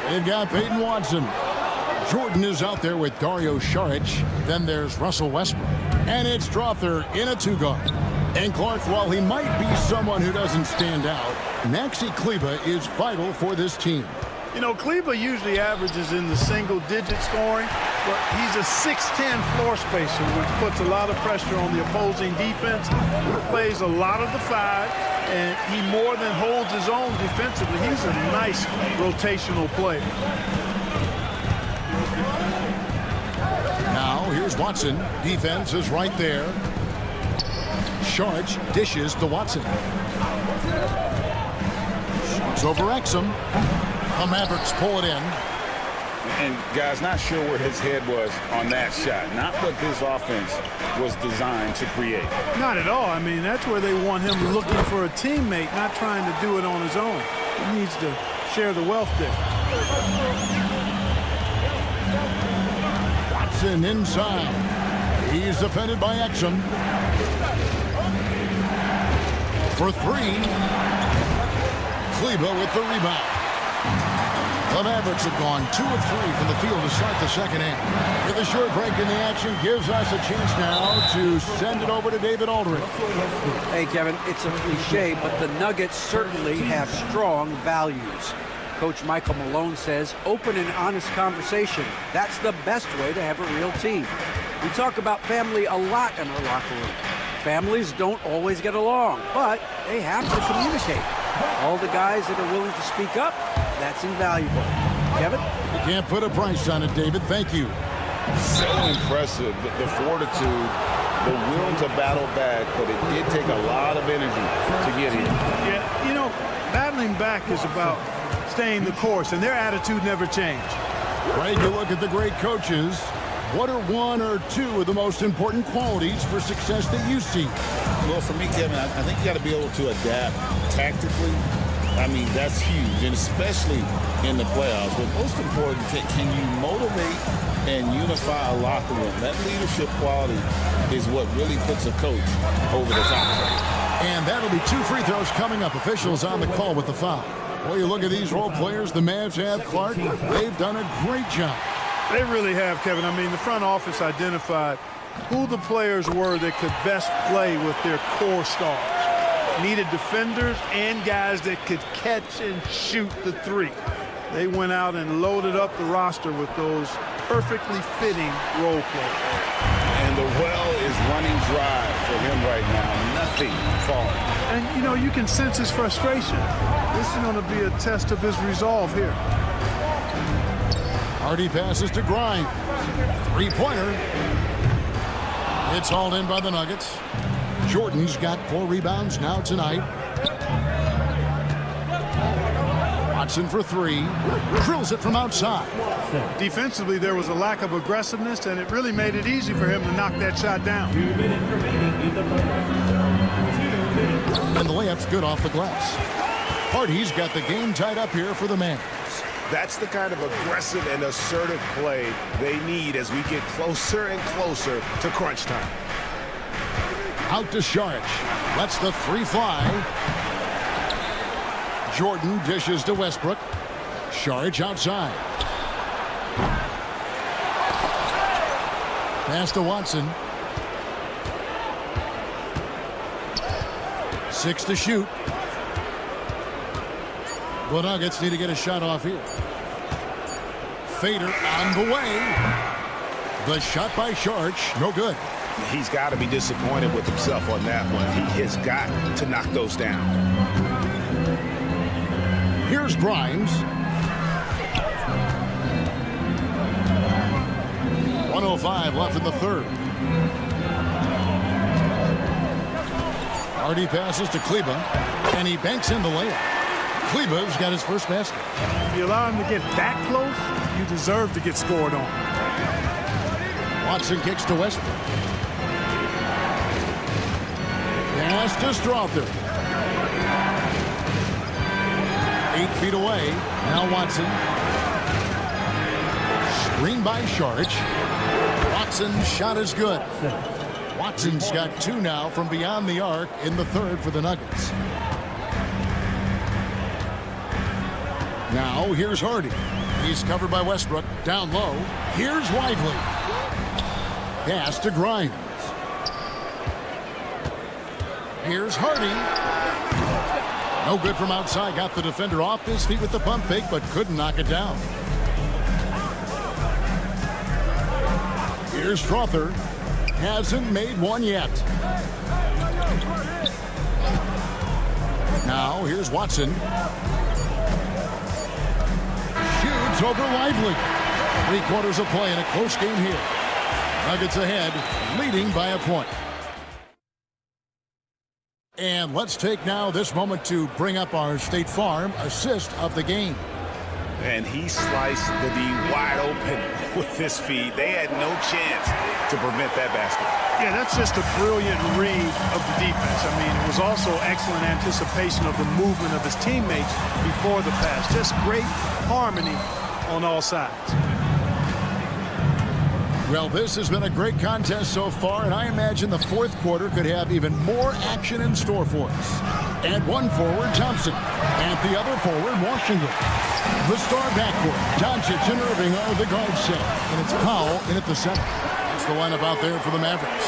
They've got Peyton Watson. Jordan is out there with Dario Saric. Then there's Russell Westbrook. And it's Strother in a 2-guard. And Clark, while he might be someone who doesn't stand out, Maxi Kleber is vital for this team. You know, Kleber usually averages in the single-digit scoring, but he's a 6'10 floor spacer, which puts a lot of pressure on the opposing defense. He plays a lot of the 5, and he more than holds his own defensively. He's a nice rotational player. Now, here's Watson. Defense is right there. Saric dishes to Watson. Shoots over Exum. The Mavericks pull it in. And, guys, not sure where his head was on that shot. Not what this offense was designed to create. Not at all. I mean, that's where they want him looking for a teammate, not trying to do it on his own. He needs to share the wealth there. Watson inside. He's defended by Exum. For 3. Kleber with the rebound. The Mavericks have gone 2 of 3 from the field to start the second half. With a short break in the action, gives us a chance now to send it over to David Aldridge. Hey, Kevin, it's a cliche, but the Nuggets certainly have strong values. Coach Michael Malone says, open and honest conversation. That's the best way to have a real team. We talk about family a lot in our locker room. Families don't always get along, but they have to communicate. All the guys that are willing to speak up, that's invaluable. Kevin? You can't put a price on it, David. Thank you. So impressive, the fortitude, the will to battle back, but it did take a lot of energy to get in. Yeah, you know, battling back is about staying the course, and their attitude never changed. Greg, you look at the great coaches. What are 1 or 2 of the most important qualities for success that you see? Well, for me, Kevin, I think you got to be able to adapt tactically. I mean, that's huge, and especially in the playoffs. But most important, can you motivate and unify a locker room? That leadership quality is what really puts a coach over the top. And that'll be 2 free throws coming up. Officials on the call with the foul. Well, you look at these role players the Mavs have, Clark. They've done a great job. They really have, Kevin. I mean, the front office identified who the players were that could best play with their core stars. Needed defenders and guys that could catch and shoot the 3. They went out and loaded up the roster with those perfectly fitting role players. And the well is running dry for him right now. Nothing falling. And, you know, you can sense his frustration. This is going to be a test of his resolve here. Hardy passes to Grimes. 3-pointer. It's hauled in by the Nuggets. Jordan's got 4 rebounds now tonight. Watson for three. Drills it from outside. Defensively, there was a lack of aggressiveness, and it really made it easy for him to knock that shot down. And the layup's good off the glass. Hardy's got the game tied up here for the Mavericks. That's the kind of aggressive and assertive play they need as we get closer and closer to crunch time. Out to Sharch. Lets the three fly. Jordan dishes to Westbrook. Sharch outside. Pass to Watson. 6 to shoot. The Nuggets need to get a shot off here. Fader on the way. The shot by Sharch, no good. He's got to be disappointed with himself on that one. He has got to knock those down. Here's Grimes. 1:05 left in the third. Hardy passes to Kleba, and he banks in the layup. Kleba's got his first basket. If you allow him to get that close, you deserve to get scored on. Watson kicks to Westbrook. Pass to Strother. 8 feet away. Now Watson. Screen by Sharch. Watson's shot is good. Watson's got 2 now from beyond the arc in the third for the Nuggets. Now here's Hardy. He's covered by Westbrook. Down low. Here's Lively. Pass to Grimes. Here's Hardy. No good from outside. Got the defender off his feet with the pump fake, but couldn't knock it down. Here's Strother. Hasn't made one yet. Now here's Watson. Shoots over Lively. 3/4 of play in a close game here. Nuggets ahead, leading by a point. And let's take now this moment to bring up our State Farm assist of the game. And he sliced the D wide open with his feet. They had no chance to prevent that basket. Yeah, that's just a brilliant read of the defense. I mean, it was also excellent anticipation of the movement of his teammates before the pass. Just great harmony on all sides. Well, this has been a great contest so far, and I imagine the fourth quarter could have even more action in store for us. At one forward, Thompson. At the other forward, Washington. The star backcourt, Doncic and Irving are the guard set, and it's Powell in at the center. That's the lineup out there for the Mavericks.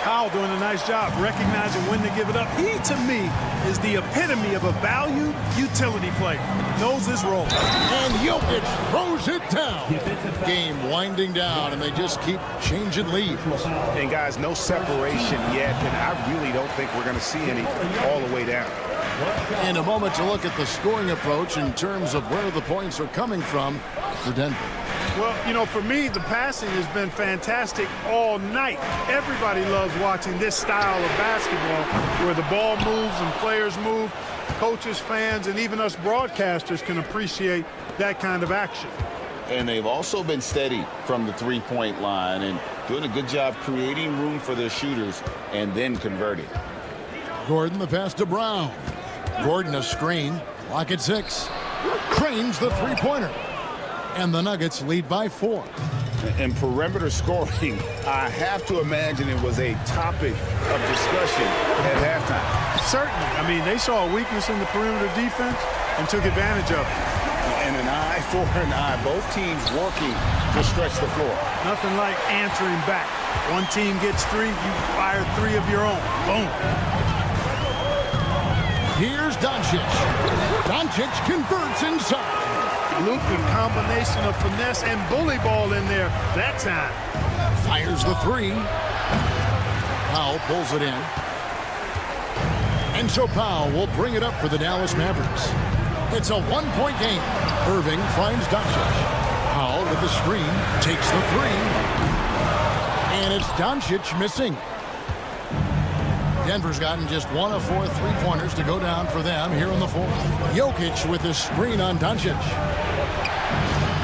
Powell doing a nice job recognizing when to give it up. He, to me, is the epitome of a value utility player. Knows his role. And Jokic throws it down. Game winding down, and they just keep changing leads. And guys, no separation yet, and I really don't think we're going to see any all the way down. In a moment to look at the scoring approach in terms of where the points are coming from for Denver. Well, you know, for me, the passing has been fantastic all night. Everybody loves watching this style of basketball where the ball moves and players move. Coaches, fans, and even us broadcasters can appreciate that kind of action. And they've also been steady from the three-point line and doing a good job creating room for their shooters and then converting. Gordon the pass to Brown. Gordon a screen. Lock at 6. Cranes the three-pointer. And the Nuggets lead by 4. And perimeter scoring, I have to imagine it was a topic of discussion at halftime. Certainly. I mean, they saw a weakness in the perimeter defense and took advantage of it. And an eye for an eye. Both teams working to stretch the floor. Nothing like answering back. One team gets 3, you fire 3 of your own. Boom. Here's Doncic. Doncic converts inside. Luka combination of finesse and bully ball in there that time. Fires the 3. Powell pulls it in. And so Powell will bring it up for the Dallas Mavericks. It's a one-point game. Irving finds Doncic. Powell with the screen, takes the 3. And it's Doncic missing. Denver's gotten just 1 of 4 3-pointers to go down for them here in the fourth. Jokic with the screen on Doncic.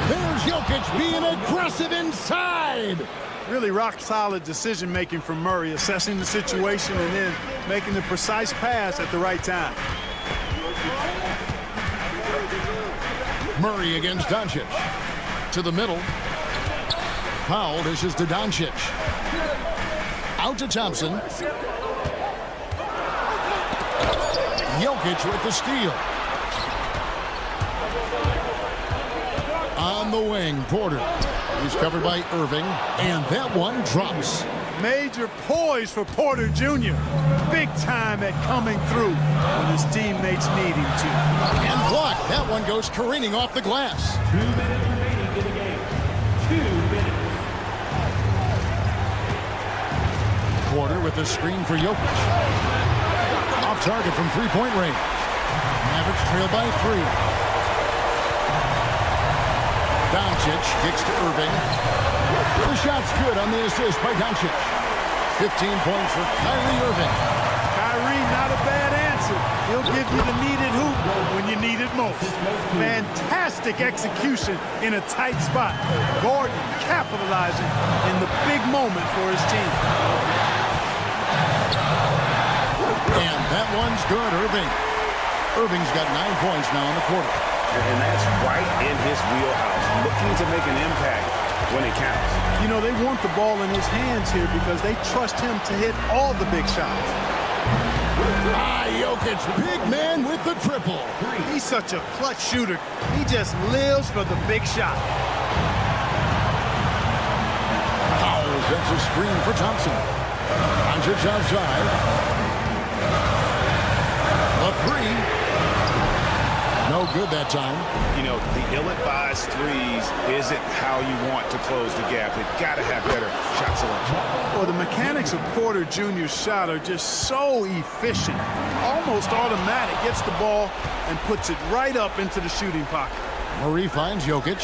There's Jokic being aggressive inside. Really rock-solid decision-making from Murray, assessing the situation and then making the precise pass at the right time. Murray against Doncic. To the middle. Powell dishes to Doncic. Out to Thompson. Jokic with the steal. On the wing, Porter. He's covered by Irving, and that one drops. Major poise for Porter Jr. Big time at coming through when his teammates need him to. And blocked. That one goes careening off the glass. 2 minutes remaining in the game. 2 minutes. Porter with the screen for Jokic. Off target from three-point range. Mavericks trail by 3. Doncic kicks to Irving. The shot's good on the assist by Doncic. 15 points for Kyrie Irving. Kyrie, not a bad answer. He'll give you the needed hoop when you need it most. Fantastic execution in a tight spot. Gordon capitalizing in the big moment for his team. And that one's good, Irving. Irving's got 9 points now in the quarter. And that's right in his wheelhouse, looking to make an impact when it counts. You know, they want the ball in his hands here because they trust him to hit all the big shots. Jokic, big man with the triple. He's such a clutch shooter. He just lives for the big shot. Powell sets a screen for Thompson. Doncic outside. A 3. No good that time. You know, the ill-advised threes isn't how you want to close the gap. They've got to have better shot selection. Well, the mechanics of Porter Jr.'s shot are just so efficient. Almost automatic. Gets the ball and puts it right up into the shooting pocket. Murray finds Jokic.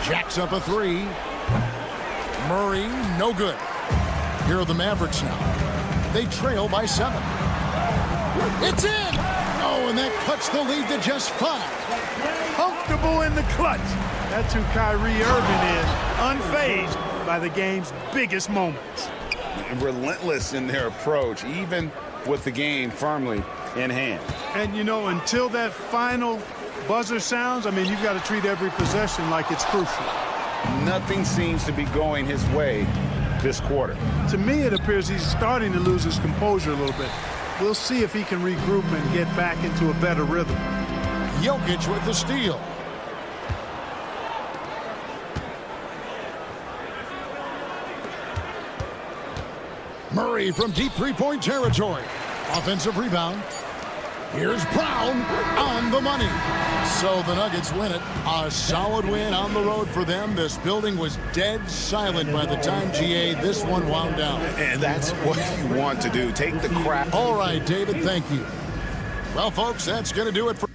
Jacks up a 3. Murray, no good. Here are the Mavericks now. They trail by 7. It's in! Oh, and that cuts the lead to just 5. Comfortable in the clutch. That's who Kyrie Irving is, unfazed by the game's biggest moments. And relentless in their approach, even with the game firmly in hand. And, you know, until that final buzzer sounds, I mean, you've got to treat every possession like it's crucial. Nothing seems to be going his way this quarter. To me, it appears he's starting to lose his composure a little bit. We'll see if he can regroup and get back into a better rhythm. Jokic with the steal. Murray from deep three-point territory. Offensive rebound. Here's Brown on the money. So the Nuggets win it. A solid win on the road for them. This building was dead silent by the time, GA, this one wound down. And that's what you want to do. Take the crap. All right, David, thank you. Well, folks, that's going to do it for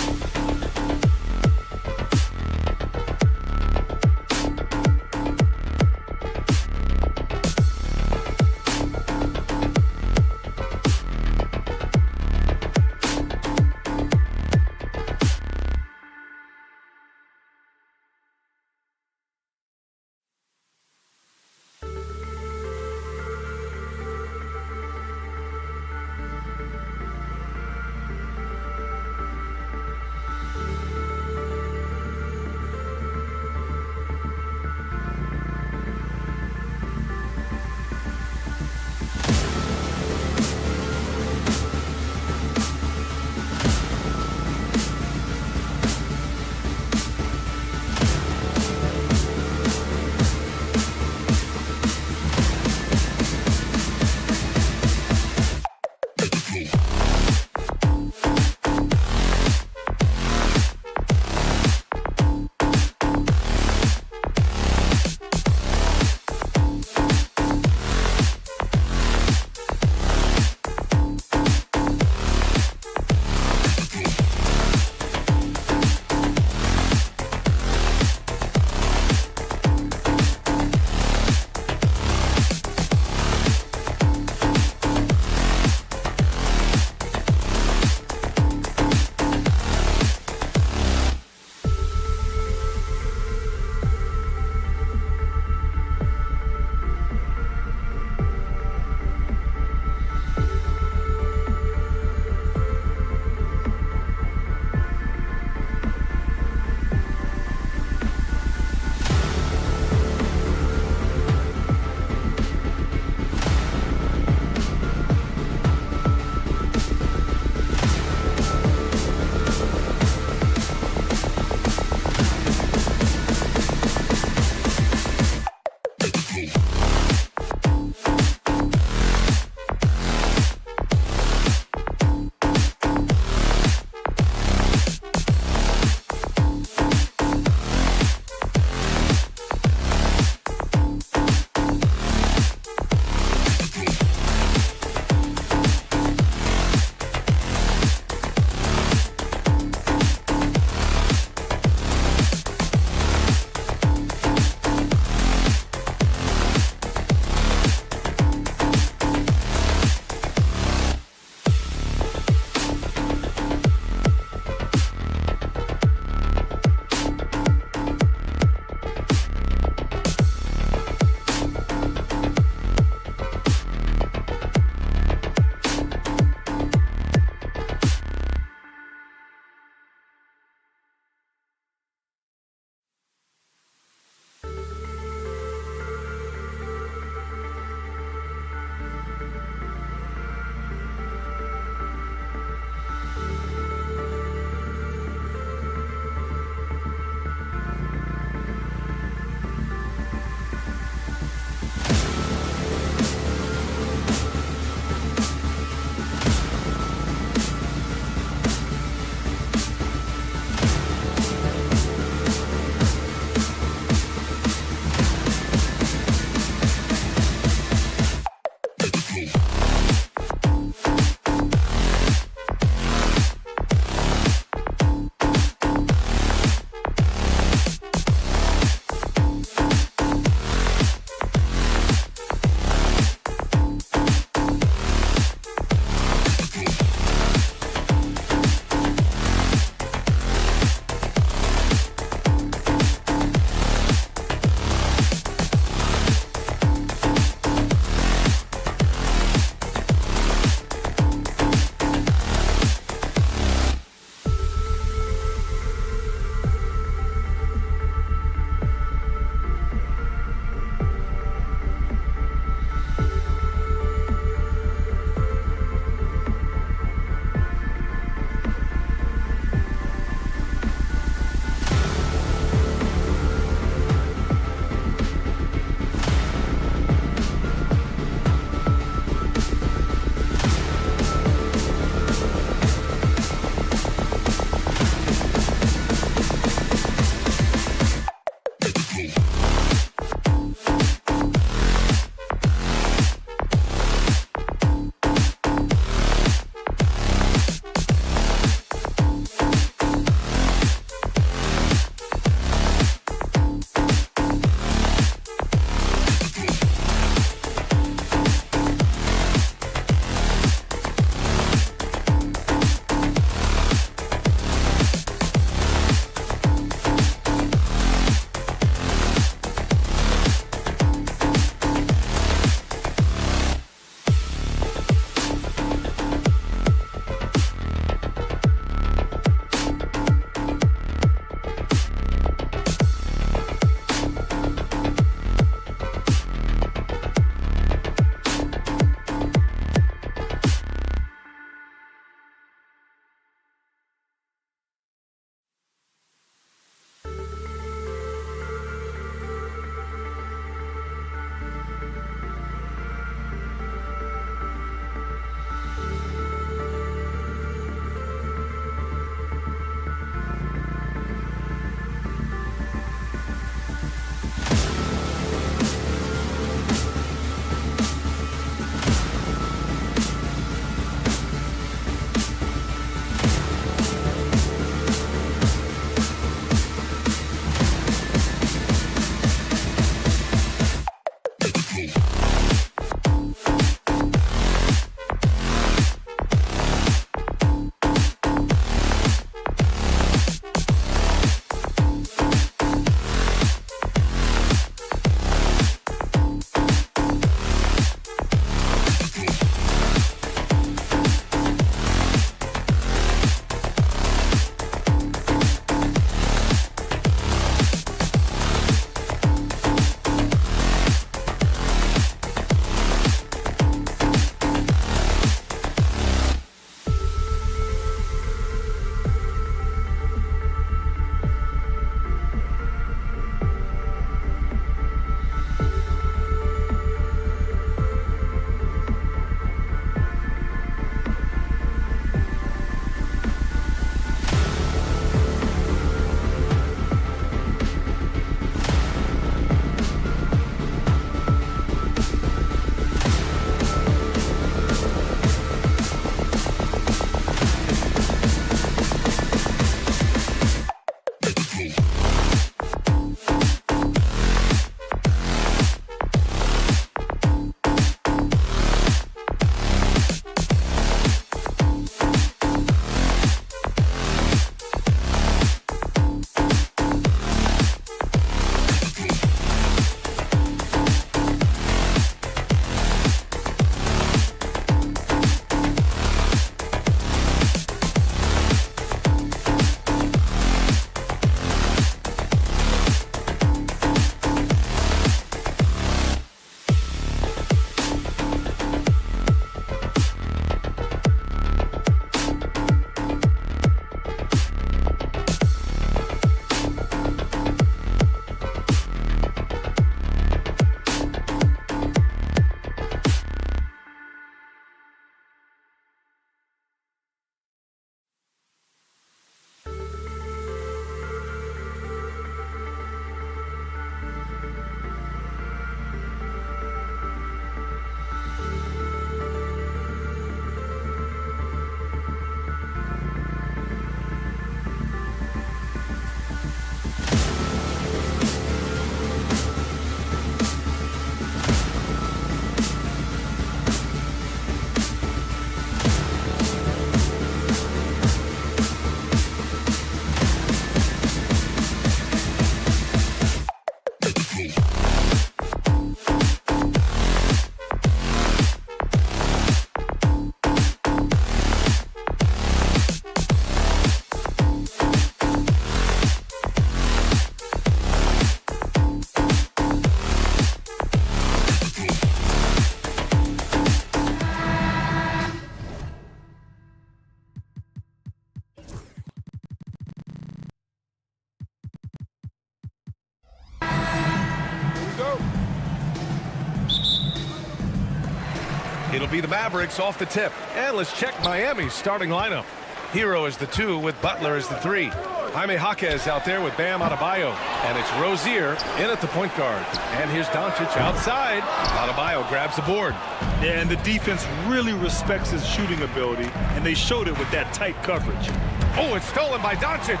It'll be the Mavericks off the tip. And let's check Miami's starting lineup. Hero is the 2 with Butler as the 3. Jaime Jaquez out there with Bam Adebayo. And it's Rozier in at the point guard. And here's Doncic outside. Adebayo grabs the board. Yeah, and the defense really respects his shooting ability, and they showed it with that tight coverage. Oh, it's stolen by Doncic.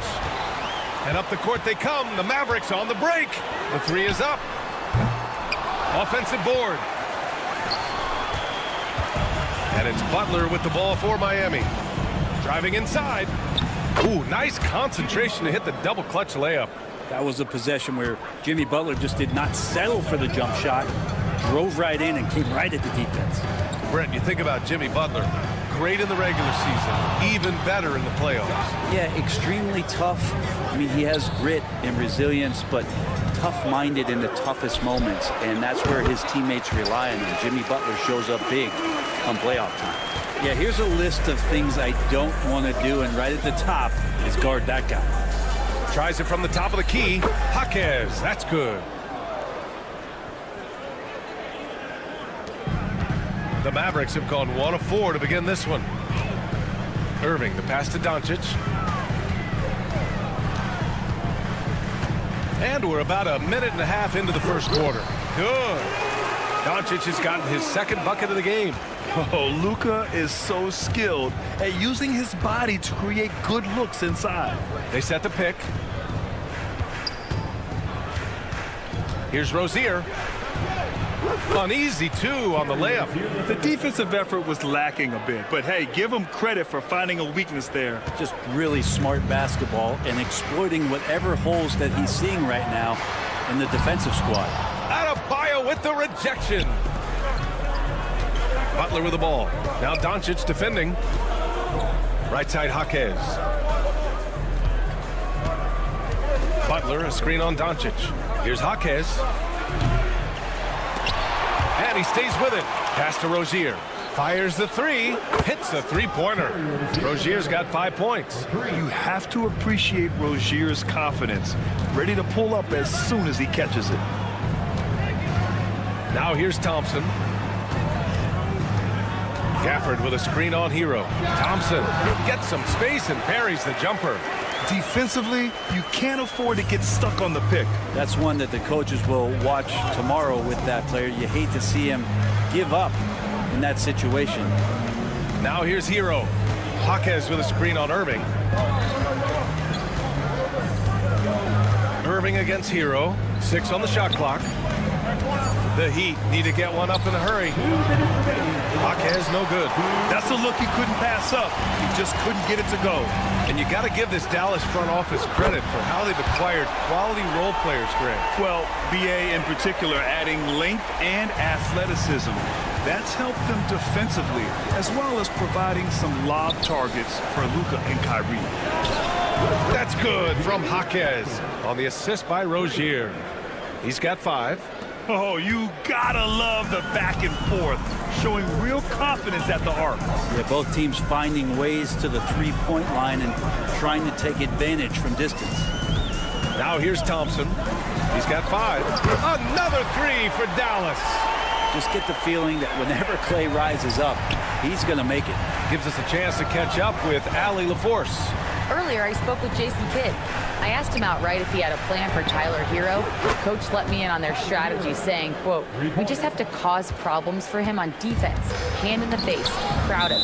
And up the court they come. The Mavericks on the break. The 3 is up. Offensive board. And it's Butler with the ball for Miami. Driving inside. Ooh, nice concentration to hit the double clutch layup. That was a possession where Jimmy Butler just did not settle for the jump shot, drove right in and came right at the defense. Brent, you think about Jimmy Butler. Great in the regular season, even better in the playoffs. Yeah, extremely tough. I mean, he has grit and resilience, but tough-minded in the toughest moments, and that's where his teammates rely on him. Jimmy Butler shows up big come playoff time. Yeah, here's a list of things I don't want to do, and right at the top is guard that guy. Tries it from the top of the key. Jaquez, that's good. The Mavericks have gone 1 of 4 to begin this one. Irving, the pass to Doncic. And we're about a minute and a half into the first quarter. Good. Doncic has gotten his second bucket of the game. Oh, Luka is so skilled at using his body to create good looks inside. They set the pick. Here's Rozier. Uneasy, too, on the layup. The defensive effort was lacking a bit, but hey, give him credit for finding a weakness there. Just really smart basketball and exploiting whatever holes that he's seeing right now in the defensive squad. Adebayo with the rejection. Butler with the ball. Now Doncic defending. Right side Jaquez. Butler, a screen on Doncic. Here's Jaquez. And he stays with it. Pass to Rozier. Fires the 3. Hits a 3-pointer. Rozier's got 5 points. You have to appreciate Rozier's confidence. Ready to pull up as soon as he catches it. Now here's Thompson. Gafford with a screen on Hero. Thompson gets some space and parries the jumper. Defensively, you can't afford to get stuck on the pick. That's one that the coaches will watch tomorrow with that player. You hate to see him give up in that situation. Now here's Hero. Jaquez with a screen on Irving. Irving against Hero. 6 on the shot clock. The Heat need to get one up in a hurry. Jaquez no good. That's a look he couldn't pass up. He just couldn't get it to go. And you got to give this Dallas front office credit for how they've acquired quality role players, Greg. Well, BA in particular adding length and athleticism. That's helped them defensively, as well as providing some lob targets for Luka and Kyrie. That's good from Jaquez on the assist by Rozier. He's got 5. Oh, you gotta love the back and forth, showing real confidence at the arc. Yeah, both teams finding ways to the three-point line and trying to take advantage from distance. Now here's Thompson. He's got 5. Another 3 for Dallas. Just get the feeling that whenever Clay rises up, he's going to make it. Gives us a chance to catch up with Allie LaForce. Earlier, I spoke with Jason Kidd. I asked him outright if he had a plan for Tyler Hero. Coach let me in on their strategy, saying, quote, "We just have to cause problems for him on defense, hand in the face, crowd him,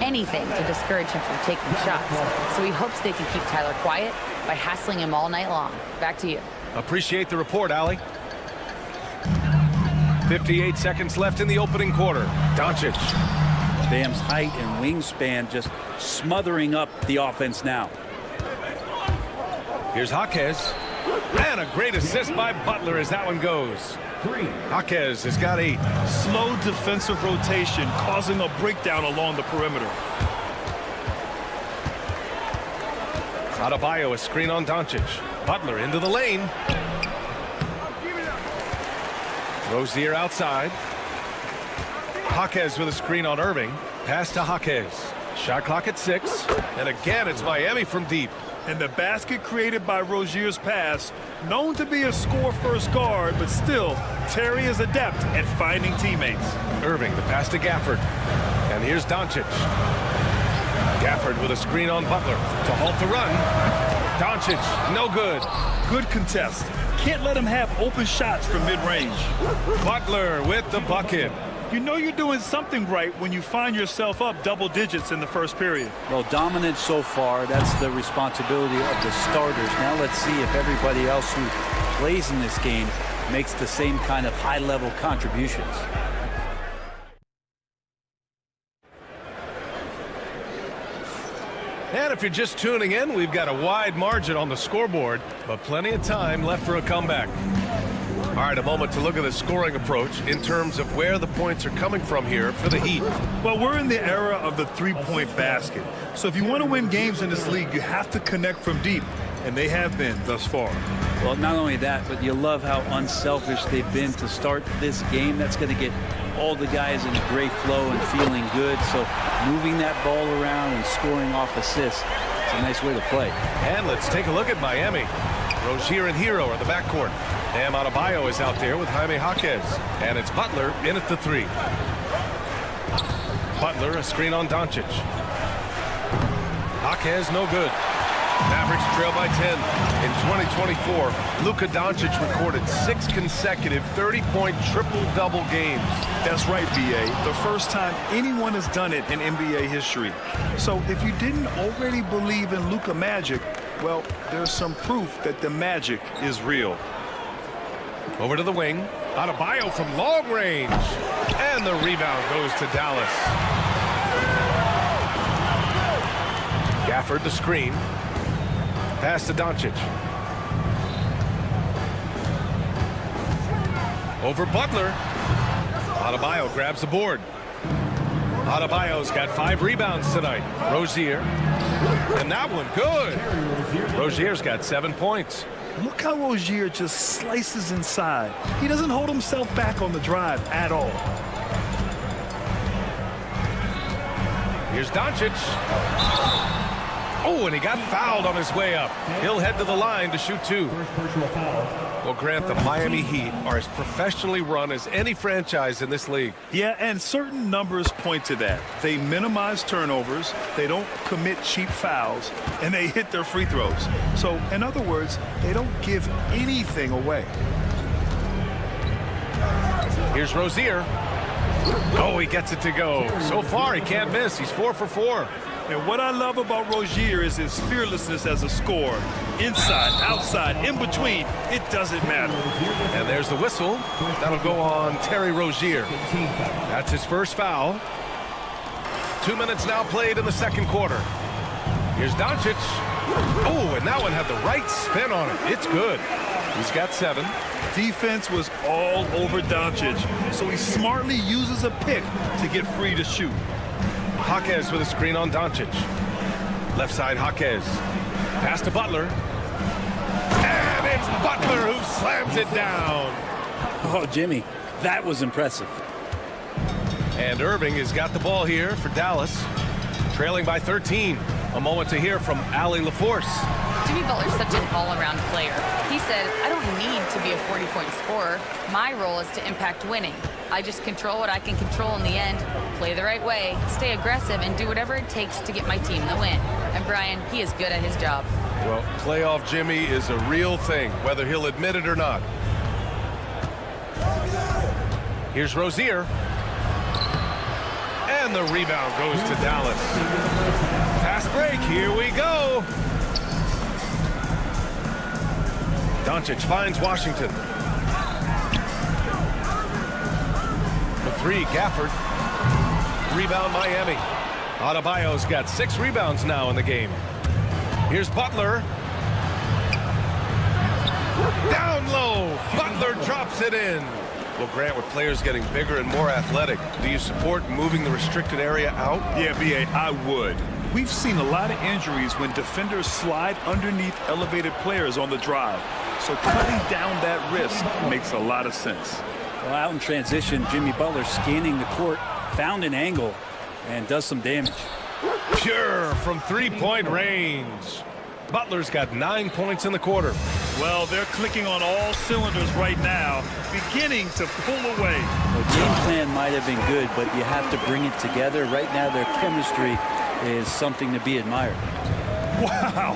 anything to discourage him from taking shots. So he hopes they can keep Tyler quiet by hassling him all night long." Back to you. Appreciate the report, Allie. 58 seconds left in the opening quarter. Doncic. Bam's height and wingspan just smothering up the offense now. Here's Jaquez. And a great assist by Butler as that one goes. Jaquez has got a slow defensive rotation, causing a breakdown along the perimeter. Adebayo, a screen on Doncic. Butler into the lane. Rozier outside. Jaquez with a screen on Irving. Pass to Jaquez. Shot clock at 6. And again, it's Miami from deep. And the basket created by Rozier's pass, known to be a score-first guard, but still, Terry is adept at finding teammates. Irving, the pass to Gafford. And here's Doncic. Gafford with a screen on Butler to halt the run. Doncic, no good. Good contest. Can't let him have open shots from mid-range. Butler with the bucket. You know you're doing something right when you find yourself up double digits in the first period. Well, dominant so far. That's the responsibility of the starters. Now let's see if everybody else who plays in this game makes the same kind of high-level contributions. And if you're just tuning in, we've got a wide margin on the scoreboard, but plenty of time left for a comeback. All right, a moment to look at the scoring approach in terms of where the points are coming from here for the Heat. Well, we're in the era of the three-point basket. So if you want to win games in this league, you have to connect from deep, and they have been thus far. Well, not only that, but you love how unselfish they've been to start this game. That's going to get all the guys in a great flow and feeling good. So moving that ball around and scoring off assists, it's a nice way to play. And let's take a look at Miami. Rozier and Hero are the backcourt. Bam Adebayo is out there with Jaime Jaquez. And it's Butler in at the three. Butler, a screen on Doncic. Jaquez, no good. Mavericks trail by 10. In 2024, Luka Doncic recorded 6 consecutive 30-point triple-double games. That's right, B.A. The first time anyone has done it in NBA history. So if you didn't already believe in Luka magic, well, there's some proof that the magic is real. Over to the wing. Adebayo from long range. And the rebound goes to Dallas. Gafford the screen. Pass to Doncic. Over Butler. Adebayo grabs the board. Adebayo's got 5 rebounds tonight. Rozier. And that one good. Rozier's got 7 points. Look how Rozier just slices inside. He doesn't hold himself back on the drive at all. Here's Doncic. Oh, and he got fouled on his way up. He'll head to the line to shoot 2. Well, Grant, the Miami Heat are as professionally run as any franchise in this league. Yeah, and certain numbers point to that. They minimize turnovers, they don't commit cheap fouls, and they hit their free throws. So, in other words, they don't give anything away. Here's Rozier. Oh, he gets it to go. So far, he can't miss. He's 4 for 4. And what I love about Rozier is his fearlessness as a scorer. Inside, outside, in between, it doesn't matter. And there's the whistle. That'll go on Terry Rozier. That's his first foul. 2 minutes now played in the second quarter. Here's Doncic. Oh, and that one had the right spin on it. It's good. He's got 7. Defense was all over Doncic, so he smartly uses a pick to get free to shoot. Jaquez with a screen on Doncic. Left side, Jaquez. Pass to Butler. And it's Butler who slams it down. Oh, Jimmy, that was impressive. And Irving has got the ball here for Dallas. Trailing by 13. A moment to hear from Allie LaForce. Jimmy Butler's such an all-around player. He said, I don't need to be a 40-point scorer. My role is to impact winning. I just control what I can control in the end, play the right way, stay aggressive, and do whatever it takes to get my team the win. And Brian, he is good at his job. Well, playoff Jimmy is a real thing, whether he'll admit it or not. Here's Rozier. And the rebound goes to Dallas. Fast break, here we go. Doncic finds Washington. The 3, Gafford. Rebound, Miami. Adebayo's got 6 rebounds now in the game. Here's Butler. Down low. Butler drops it in. Well, Grant, with players getting bigger and more athletic, do you support moving the restricted area out? Yeah, B.A., I would. We've seen a lot of injuries when defenders slide underneath elevated players on the drive. So cutting down that risk makes a lot of sense. Well, out in transition, Jimmy Butler scanning the court, found an angle, and does some damage. Pure from 3-point range. Butler's got 9 points in the quarter. Well, they're clicking on all cylinders right now, beginning to pull away. The game plan might have been good, but you have to bring it together. Right now, their chemistry is something to be admired. Wow.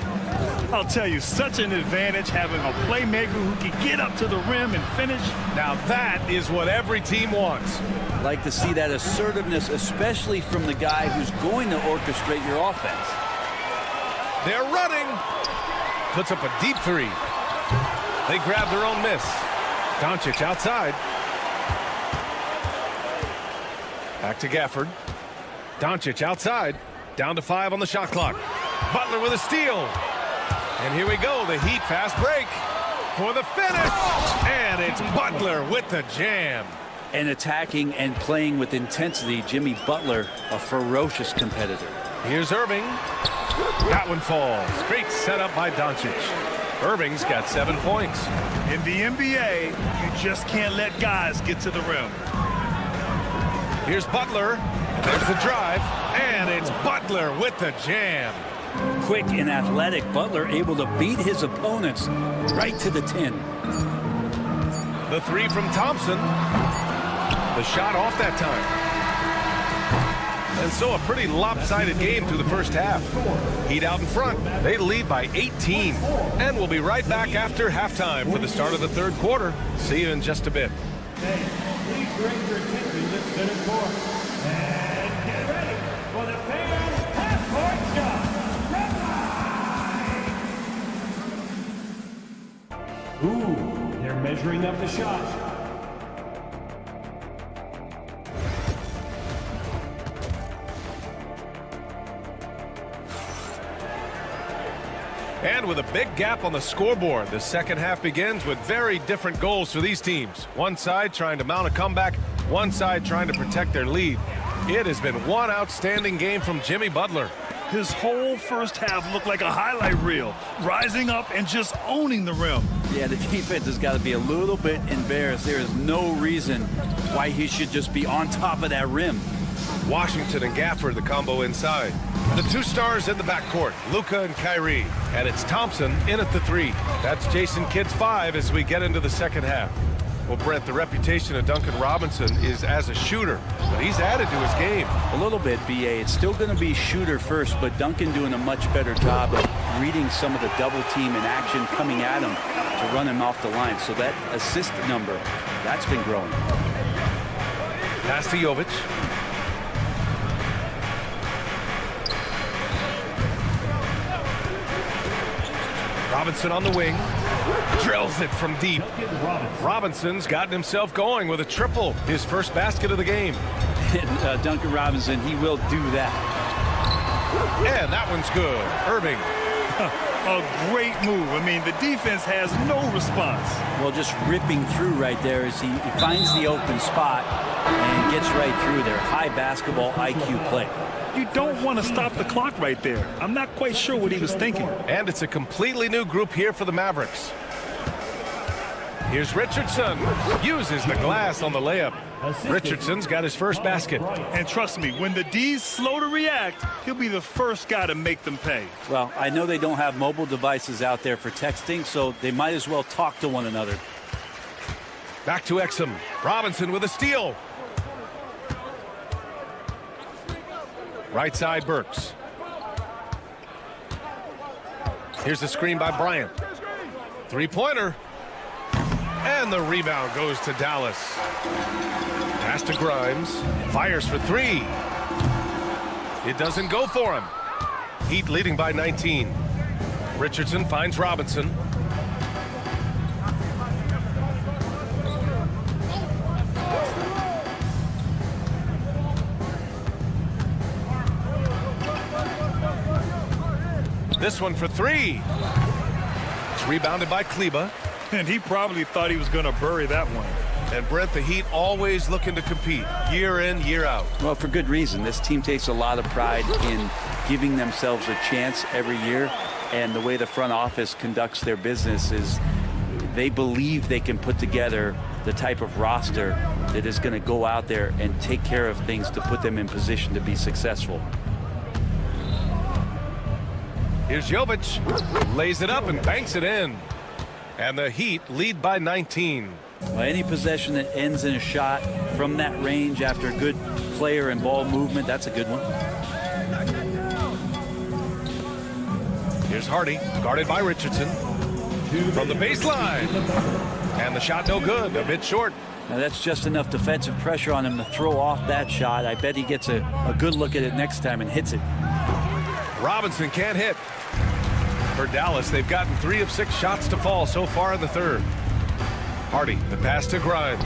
I'll tell you, such an advantage having a playmaker who can get up to the rim and finish. Now that is what every team wants. Like to see that assertiveness, especially from the guy who's going to orchestrate your offense. They're running. Puts up a deep three. They grab their own miss. Doncic outside. Back to Gafford. Doncic outside. Down to 5 on the shot clock. Butler with a steal. And here we go, the Heat fast break for the finish. And it's Butler with the jam. And attacking and playing with intensity, Jimmy Butler, a ferocious competitor. Here's Irving. That one falls. Great setup by Doncic. Irving's got 7 points. In the NBA, you just can't let guys get to the rim. Here's Butler. And there's the drive. And it's Butler with the jam. Quick and athletic, Butler able to beat his opponents right to the 10. The three from Thompson. The shot off that time. And so a pretty lopsided game through the first half. Heat out in front. They lead by 18. And we'll be right back after halftime for the start of the third quarter. See you in just a bit. Hey, please direct your attention to center court. And get ready for the fans' half-court shot. Ooh, they're measuring up the shot. And with a big gap on the scoreboard, the second half begins with very different goals for these teams. One side trying to mount a comeback, one side trying to protect their lead. It has been one outstanding game from Jimmy Butler. His whole first half looked like a highlight reel, rising up and just owning the rim. Yeah, the defense has got to be a little bit embarrassed. There is no reason why he should just be on top of that rim. Washington and Gafford, the combo inside. The two stars in the backcourt, Luka and Kyrie. And it's Thompson in at the 3. That's Jason Kidd's 5 as we get into the second half. Well, Brent, the reputation of Duncan Robinson is as a shooter, but he's added to his game. A little bit, B.A. It's still going to be shooter first, but Duncan doing a much better job of reading some of the double team in action coming at him to run him off the line. So that assist number, that's been growing. Pass to Jovic. Robinson on the wing. Drills it from deep. Robinson's gotten himself going with a triple. His first basket of the game. Duncan Robinson, he will do that. And that one's good. Irving. A great move. I mean, the defense has no response. Well, just ripping through right there as he finds the open spot and gets right through there. High basketball IQ play. You don't want to stop the clock right there. I'm not quite sure what he was thinking. And it's a completely new group here for the Mavericks. Here's Richardson. Uses the glass on the layup. Richardson's got his first basket. And trust me, when the D's slow to react, he'll be the first guy to make them pay. Well, I know they don't have mobile devices out there for texting, so they might as well talk to one another. Back to Exum. Robinson with a steal. Right side, Burks. Here's the screen by Bryant. Three-pointer. And the rebound goes to Dallas. Pass to Grimes. Fires for 3. It doesn't go for him. Heat leading by 19. Richardson finds Robinson. This one for 3. It's rebounded by Kleba. And he probably thought he was going to bury that one. And Brent, the Heat always looking to compete year in, year out. Well, for good reason. This team takes a lot of pride in giving themselves a chance every year. And the way the front office conducts their business is they believe they can put together the type of roster that is going to go out there and take care of things to put them in position to be successful. Here's Jovic. Lays it up and banks it in. And the Heat lead by 19. Well, any possession that ends in a shot from that range after good player and ball movement, that's a good one. Here's Hardy, guarded by Richardson. From the baseline. And the shot no good, a bit short. Now that's just enough defensive pressure on him to throw off that shot. I bet he gets a good look at it next time and hits it. Robinson can't hit. For Dallas, they've gotten 3 of 6 shots to fall so far in the third. Hardy, the pass to Grimes.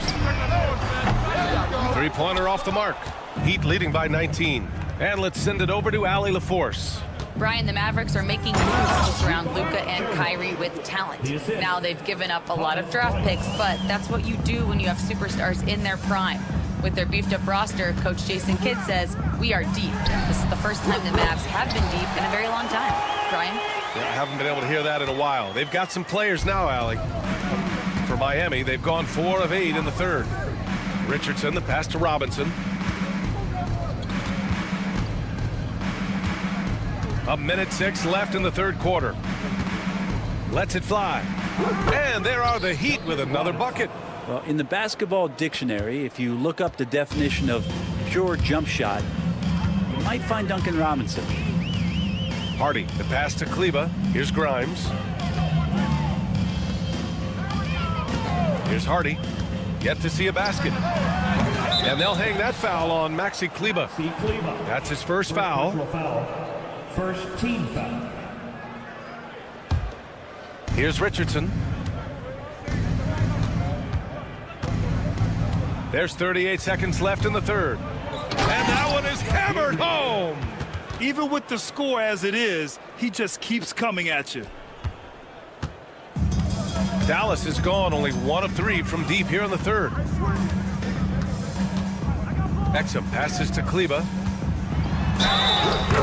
3-pointer off the mark. Heat leading by 19. And let's send it over to Allie LaForce. Brian, the Mavericks are making moves to surround Luka and Kyrie with talent. Now they've given up a lot of draft picks, but that's what you do when you have superstars in their prime. With their beefed-up roster, Coach Jason Kidd says, we are deep. This is the first time the Mavs have been deep in a very long time. Brian? Yeah, I haven't been able to hear that in a while. They've got some players now, Allie. For Miami, they've gone 4 of 8 in the third. Richardson, the pass to Robinson. A minute 6 left in the third quarter. Lets it fly. And there are the Heat with another bucket. Well, in the basketball dictionary, if you look up the definition of pure jump shot, you might find Duncan Robinson. Hardy, the pass to Kleba. Here's Grimes. Here's Hardy. Yet to see a basket. And they'll hang that foul on Maxi Kleba. That's his first foul. First team foul. Here's Richardson. There's 38 seconds left in the third. And that one is hammered home. Even with the score as it is, he just keeps coming at you. Dallas is gone only 1 of 3 from deep here in the third. Exum passes to Kleba.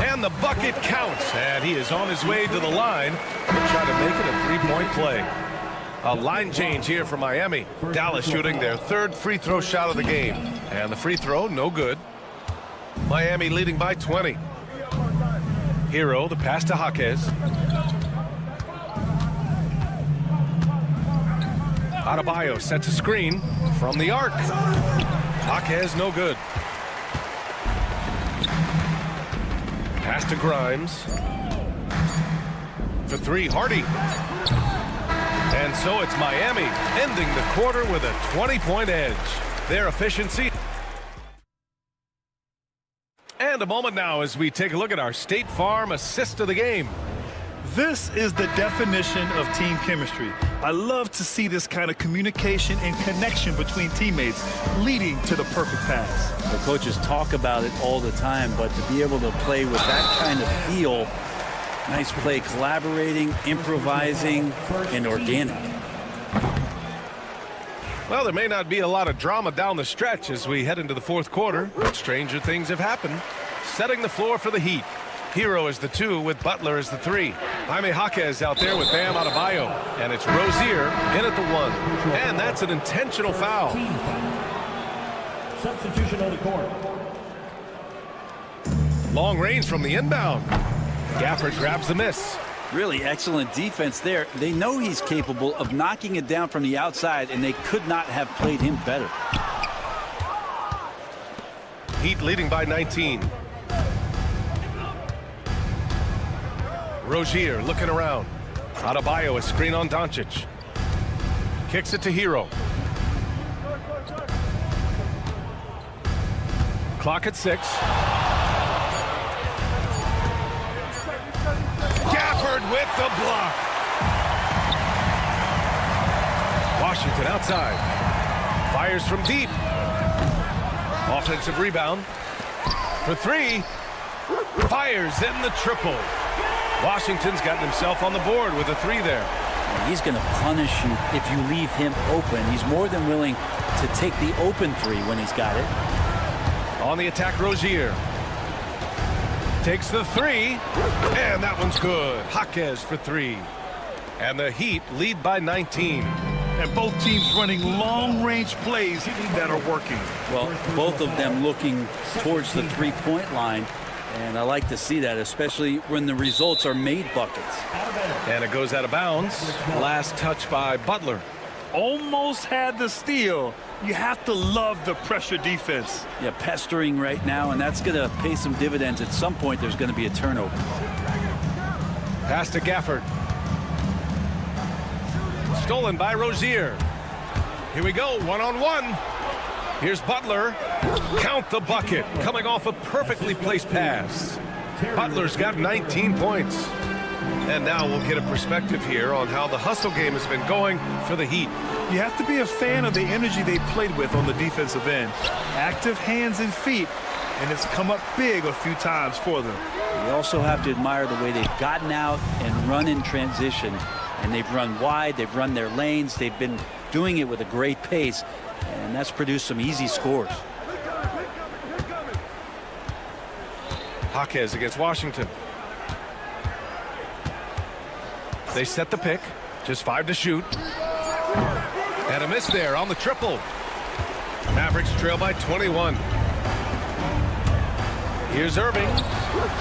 And the bucket counts. And he is on his way to the line to try to make it a 3-point play. A line change here for Miami. Dallas shooting their 3rd free throw shot of the game. And the free throw, no good. Miami leading by 20. Hero, the pass to Jaquez. Adebayo sets a screen from the arc. Jaquez, no good. Pass to Grimes. For 3, Hardy. And so it's Miami ending the quarter with a 20-point edge. Their efficiency. And a moment now as we take a look at our State Farm assist of the game. This is the definition of team chemistry. I love to see this kind of communication and connection between teammates leading to the perfect pass. The coaches talk about it all the time, but to be able to play with that kind of feel, nice play, collaborating, improvising, and organic. Well, there may not be a lot of drama down the stretch as we head into the fourth quarter, but stranger things have happened. Setting the floor for the Heat. Hero is the 2 with Butler as the 3. Jaime Jaquez out there with Bam Adebayo. And it's Rozier in at the 1. And that's an intentional foul. Substitution on the court. Long range from the inbound. Gafford grabs the miss. Really excellent defense there. They know he's capable of knocking it down from the outside, and they could not have played him better. Heat leading by 19. Rozier looking around. Adebayo a screen on Doncic. Kicks it to Hero. Clock at 6. Gafford with the block. Washington outside. Fires from deep. Offensive rebound. For 3. Fires in the triple. Washington's gotten himself on the board with a 3 there. He's going to punish you if you leave him open. He's more than willing to take the open 3 when he's got it. On the attack, Rozier. Takes the 3. And that one's good. Jaquez for 3. And the Heat lead by 19. And both teams running long-range plays that are working. Well, both of them looking towards the 3-point line. And I like to see that, especially when the results are made buckets. And it goes out of bounds. Last touch by Butler. Almost had the steal. You have to love the pressure defense. Yeah, pestering right now, and that's going to pay some dividends. At some point, there's going to be a turnover. Pass to Gafford. Stolen by Rozier. Here we go, one-on-one. Here's Butler. Count the bucket. Coming off a perfectly placed pass. Butler's got 19 points. And now we'll get a perspective here on how the hustle game has been going for the Heat. You have to be a fan of the energy they played with on the defensive end. Active hands and feet, and it's come up big a few times for them. You also have to admire the way they've gotten out and run in transition. And they've run wide, they've run their lanes, they've been doing it with a great pace, and that's produced some easy scores. Jaquez against Washington. They set the pick, just 5 to shoot. And a miss there on the triple. Mavericks trail by 21. Here's Irving.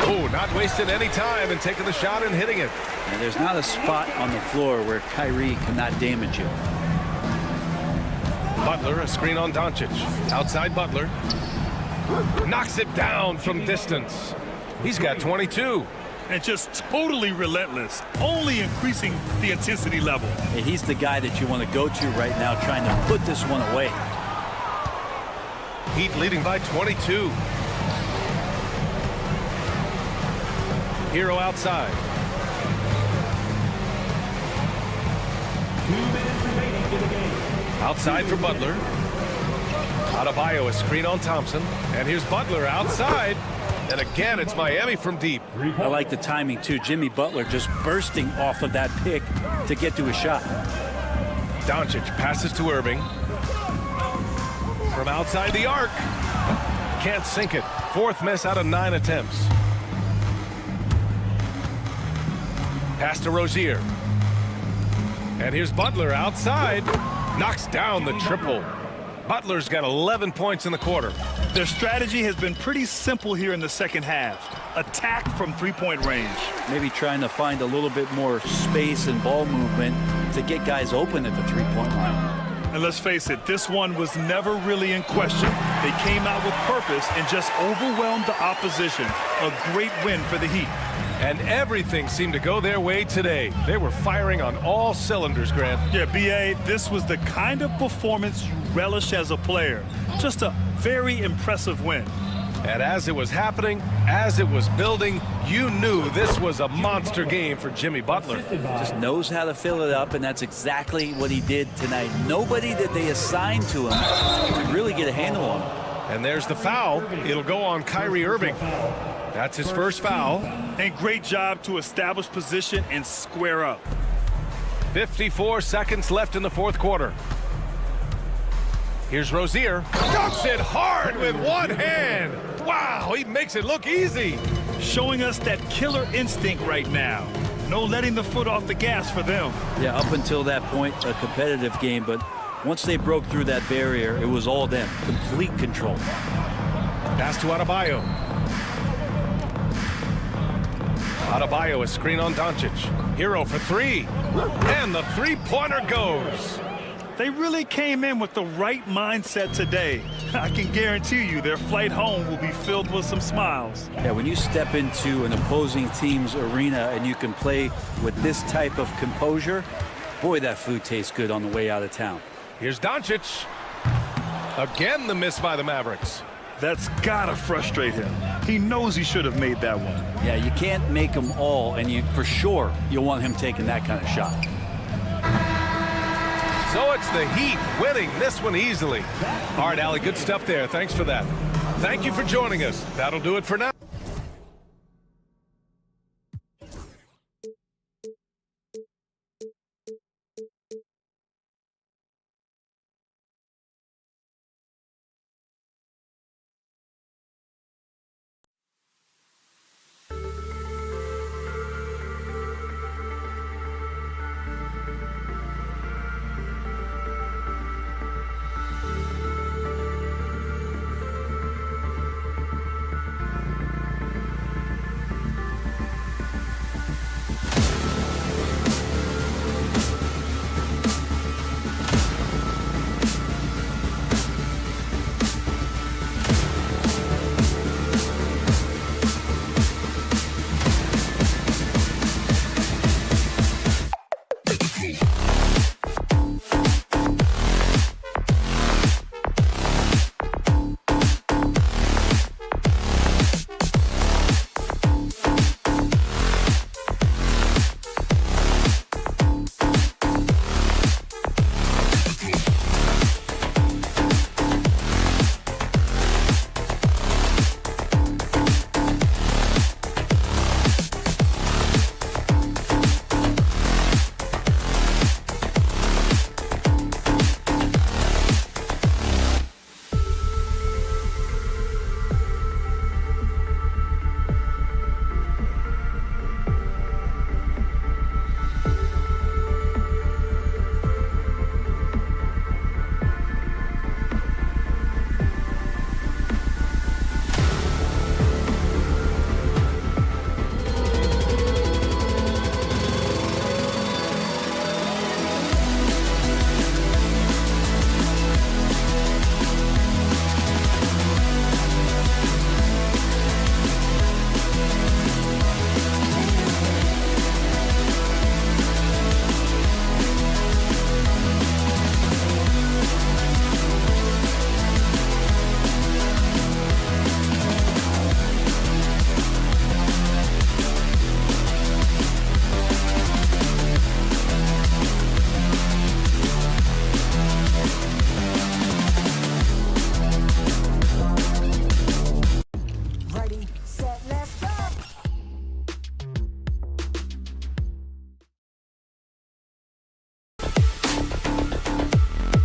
Oh, not wasting any time and taking the shot and hitting it. And there's not a spot on the floor where Kyrie cannot damage you. Butler, a screen on Doncic. Outside Butler. Knocks it down from distance. He's got 22. And just totally relentless, only increasing the intensity level. And he's the guy that you want to go to right now, trying to put this one away. Heat leading by 22. Hero outside. 2 minutes remaining in the game. Outside for Butler. Adebayo, a screen on Thompson. And here's Butler outside. And again, it's Miami from deep. I like the timing, too. Jimmy Butler just bursting off of that pick to get to a shot. Doncic passes to Irving. From outside the arc. Can't sink it. 4th miss out of 9 attempts. Pass to Rozier. And here's Butler outside. Knocks down the triple. Butler's got 11 points in the quarter. Their strategy has been pretty simple here in the second half. Attack from three-point range. Maybe trying to find a little bit more space and ball movement to get guys open at the three-point line. And let's face it, this one was never really in question. They came out with purpose and just overwhelmed the opposition. A great win for the Heat. And everything seemed to go their way today. They were firing on all cylinders, Grant. Yeah, B.A., this was the kind of performance you relish as a player. Just a very impressive win. And as it was happening, as it was building, you knew this was a monster game for Jimmy Butler. Just knows how to fill it up, and that's exactly what he did tonight. Nobody that they assigned to him could really get a handle on him. And there's the foul. It'll go on Kyrie Irving. That's his first foul. And great job to establish position and square up. 54 seconds left in the 4th quarter. Here's Rozier. Dunks it hard with one hand. Wow, he makes it look easy. Showing us that killer instinct right now. No letting the foot off the gas for them. Yeah, up until that point, a competitive game, but once they broke through that barrier, it was all them. Complete control. Pass to Adebayo. Adebayo, a screen on Doncic. Hero for 3. And the three-pointer goes. They really came in with the right mindset today. I can guarantee you their flight home will be filled with some smiles. Yeah, when you step into an opposing team's arena and you can play with this type of composure, boy, that food tastes good on the way out of town. Here's Doncic. Again, the miss by the Mavericks. That's gotta frustrate him. He knows he should have made that one. Yeah, you can't make them all, and you for sure you'll want him taking that kind of shot. So it's the Heat winning this one easily. All right, Allie, good stuff there. Thanks for that. Thank you for joining us. That'll do it for now.